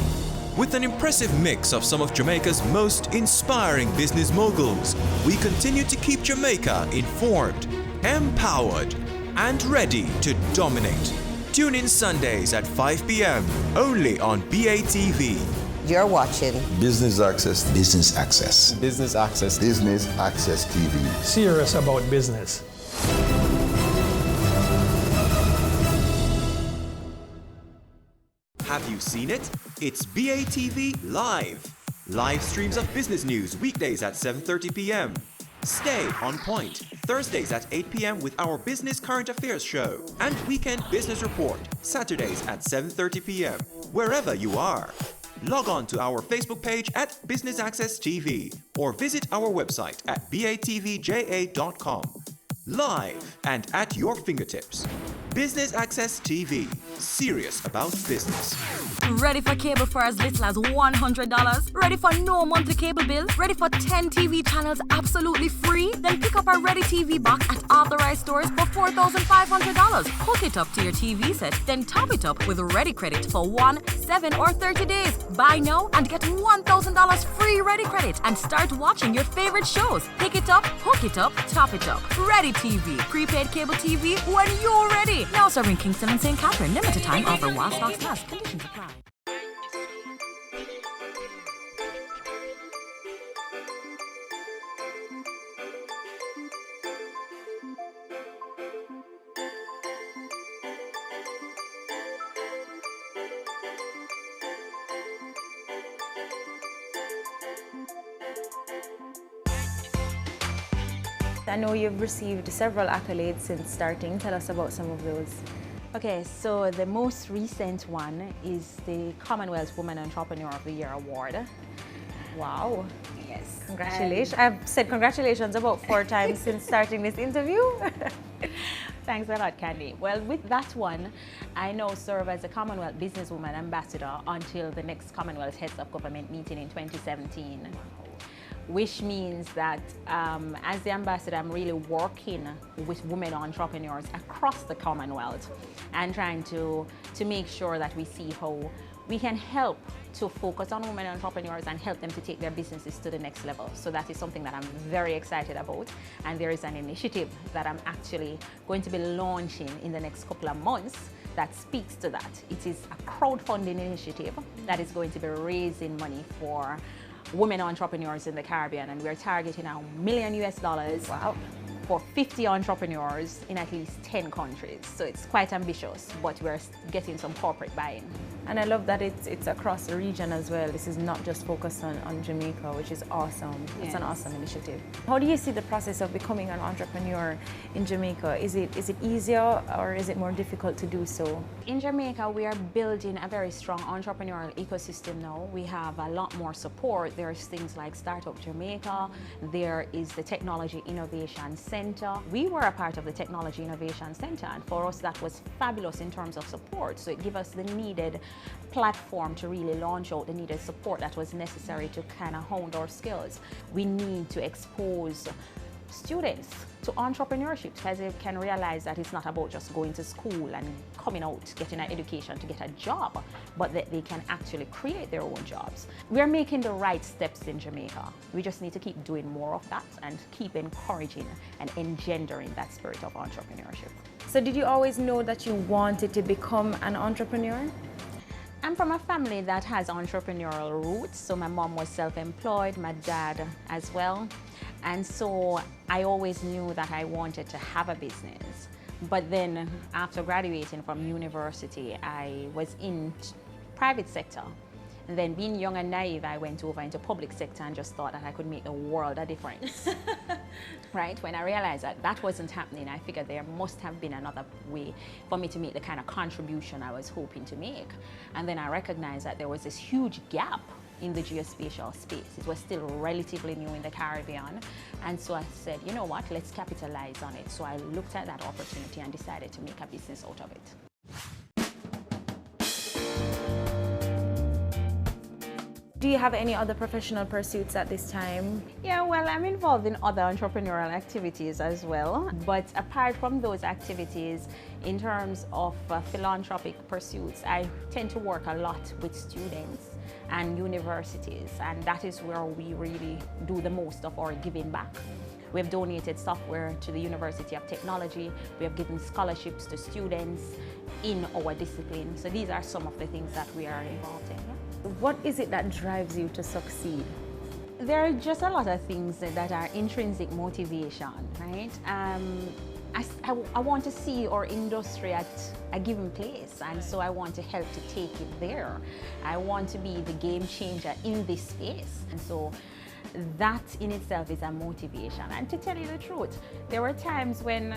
With an impressive mix of some of Jamaica's most inspiring business moguls, we continue to keep Jamaica informed, empowered, and ready to dominate. Tune in Sundays at 5 p.m. only on BATV. You're watching Business Access. Business Access. Business Access. Business Access TV. Serious about business. Have you seen it? It's BATV Live. Live streams of business news weekdays at 7:30 p.m. Stay on point Thursdays at 8 p.m. with our Business Current Affairs show, and Weekend Business Report Saturdays at 7:30 p.m. wherever you are. Log on to our Facebook page at Business Access TV or visit our website at batvja.com. Live and at your fingertips. Business Access TV. Serious about business. Ready for cable for as little as $100? Ready for no monthly cable bill? Ready for 10 TV channels absolutely free? Then pick up our Ready TV box at authorized stores for $4,500. Hook it up to your TV set, then top it up with Ready Credit for 1, 7, or 30 days. Buy now and get $1,000 free Ready Credit and start watching your favorite shows. Pick it up, hook it up, top it up. Ready TV. Prepaid cable TV when you're ready. Now serving Kingston and St. Catherine. Limited time offer while stocks last. Conditions apply. I know you've received several accolades since starting. Tell us about some of those. Okay, so the most recent one is the Commonwealth Woman Entrepreneur of the Year Award. Wow. Yes. Congratulations. I've said congratulations about 4 times since starting this interview. Thanks a lot, Candy. Well, with that one, I now serve as a Commonwealth Businesswoman Ambassador until the next Commonwealth Heads of Government meeting in 2017. Which means that as the ambassador, I'm really working with women entrepreneurs across the Commonwealth and trying to make sure that we see how we can help to focus on women entrepreneurs and help them to take their businesses to the next level. So that is something that I'm very excited about. And there is an initiative that I'm actually going to be launching in the next couple of months that speaks to that. It is a crowdfunding initiative that is going to be raising money for women entrepreneurs in the Caribbean, and we're targeting $1 million Wow. for 50 entrepreneurs in at least 10 countries. So it's quite ambitious, but we're getting some corporate buy-in. And I love that it's across the region as well. This is not just focused on Jamaica, which is awesome. It's an awesome initiative. How do you see the process of becoming an entrepreneur in Jamaica? Is it easier or is it more difficult to do so? In Jamaica, we are building a very strong entrepreneurial ecosystem now. We have a lot more support. There's things like Startup Jamaica. There is the Technology Innovation Center. We were a part of the Technology Innovation Center, and for us that was fabulous in terms of support. So it gave us the needed platform to really launch out the needed support that was necessary to kind of hone our skills. We need to expose students to entrepreneurship because they can realize that it's not about just going to school and coming out, getting an education to get a job, but that they can actually create their own jobs. We're making the right steps in Jamaica. We just need to keep doing more of that and keep encouraging and engendering that spirit of entrepreneurship. So did you always know that you wanted to become an entrepreneur? I'm from a family that has entrepreneurial roots. So my mom was self-employed, my dad as well. And so I always knew that I wanted to have a business. But then after graduating from university, I was in private sector. And then being young and naive, I went over into public sector and just thought that I could make the world a difference. Right? When I realized that that wasn't happening, I figured there must have been another way for me to make the kind of contribution I was hoping to make. And then I recognized that there was this huge gap in the geospatial space. It was still relatively new in the Caribbean. And so I said, you know what, let's capitalize on it. So I looked at that opportunity and decided to make a business out of it. Do you have any other professional pursuits at this time? Yeah, well, I'm involved in other entrepreneurial activities as well. But apart from those activities, in terms of philanthropic pursuits, I tend to work a lot with students and universities, and that is where we really do the most of our giving back. We have donated software to the University of Technology. We have given scholarships to students in our discipline. So these are some of the things that we are involved in. Yeah? What is it that drives you to succeed? There are just a lot of things that are intrinsic motivation, right? I want to see our industry at a given place, and so I want to help to take it there. I want to be the game changer in this space, and so that in itself is a motivation. And to tell you the truth, there were times when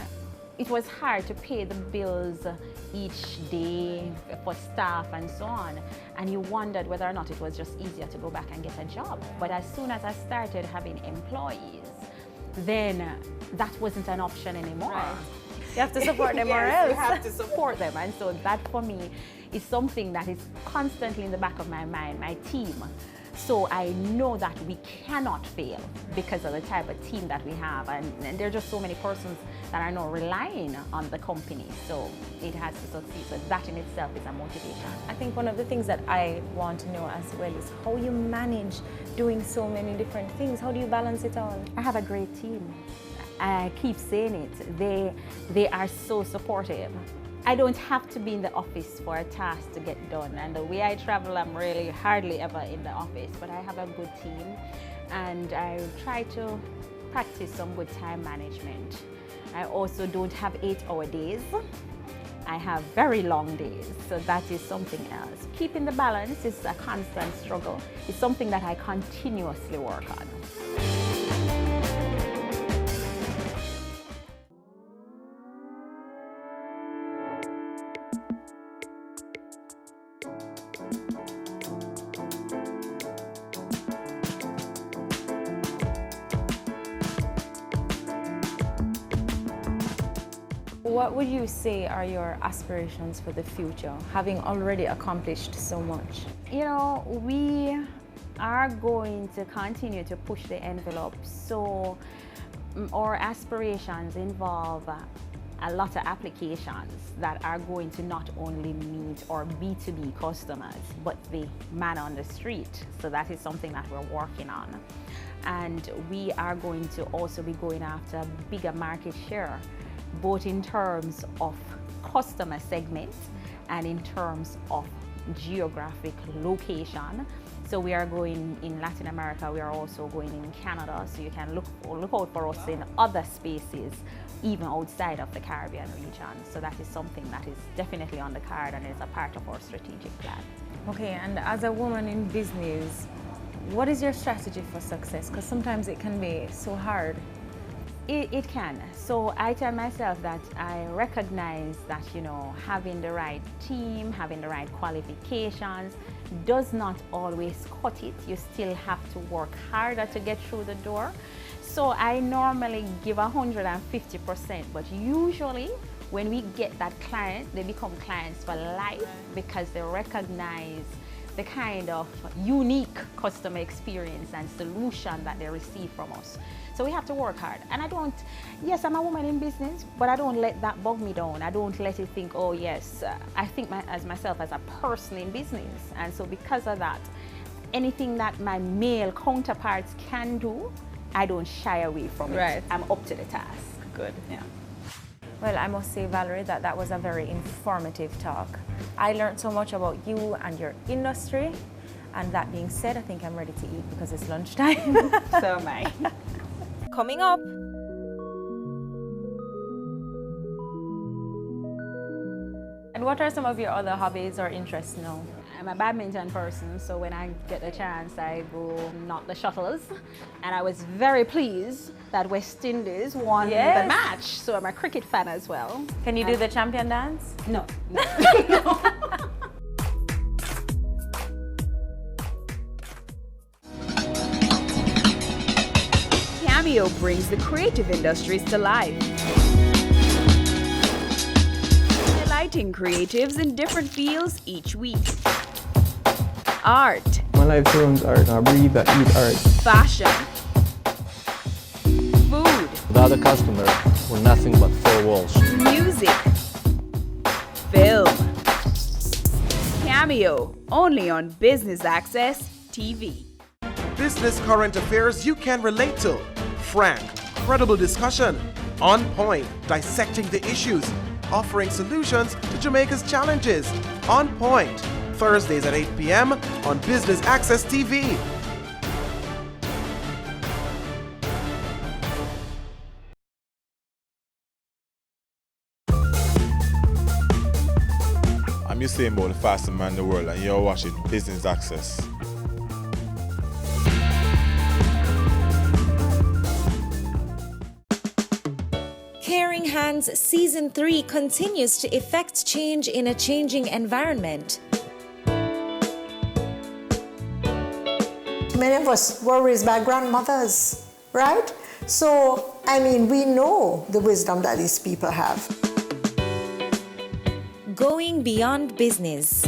it was hard to pay the bills each day for staff and so on, and you wondered whether or not it was just easier to go back and get a job. But as soon as I started having employees, then that wasn't an option anymore. Right. You have to support them or Yes, else. you have to support them, and so that for me is something that is constantly in the back of my mind, my team. So I know that we cannot fail because of the type of team that we have, and there are just so many persons that are now relying on the company, so it has to succeed. So that in itself is a motivation. I think one of the things that I want to know as well is how you manage doing so many different things. How do you balance it all? I have a great team. I keep saying it. They are so supportive. I don't have to be in the office for a task to get done, and the way I travel, I'm really hardly ever in the office, but I have a good team, and I try to practice some good time management. I also don't have 8-hour days. I have very long days, so that is something else. Keeping the balance is a constant struggle. It's something that I continuously work on. What would you say are your aspirations for the future, having already accomplished so much? You know, we are going to continue to push the envelope, so our aspirations involve a lot of applications that are going to not only meet our B2B customers, but the man on the street. So that is something that we're working on. And we are going to also be going after a bigger market share, both in terms of customer segments and in terms of geographic location. So we are going in Latin America, we are also going in Canada, so you can look out for us in other spaces, even outside of the Caribbean region. So that is something that is definitely on the card and is a part of our strategic plan. Okay, and as a woman in business, what is your strategy for success? Because sometimes it can be so hard. It can. So I tell myself that I recognize that, you know, having the right team, having the right qualifications does not always cut it. You still have to work harder to get through the door. So I normally give 150%, but usually when we get that client, they become clients for life because they recognize the kind of unique customer experience and solution that they receive from us. So we have to work hard. And yes, I'm a woman in business, but I don't let that bog me down. I don't let it think, oh yes, I think as myself as a person in business. And so because of that, anything that my male counterparts can do, I don't shy away from it. Right. I'm up to the task. Good. Yeah. Well, I must say, Valerie, that was a very informative talk. I learned so much about you and your industry. And that being said, I think I'm ready to eat because it's lunchtime. So am I. Coming up. And what are some of your other hobbies or interests now? I'm a badminton person, so when I get a chance, I go knock the shuttles. And I was very pleased that West Indies won the match, so I'm a cricket fan as well. Can you do the champion dance? No. Cameo brings the creative industries to life. Delighting creatives in different fields each week. Art. My life runs art. I breathe, I eat art. Fashion. Food. Without a customer, we're nothing but four walls. Music. Film. Cameo, only on Business Access TV. Business current affairs you can relate to. Frank, credible discussion. On point, dissecting the issues. Offering solutions to Jamaica's challenges. On Point, Thursdays at 8 p.m. on Business Access TV. I'm Usain Bolt, the fastest man in the world, and you're watching Business Access. Caring Hands Season 3 continues to effect change in a changing environment. Many of us were raised by grandmothers, right? So, I mean, we know the wisdom that these people have. Going beyond business.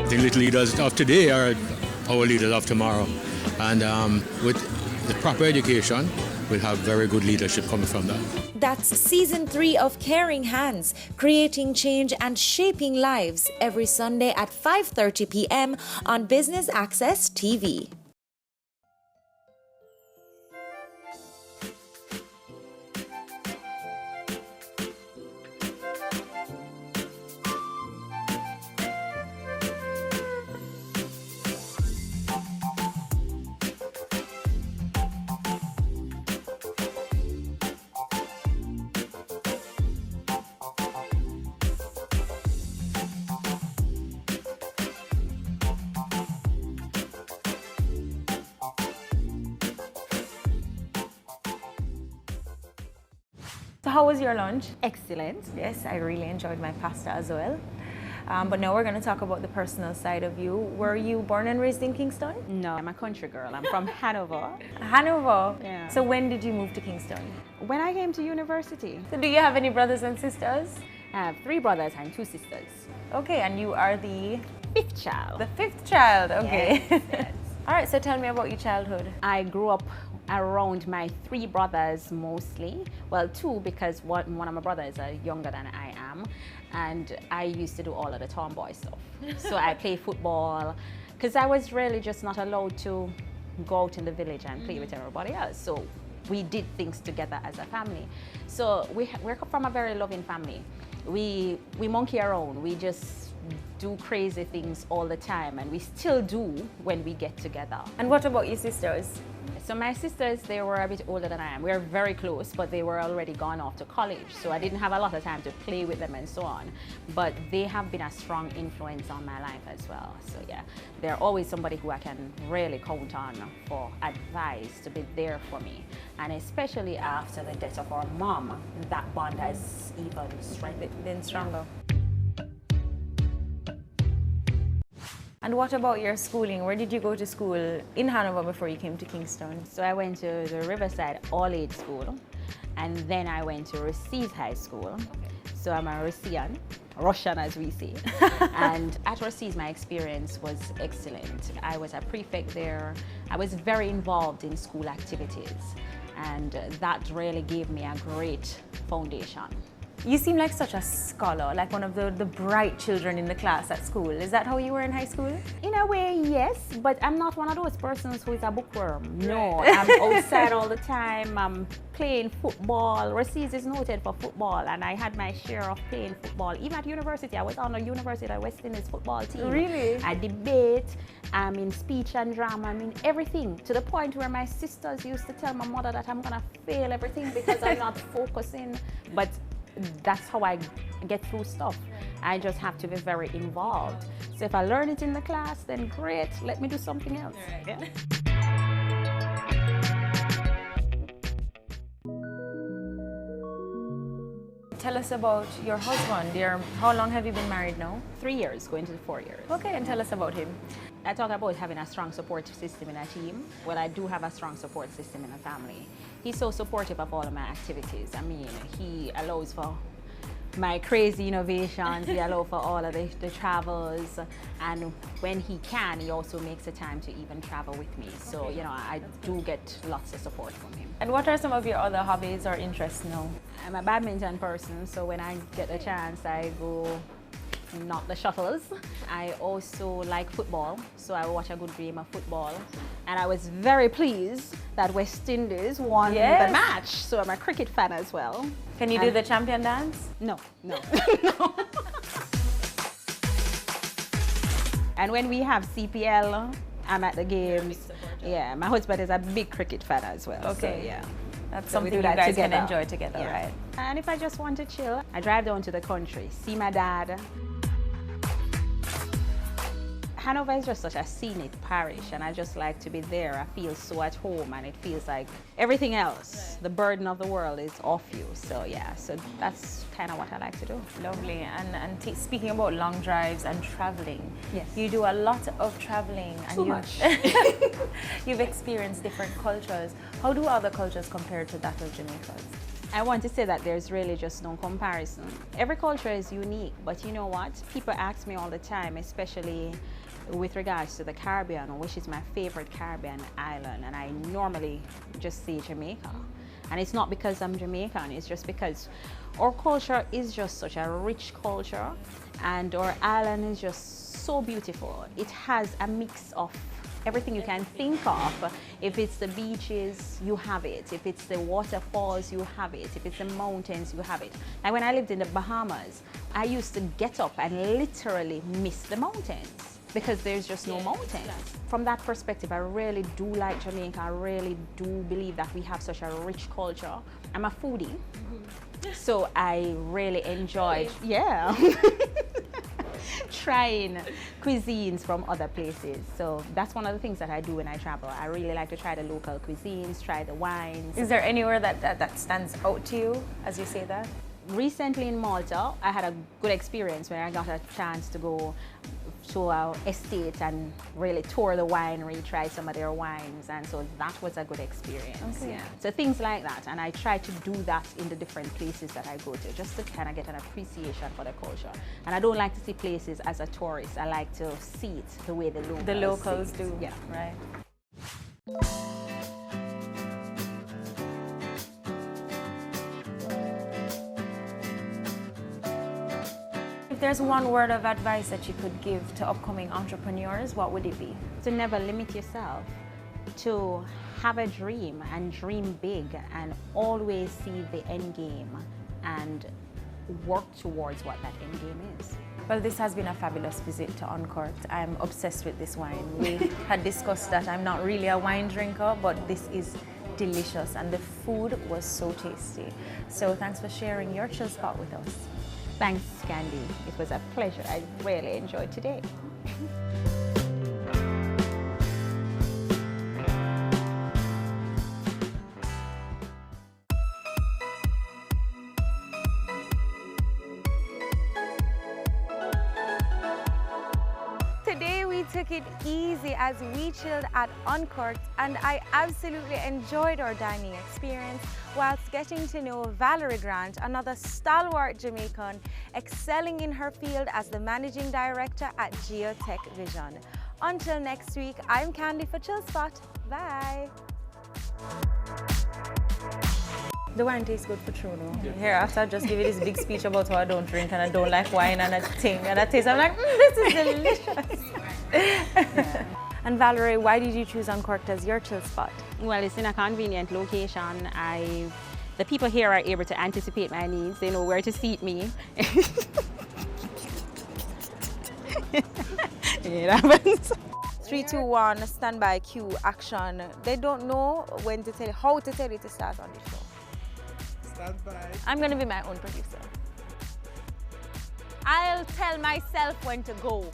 The little leaders of today are our leaders of tomorrow. And with the proper education, we'll have very good leadership coming from that. That's Season 3 of Caring Hands, creating change and shaping lives, every Sunday at 5:30 p.m. on Business Access TV. So how was your lunch? Excellent. Yes, I really enjoyed my pasta as well. But now we're going to talk about the personal side of you. Were you born and raised in Kingston? No, I'm a country girl. I'm from Hanover. Hanover? Yeah. So when did you move to Kingston? When I came to university. So do you have any brothers and sisters? I have 3 brothers and 2 sisters. Okay, and you are the 5th child. The 5th child, okay. Yes, yes. All right, so tell me about your childhood. I grew up around my 3 brothers mostly. Well, 2 because one of my brothers is younger than I am. And I used to do all of the tomboy stuff. So I play football because I was really just not allowed to go out in the village and play with everybody else. So we did things together as a family. So we're from a very loving family. We monkey around. We just do crazy things all the time, and we still do when we get together. And what about your sisters? So my sisters, they were a bit older than I am. We're very close, but they were already gone off to college, so I didn't have a lot of time to play with them and so on. But they have been a strong influence on my life as well. So yeah, they're always somebody who I can really count on for advice, to be there for me. And especially after the death of our mom, that bond has even strengthened. Been stronger. And what about your schooling? Where did you go to school in Hanover before you came to Kingston? So I went to the Riverside All-Age School, and then I went to Received High School. So I'm a Russian as we say. And at Received, my experience was excellent. I was a prefect there. I was very involved in school activities, and that really gave me a great foundation. You seem like such a scholar, like one of the bright children in the class at school. Is that how you were in high school? In a way, yes, but I'm not one of those persons who is a bookworm. No, I'm outside all the time. I'm playing football. Received is noted for football, and I had my share of playing football. Even at university, I was on the University of West Indies football team. Really? I debate, I'm in speech and drama, I'm in everything, to the point where my sisters used to tell my mother that I'm gonna fail everything because I'm not focusing. But that's how I get through stuff. I just have to be very involved. So if I learn it in the class, then great, let me do something else. Right. Yeah. Tell us about your husband. How long have you been married now? 3 years, going to 4 years. Okay, and tell us about him. I talk about having a strong support system in a team. Well, I do have a strong support system in a family. He's so supportive of all of my activities. I mean, he allows for my crazy innovations, he allows for all of the travels, and when he can, he also makes the time to even travel with me. So, you know, I do get lots of support from him. And what are some of your other hobbies or interests now? I'm a badminton person, so when I get a chance, I go knock the shuttles. I also like football, so I watch a good game of football. And I was very pleased that West Indies won the match, so I'm a cricket fan as well. Can you do the champion dance? No, no. No. And when we have CPL, I'm at the games. Yeah, my husband is a big cricket fan as well. Okay, so, yeah. That's So something we you do that guys together. can enjoy together, Yeah. right? And if I just want to chill, I drive down to the country, see my dad. Hanover is just such a scenic parish, and I just like to be there. I feel so at home, and it feels like everything else, the burden of the world is off you. So yeah, so that's kind of what I like to do. Lovely. And speaking about long drives and traveling, yes, you do a lot of traveling. Too and much. You've experienced different cultures. How do other cultures compare to that of Jamaica's? I want to say that there's really just no comparison. Every culture is unique, but you know what? People ask me all the time, especially with regards to the Caribbean, which is my favorite Caribbean island, and I normally just say Jamaica. And it's not because I'm Jamaican, it's just because our culture is just such a rich culture, and our island is just so beautiful. It has a mix of everything you can think of. If it's the beaches, you have it. If it's the waterfalls, you have it. If it's the mountains, you have it. And when I lived in the Bahamas, I used to get up and literally miss the mountains because there's just no mountains. From that perspective, I really do like Jamaica. I really do believe that we have such a rich culture. I'm a foodie, so I really enjoyed, trying cuisines from other places. So that's one of the things that I do when I travel. I really like to try the local cuisines, try the wines. Is there anywhere that stands out to you as you say that? Recently in Malta, I had a good experience when I got a chance to go to our estate and really tour the winery, try some of their wines, and so that was a good experience. Okay. Yeah. So things like that, and I try to do that in the different places that I go to, just to kind of get an appreciation for the culture. And I don't like to see places as a tourist. I like to see it the way the locals do. Yeah. Right. If there's one word of advice that you could give to upcoming entrepreneurs, what would it be? To never limit yourself. to have a dream and dream big and always see the end game and work towards what that end game is. Well, this has been a fabulous visit to Uncorked. I'm obsessed with this wine. We had discussed that I'm not really a wine drinker, but this is delicious and the food was so tasty. So thanks for sharing your chill spot with us. Thanks, Candy. It was a pleasure. I really enjoyed today. Took it easy as we chilled at Uncorked, and I absolutely enjoyed our dining experience whilst getting to know Valerie Grant, another stalwart Jamaican excelling in her field as the Managing Director at Geotech Vision. Until next week, I'm Candy for Chill Spot. Bye. The wine tastes good for true, no? Yeah. Hereafter, I just give you this big speech about how I don't drink and I don't like wine and I think and I taste. I'm like, this is delicious. Yeah. And Valerie, why did you choose Uncorked as your chill spot? Well, it's in a convenient location. The people here are able to anticipate my needs. They know where to seat me. It happens. 3, 2, 1, standby, cue, action. They don't know when to tell you, how to tell you to start on the show. Stand by. I'm going to be my own producer. I'll tell myself when to go.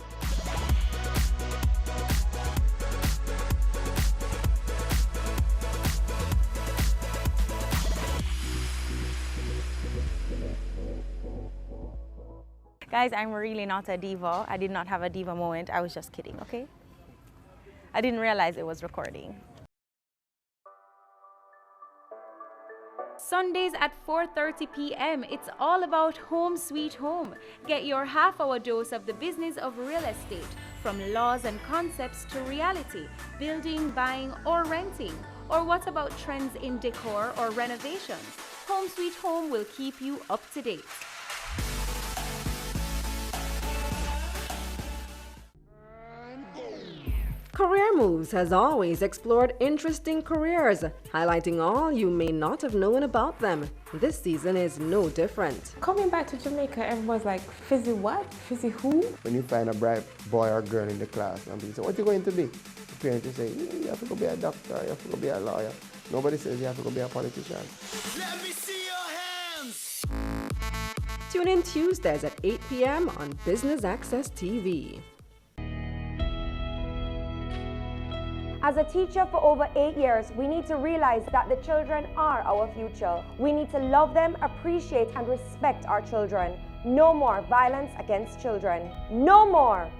Guys, I'm really not a diva. I did not have a diva moment. I was just kidding, okay? I didn't realize it was recording. Sundays at 4:30 p.m. It's all about Home Sweet Home. Get your half-hour dose of the business of real estate, from laws and concepts to reality, building, buying, or renting. Or what about trends in decor or renovations? Home Sweet Home will keep you up to date. Career Moves has always explored interesting careers, highlighting all you may not have known about them. This season is no different. Coming back to Jamaica, everyone's like, fizzy what? Fizzy who? When you find a bright boy or girl in the class and people say, what are you going to be? The parents will say, you have to go be a doctor, you have to go be a lawyer. Nobody says you have to go be a politician. Let me see your hands! Tune in Tuesdays at 8 p.m. on Business Access TV. As a teacher for over 8 years, we need to realize that the children are our future. We need to love them, appreciate and respect our children. No more violence against children. No more!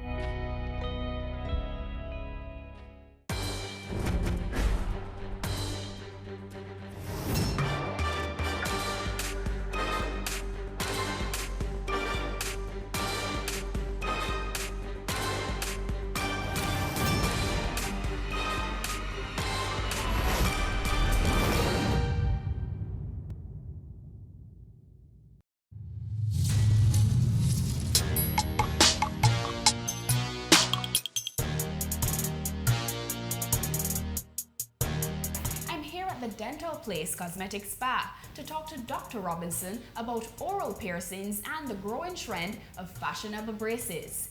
The Dental Place Cosmetic Spa to talk to Dr. Robinson about oral piercings and the growing trend of fashionable braces.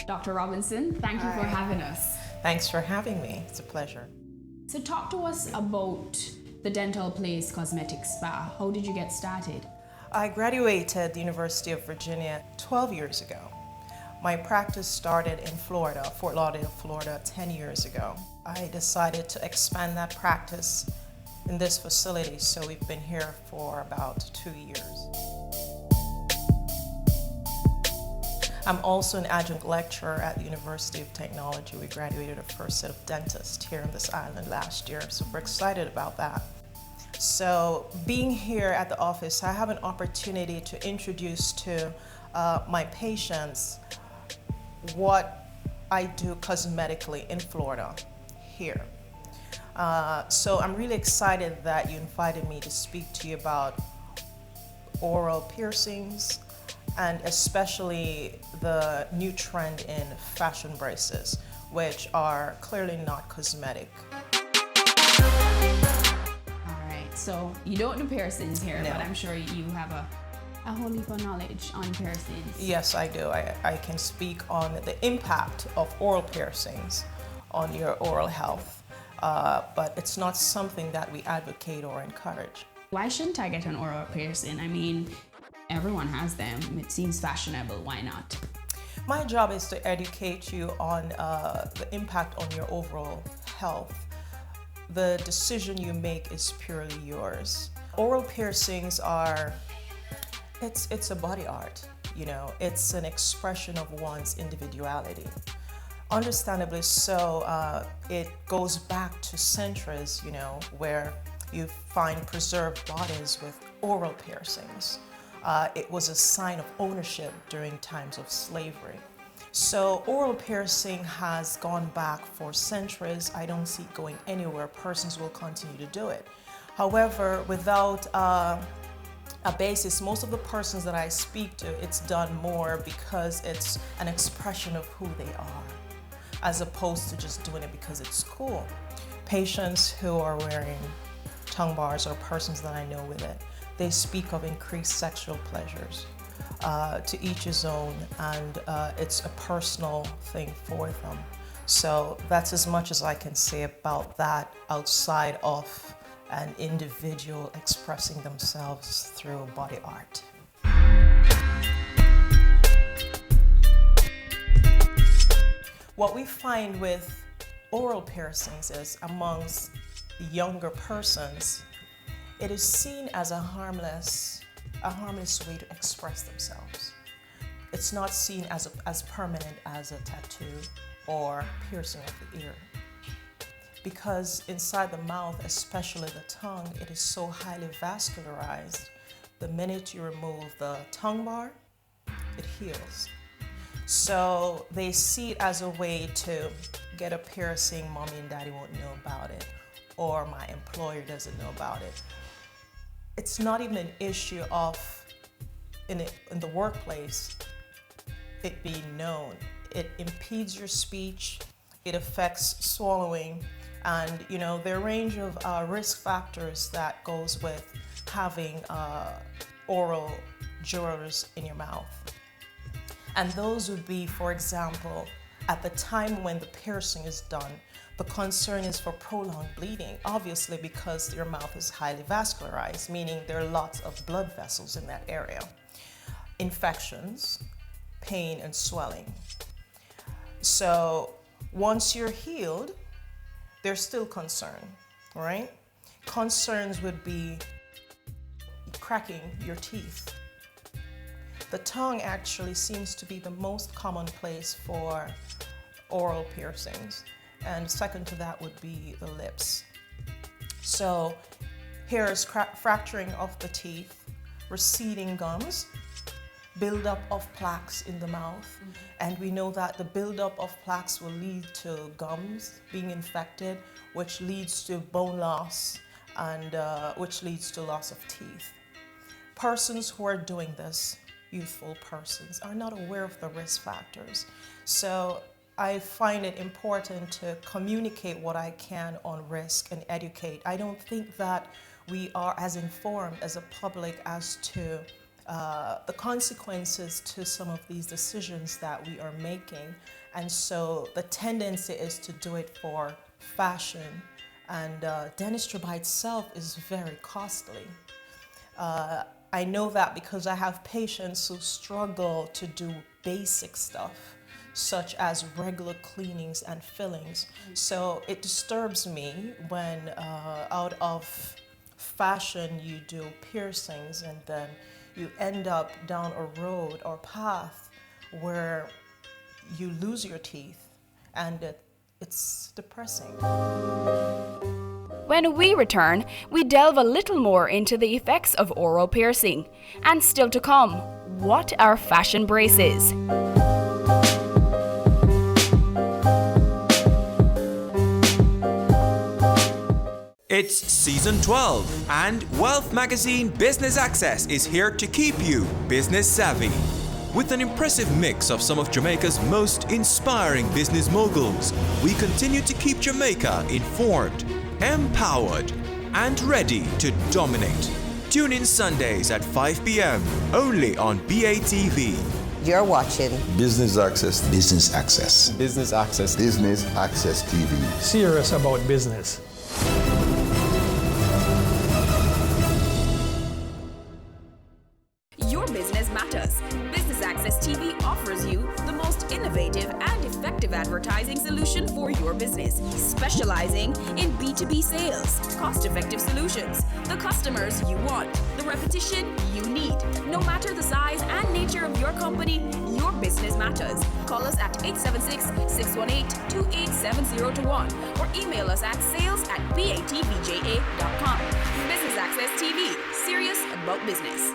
Dr. Robinson, thank you for having us. Thanks for having me. It's a pleasure. So talk to us about the Dental Place Cosmetic Spa. How did you get started? I graduated at the University of Virginia 12 years ago. My practice started in Florida, Fort Lauderdale, Florida, 10 years ago. I decided to expand that practice in this facility, so we've been here for about 2 years. I'm also an adjunct lecturer at the University of Technology. We graduated our first set of dentists here on this island last year, so we're excited about that. So being here at the office, I have an opportunity to introduce to my patients what I do cosmetically in Florida here. So I'm really excited that you invited me to speak to you about oral piercings and especially the new trend in fashion braces, which are clearly not cosmetic. So you don't do piercings here, No. but I'm sure you have a whole heap of knowledge on piercings. Yes, I do. I can speak on the impact of oral piercings on your oral health, but it's not something that we advocate or encourage. Why shouldn't I get an oral piercing? I mean, everyone has them. It seems fashionable. Why not? My job is to educate you on the impact on your overall health. The decision you make is purely yours. Oral piercings are, it's a body art, you know, it's an expression of one's individuality. Understandably so, it goes back to centuries, you know, where you find preserved bodies with oral piercings. It was a sign of ownership during times of slavery. So oral piercing has gone back for centuries. I don't see it going anywhere. Persons will continue to do it. However, without a basis, most of the persons that I speak to, it's done more because it's an expression of who they are, as opposed to just doing it because it's cool. Patients who are wearing tongue bars or persons that I know with it, they speak of increased sexual pleasures. To each his own, and it's a personal thing for them. So that's as much as I can say about that outside of an individual expressing themselves through body art. What we find with oral piercings is amongst younger persons, it is seen as a harmless way to express themselves. It's not seen as permanent as a tattoo or piercing of the ear. Because inside the mouth, especially the tongue, it is so highly vascularized. The minute you remove the tongue bar, it heals. So they see it as a way to get a piercing, mommy and daddy won't know about it, or my employer doesn't know about it. It's not even an issue of, in the workplace, it being known. It impedes your speech, it affects swallowing, and you know, there are a range of risk factors that goes with having oral jewelers in your mouth. And those would be, for example, at the time when the piercing is done, the concern is for prolonged bleeding, obviously because your mouth is highly vascularized, meaning there are lots of blood vessels in that area. Infections, pain, and swelling. So once you're healed, there's still concern, right? Concerns would be cracking your teeth. The tongue actually seems to be the most common place for oral piercings. And second to that would be the lips. So here is fracturing of the teeth, receding gums, buildup of plaques in the mouth. And we know that the buildup of plaques will lead to gums being infected, which leads to bone loss and which leads to loss of teeth. Persons who are doing this, youthful persons, are not aware of the risk factors. So I find it important to communicate what I can on risk and educate. I don't think that we are as informed as a public as to the consequences to some of these decisions that we are making. And so the tendency is to do it for fashion, and dentistry by itself is very costly. I know that because I have patients who struggle to do basic stuff, such as regular cleanings and fillings. So it disturbs me when out of fashion you do piercings and then you end up down a road or path where you lose your teeth, and it's depressing. When we return, we delve a little more into the effects of oral piercing. And still to come, what are fashion braces? It's season 12, and Wealth Magazine Business Access is here to keep you business savvy. With an impressive mix of some of Jamaica's most inspiring business moguls, we continue to keep Jamaica informed, empowered, and ready to dominate. Tune in Sundays at 5 p.m. only on BATV. You're watching Business Access. Business Access. Business Access. Business Access TV. Serious about business. Your business matters. Business Access TV offers you the most innovative and effective advertising solution for your business, specializing in B2B sales, cost-effective solutions, the customers you want, the repetition you need. No matter the size and nature of your company, your business matters. Call us at 876-618-2870 or email us at sales@batvja.com. Business Access TV, serious about business.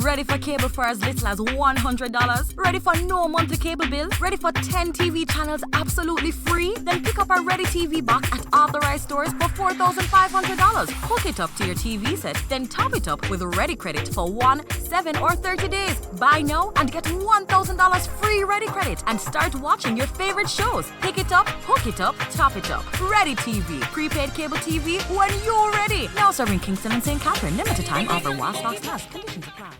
Ready for cable for as little as $100? Ready for no monthly cable bill? Ready for 10 TV channels absolutely free? Then pick up our Ready TV box at authorized stores for $4,500. Hook it up to your TV set, then top it up with Ready Credit for 1, 7, or 30 days. Buy now and get $1,000 free Ready Credit and start watching your favorite shows. Pick it up, hook it up, top it up. Ready TV. Prepaid cable TV when you're ready. Now serving Kingston and St. Catherine. Limited time offer while stocks last. Conditions apply.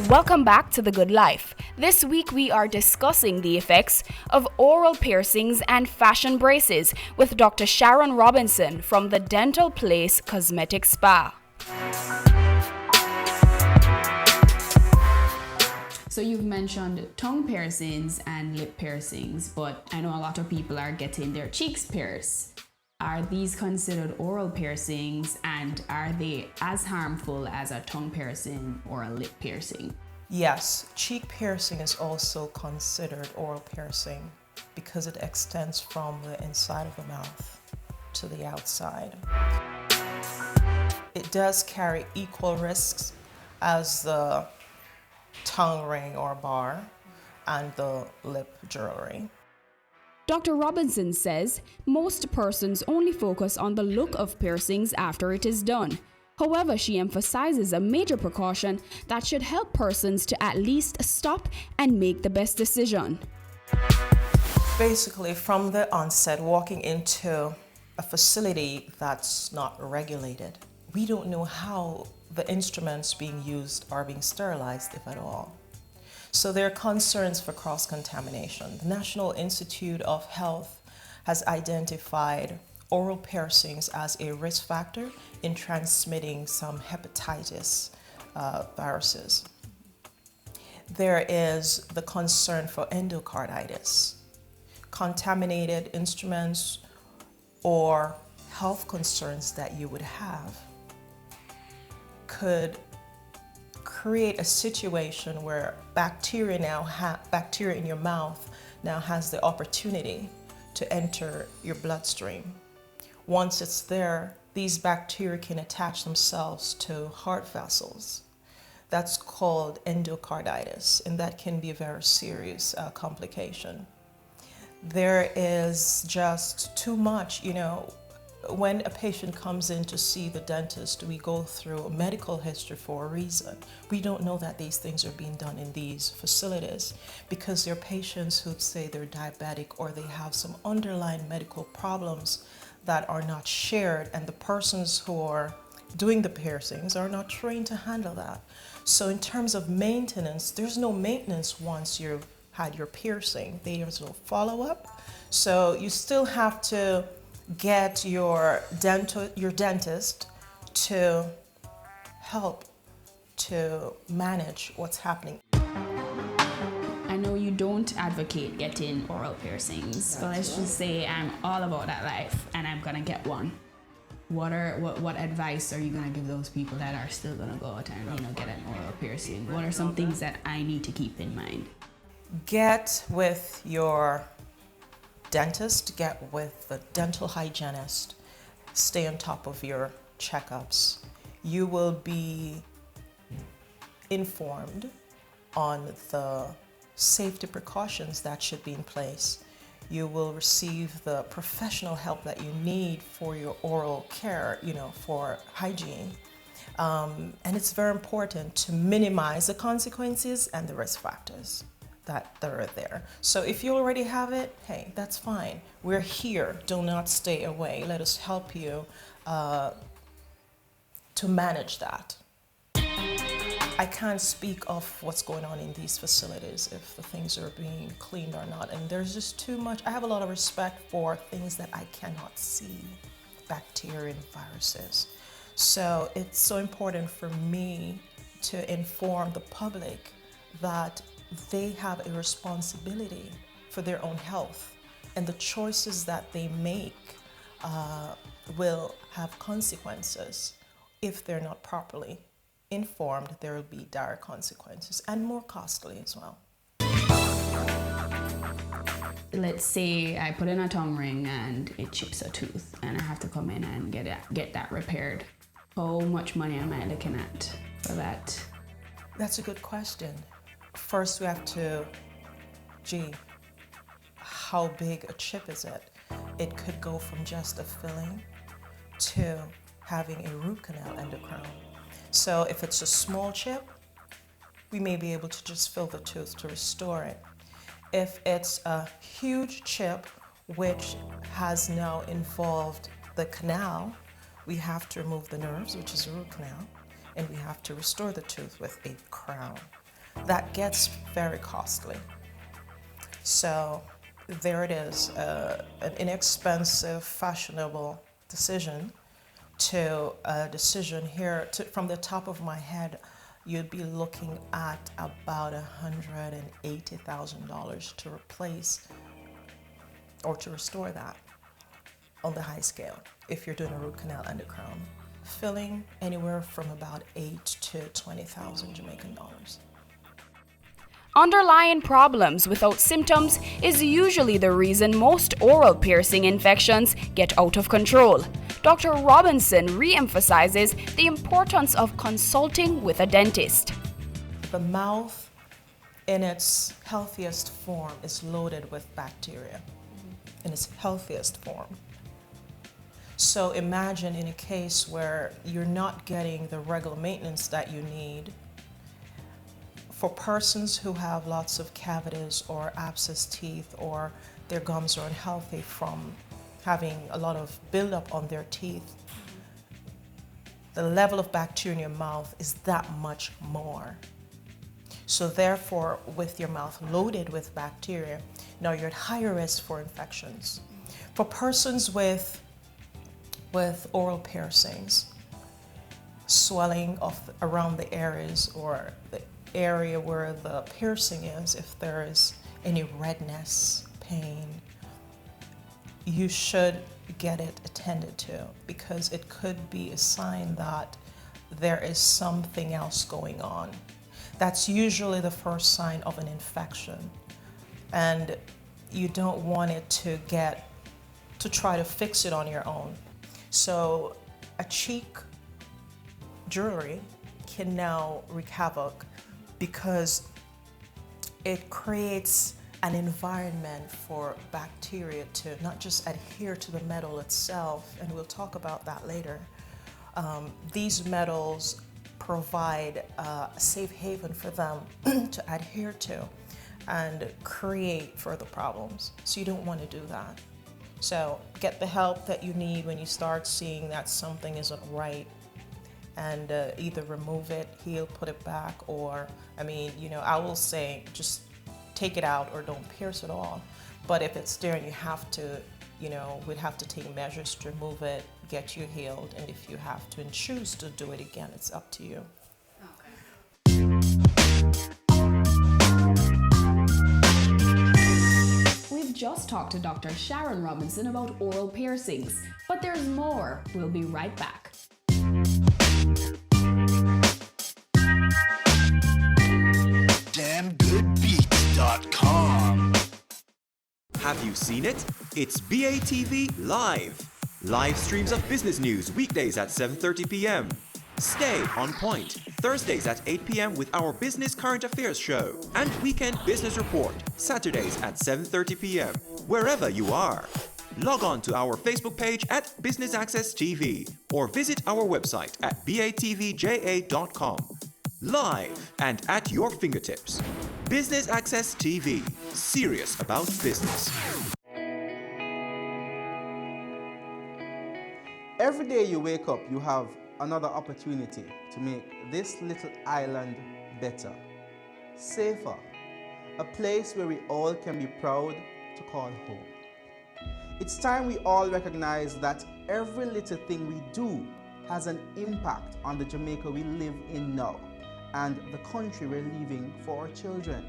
Welcome back to The Good Life. This week we are discussing the effects of oral piercings and fashion braces with Dr. Sharon Robinson from the Dental Place Cosmetic Spa. So you've mentioned tongue piercings and lip piercings, but I know a lot of people are getting their cheeks pierced. Are these considered oral piercings, and are they as harmful as a tongue piercing or a lip piercing? Yes, cheek piercing is also considered oral piercing because it extends from the inside of the mouth to the outside. It does carry equal risks as the tongue ring or bar and the lip jewelry. Dr. Robinson says most persons only focus on the look of piercings after it is done. However, she emphasizes a major precaution that should help persons to at least stop and make the best decision. Basically, from the onset, walking into a facility that's not regulated, we don't know how the instruments being used are being sterilized, if at all. So there are concerns for cross-contamination. The National Institute of Health has identified oral piercings as a risk factor in transmitting some hepatitis viruses. There is the concern for endocarditis. Contaminated instruments or health concerns that you would have could create a situation where bacteria in your mouth now has the opportunity to enter your bloodstream. Once it's there, these bacteria can attach themselves to heart vessels. That's called endocarditis, and that can be a very serious complication. There is just too much, when a patient comes in to see the dentist, we go through a medical history for a reason. We don't know that these things are being done in these facilities because there are patients who'd say they're diabetic or they have some underlying medical problems that are not shared, and the persons who are doing the piercings are not trained to handle that. So in terms of maintenance, there's no maintenance once you've had your piercing. There's no follow-up. So you still have to get your dentist to help to manage what's happening. I know you don't advocate getting oral piercings, but let's just say I'm all about that life and I'm gonna get one. What advice are you gonna give those people that are still gonna go out and get an oral piercing? What are some things that I need to keep in mind? Get with your dentist, get with the dental hygienist. Stay on top of your checkups. You will be informed on the safety precautions that should be in place. You will receive the professional help that you need for your oral care, for hygiene. And it's very important to minimize the consequences and the risk factors that are there. So if you already have it, hey, that's fine. We're here. Do not stay away. Let us help you to manage that. I can't speak of what's going on in these facilities, if the things are being cleaned or not. And there's just too much. I have a lot of respect for things that I cannot see, bacteria and viruses. So it's so important for me to inform the public that they have a responsibility for their own health, and the choices that they make will have consequences. If they're not properly informed, there will be dire consequences and more costly as well. Let's say I put in a tongue ring and it chips a tooth and I have to come in and get that repaired. How much money am I looking at for that? That's a good question. First we have to, how big a chip is it? It could go from just a filling to having a root canal and a crown. So if it's a small chip, we may be able to just fill the tooth to restore it. If it's a huge chip which has now involved the canal, we have to remove the nerves, which is the root canal, and we have to restore the tooth with a crown. That gets very costly. So there it is, an inexpensive, fashionable decision to a decision here. From the top of my head, you'd be looking at about $180,000 to replace or to restore that on the high scale if you're doing a root canal and a crown. Filling anywhere from about $8,000 to $20,000 Jamaican dollars. Underlying problems without symptoms is usually the reason most oral piercing infections get out of control. Dr. Robinson re-emphasizes the importance of consulting with a dentist. The mouth in its healthiest form is loaded with bacteria, in its healthiest form. So imagine in a case where you're not getting the regular maintenance that you need. For persons who have lots of cavities or abscess teeth, or their gums are unhealthy from having a lot of buildup on their teeth, the level of bacteria in your mouth is that much more. So therefore, with your mouth loaded with bacteria, now you're at higher risk for infections. For persons with oral piercings, swelling around the areas or the area where the piercing is, if there is any redness, pain, you should get it attended to, because it could be a sign that there is something else going on. That's usually the first sign of an infection, and you don't want it to try to fix it on your own. So a cheek jewelry can now wreak havoc because it creates an environment for bacteria to not just adhere to the metal itself, and we'll talk about that later. These metals provide a safe haven for them to adhere to and create further problems. So you don't want to do that. So get the help that you need when you start seeing that something isn't right, and either remove it, heal, put it back, or, I will say just take it out or don't pierce it all. But if it's there and you have to, we'd have to take measures to remove it, get you healed, and if you have to and choose to do it again, it's up to you. We've just talked to Dr. Sharon Robinson about oral piercings, but there's more. We'll be right back. DamnGoodBeats.com. Have you seen it? It's BATV Live. Live streams of business news weekdays at 7:30 p.m. Stay on point Thursdays at 8 p.m. with our Business Current Affairs show. And Weekend Business Report Saturdays at 7:30 p.m. Wherever you are. Log on to our Facebook page at Business Access TV or visit our website at batvja.com. Live and at your fingertips. Business Access TV. Serious about business. Every day you wake up, you have another opportunity to make this little island better, safer, a place where we all can be proud to call home. It's time we all recognize that every little thing we do has an impact on the Jamaica we live in now and the country we're leaving for our children.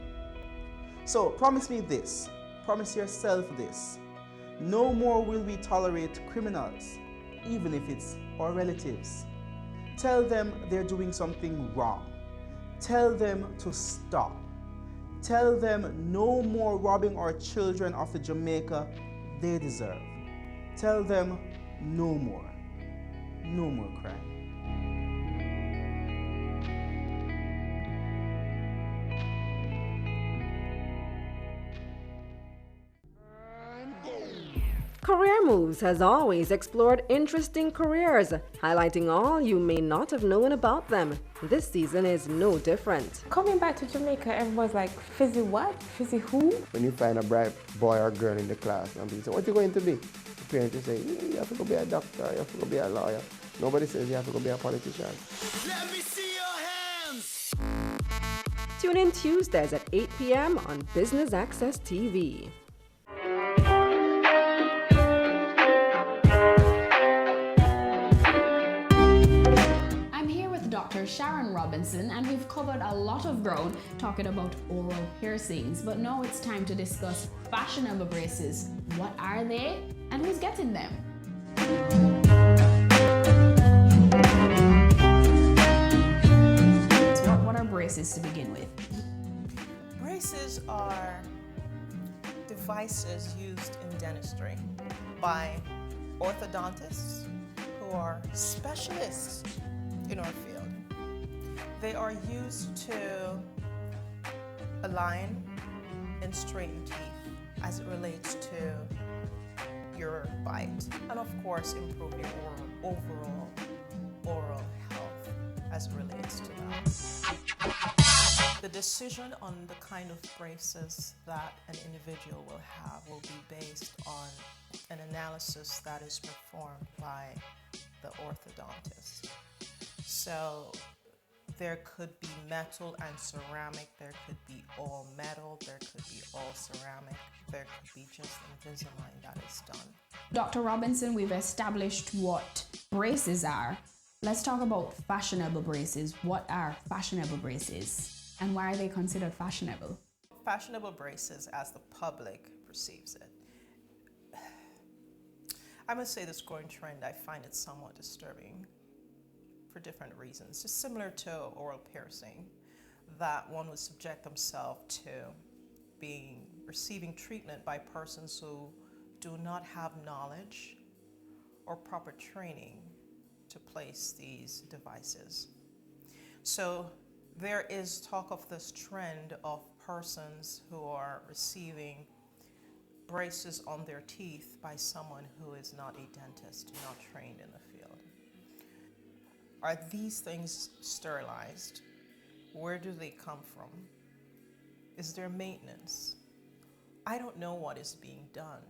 So promise me this, promise yourself this. No more will we tolerate criminals, even if it's our relatives. Tell them they're doing something wrong. Tell them to stop. Tell them no more robbing our children of the Jamaica they deserve. Tell them no more crime. Career Moves has always explored interesting careers, highlighting all you may not have known about them. This season is no different. Coming back to Jamaica, everyone's like, fizzy what? Fizzy who? When you find a bright boy or girl in the class and people say, what are you going to be? The parents will say, you have to go be a doctor, you have to go be a lawyer. Nobody says you have to go be a politician. Let me see your hands! Tune in Tuesdays at 8 p.m. on Business Access TV. Dr. Sharon Robinson, and we've covered a lot of ground talking about oral piercings, but now it's time to discuss fashionable braces. What are they and who's getting them? So what are braces to begin with? Braces are devices used in dentistry by orthodontists who are specialists in our field. They are used to align and straighten teeth as it relates to your bite, and of course improve your overall oral health as it relates to that. The decision on the kind of braces that an individual will have will be based on an analysis that is performed by the orthodontist. So there could be metal and ceramic, there could be all metal, there could be all ceramic, there could be just Invisalign that is done. Dr. Robinson, we've established what braces are. Let's talk about fashionable braces. What are fashionable braces and why are they considered fashionable? Fashionable braces as the public perceives it. I must say this growing trend, I find it somewhat disturbing for different reasons. Just similar to oral piercing, that one would subject themselves to receiving treatment by persons who do not have knowledge or proper training to place these devices. So there is talk of this trend of persons who are receiving braces on their teeth by someone who is not a dentist, not trained in the field. Are these things sterilized? Where do they come from? Is there maintenance? I don't know what is being done.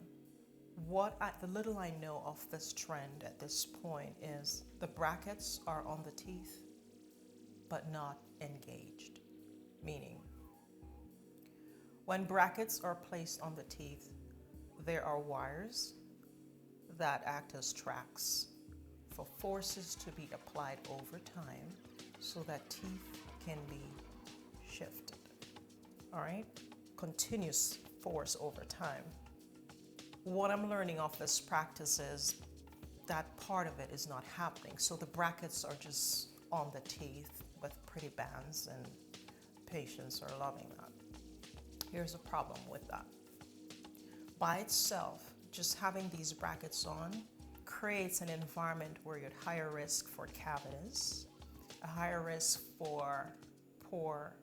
The little I know of this trend at this point is the brackets are on the teeth, but not engaged. Meaning, when brackets are placed on the teeth, there are wires that act as tracks for forces to be applied over time so that teeth can be shifted. All right? Continuous force over time. What I'm learning of this practice is that part of it is not happening. So the brackets are just on the teeth with pretty bands, and patients are loving that. Here's a problem with that. By itself, just having these brackets on creates an environment where you're at higher risk for cavities, a higher risk for poor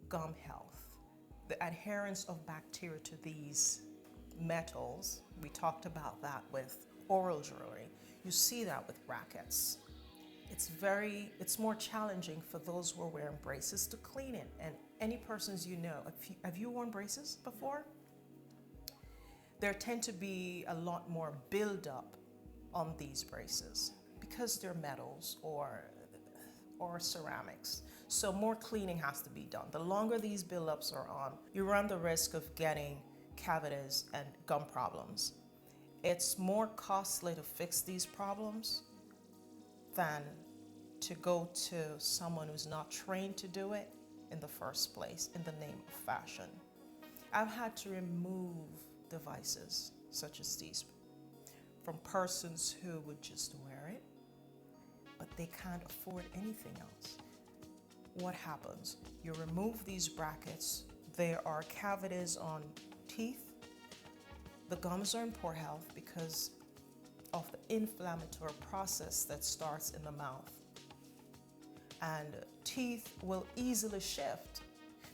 gum health. The adherence of bacteria to these metals, we talked about that with oral jewelry. You see that with brackets. It's more challenging for those who are wearing braces to clean it. And any persons you know, have you worn braces before? There tend to be a lot more buildup on these braces because they're metals or ceramics. So more cleaning has to be done. The longer these buildups are on, you run the risk of getting cavities and gum problems. It's more costly to fix these problems than to go to someone who's not trained to do it in the first place in the name of fashion. I've had to remove devices such as these from persons who would just wear it, but they can't afford anything else. What happens? You remove these brackets, there are cavities on teeth. The gums are in poor health because of the inflammatory process that starts in the mouth. And teeth will easily shift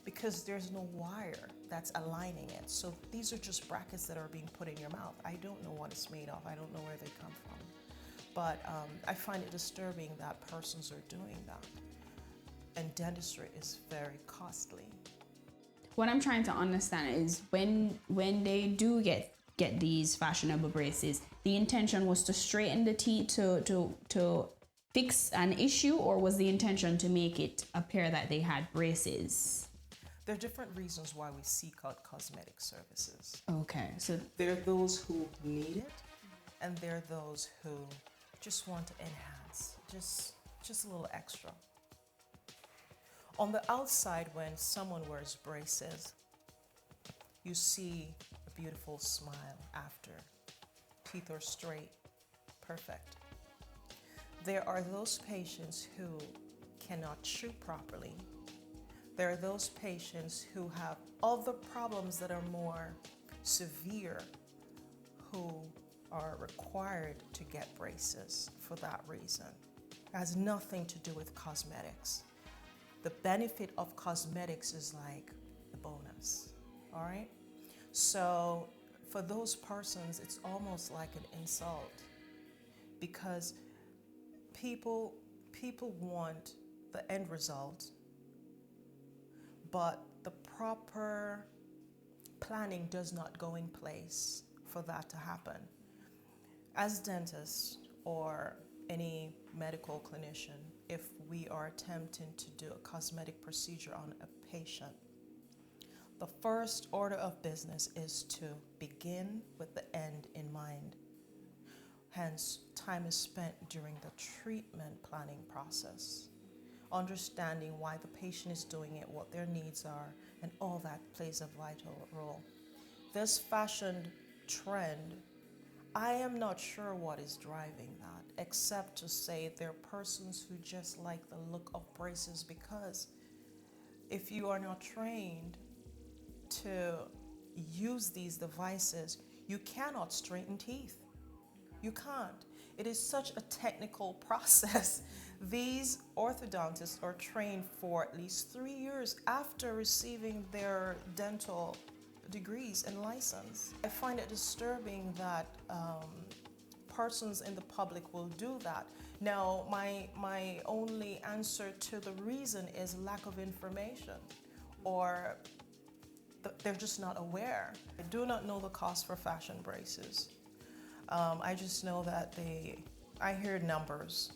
because there's no wire that's aligning it. So these are just brackets that are being put in your mouth. I don't know what it's made of. I don't know where they come from. But I find it disturbing that persons are doing that. And dentistry is very costly. What I'm trying to understand is when they do get these fashionable braces, the intention was to straighten the teeth to fix an issue, or was the intention to make it appear that they had braces? There are different reasons why we seek out cosmetic services. Okay, so there are those who need it, and there are those who just want to enhance, just a little extra. On the outside, when someone wears braces, you see a beautiful smile after. Teeth are straight, perfect. There are those patients who cannot chew properly. There are those patients who have other problems that are more severe who are required to get braces for that reason. It has nothing to do with cosmetics. The benefit of cosmetics is like a bonus, all right? So for those persons, it's almost like an insult because people want the end result, but the proper planning does not go in place for that to happen. As dentists or any medical clinician, if we are attempting to do a cosmetic procedure on a patient, the first order of business is to begin with the end in mind. Hence, time is spent during the treatment planning process, understanding why the patient is doing it, what their needs are, and all that plays a vital role. This fashion trend, I am not sure what is driving that, except to say there are persons who just like the look of braces, because if you are not trained to use these devices, you cannot straighten teeth. You can't. It is such a technical process. These orthodontists are trained for at least 3 years after receiving their dental degrees and license. I find it disturbing that persons in the public will do that. Now, my only answer to the reason is lack of information, or they're just not aware. I do not know the cost for fashion braces. I just know that I hear numbers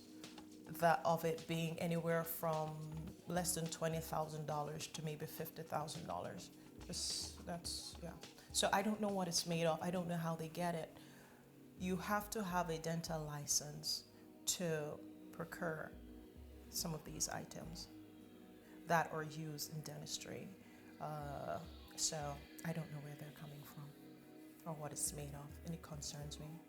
of it being anywhere from less than $20,000 to maybe $50,000. That's, yeah. So I don't know what it's made of. I don't know how they get it. You have to have a dental license to procure some of these items that are used in dentistry. So I don't know where they're coming from or what it's made of, and it concerns me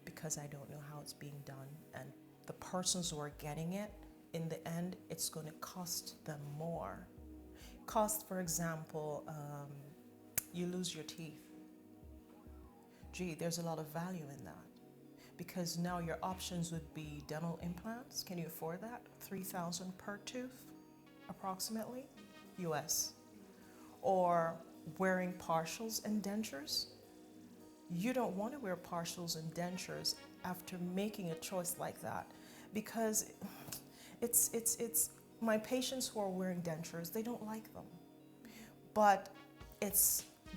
because I don't know how it's being done, and the persons who are getting it, in the end, it's going to cost them more. Cost, for example, you lose your teeth. gee, there's a lot of value in that. Because now your options would be dental implants. Can you afford that? $3,000 per tooth, approximately, US. Or wearing partials and dentures. You don't want to wear partials and dentures after making a choice like that, because it's my patients who are wearing dentures, they don't like them. But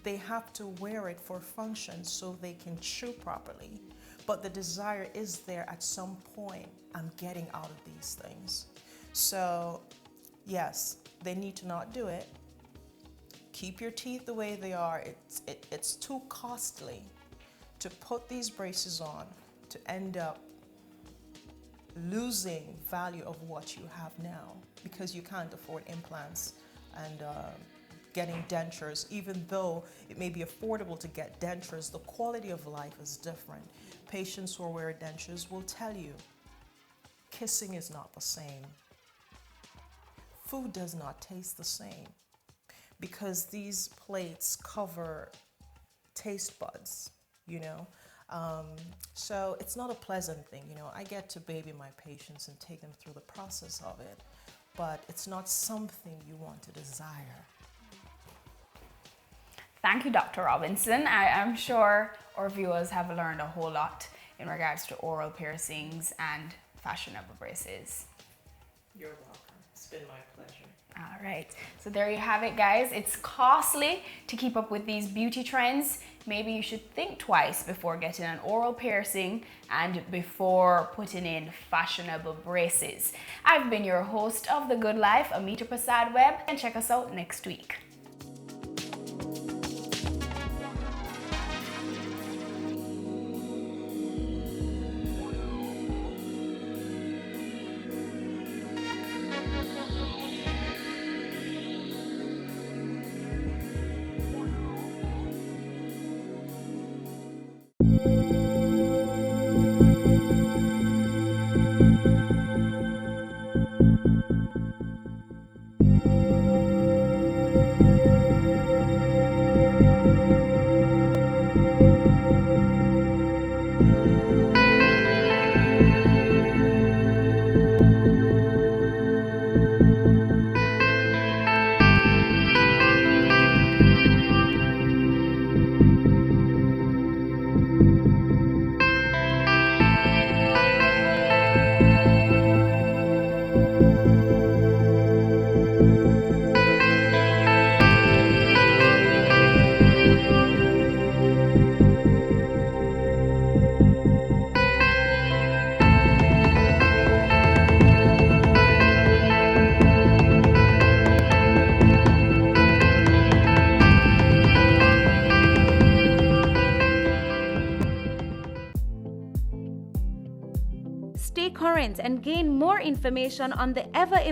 they have to wear it for function so they can chew properly. But the desire is there at some point, I'm getting out of these things. So yes, they need to not do it. Keep your teeth the way they are. It's too costly to put these braces on to end up losing value of what you have now, because you can't afford implants and getting dentures. Even though it may be affordable to get dentures, the quality of life is different. Patients who wear dentures will tell you, kissing is not the same. Food does not taste the same, because these plates cover taste buds, you know. So it's not a pleasant thing, you know. I get to baby my patients and take them through the process of it, but it's not something you want to desire. Thank you, Dr. Robinson. I'm sure our viewers have learned a whole lot in regards to oral piercings and fashionable braces. You're welcome. It's been my pleasure. All right, so there you have it, guys. It's costly to keep up with these beauty trends. Maybe you should think twice before getting an oral piercing and before putting in fashionable braces. I've been your host of The Good Life, Amita Prasad Webb, and check us out next week. Stay current and gain more information on the ever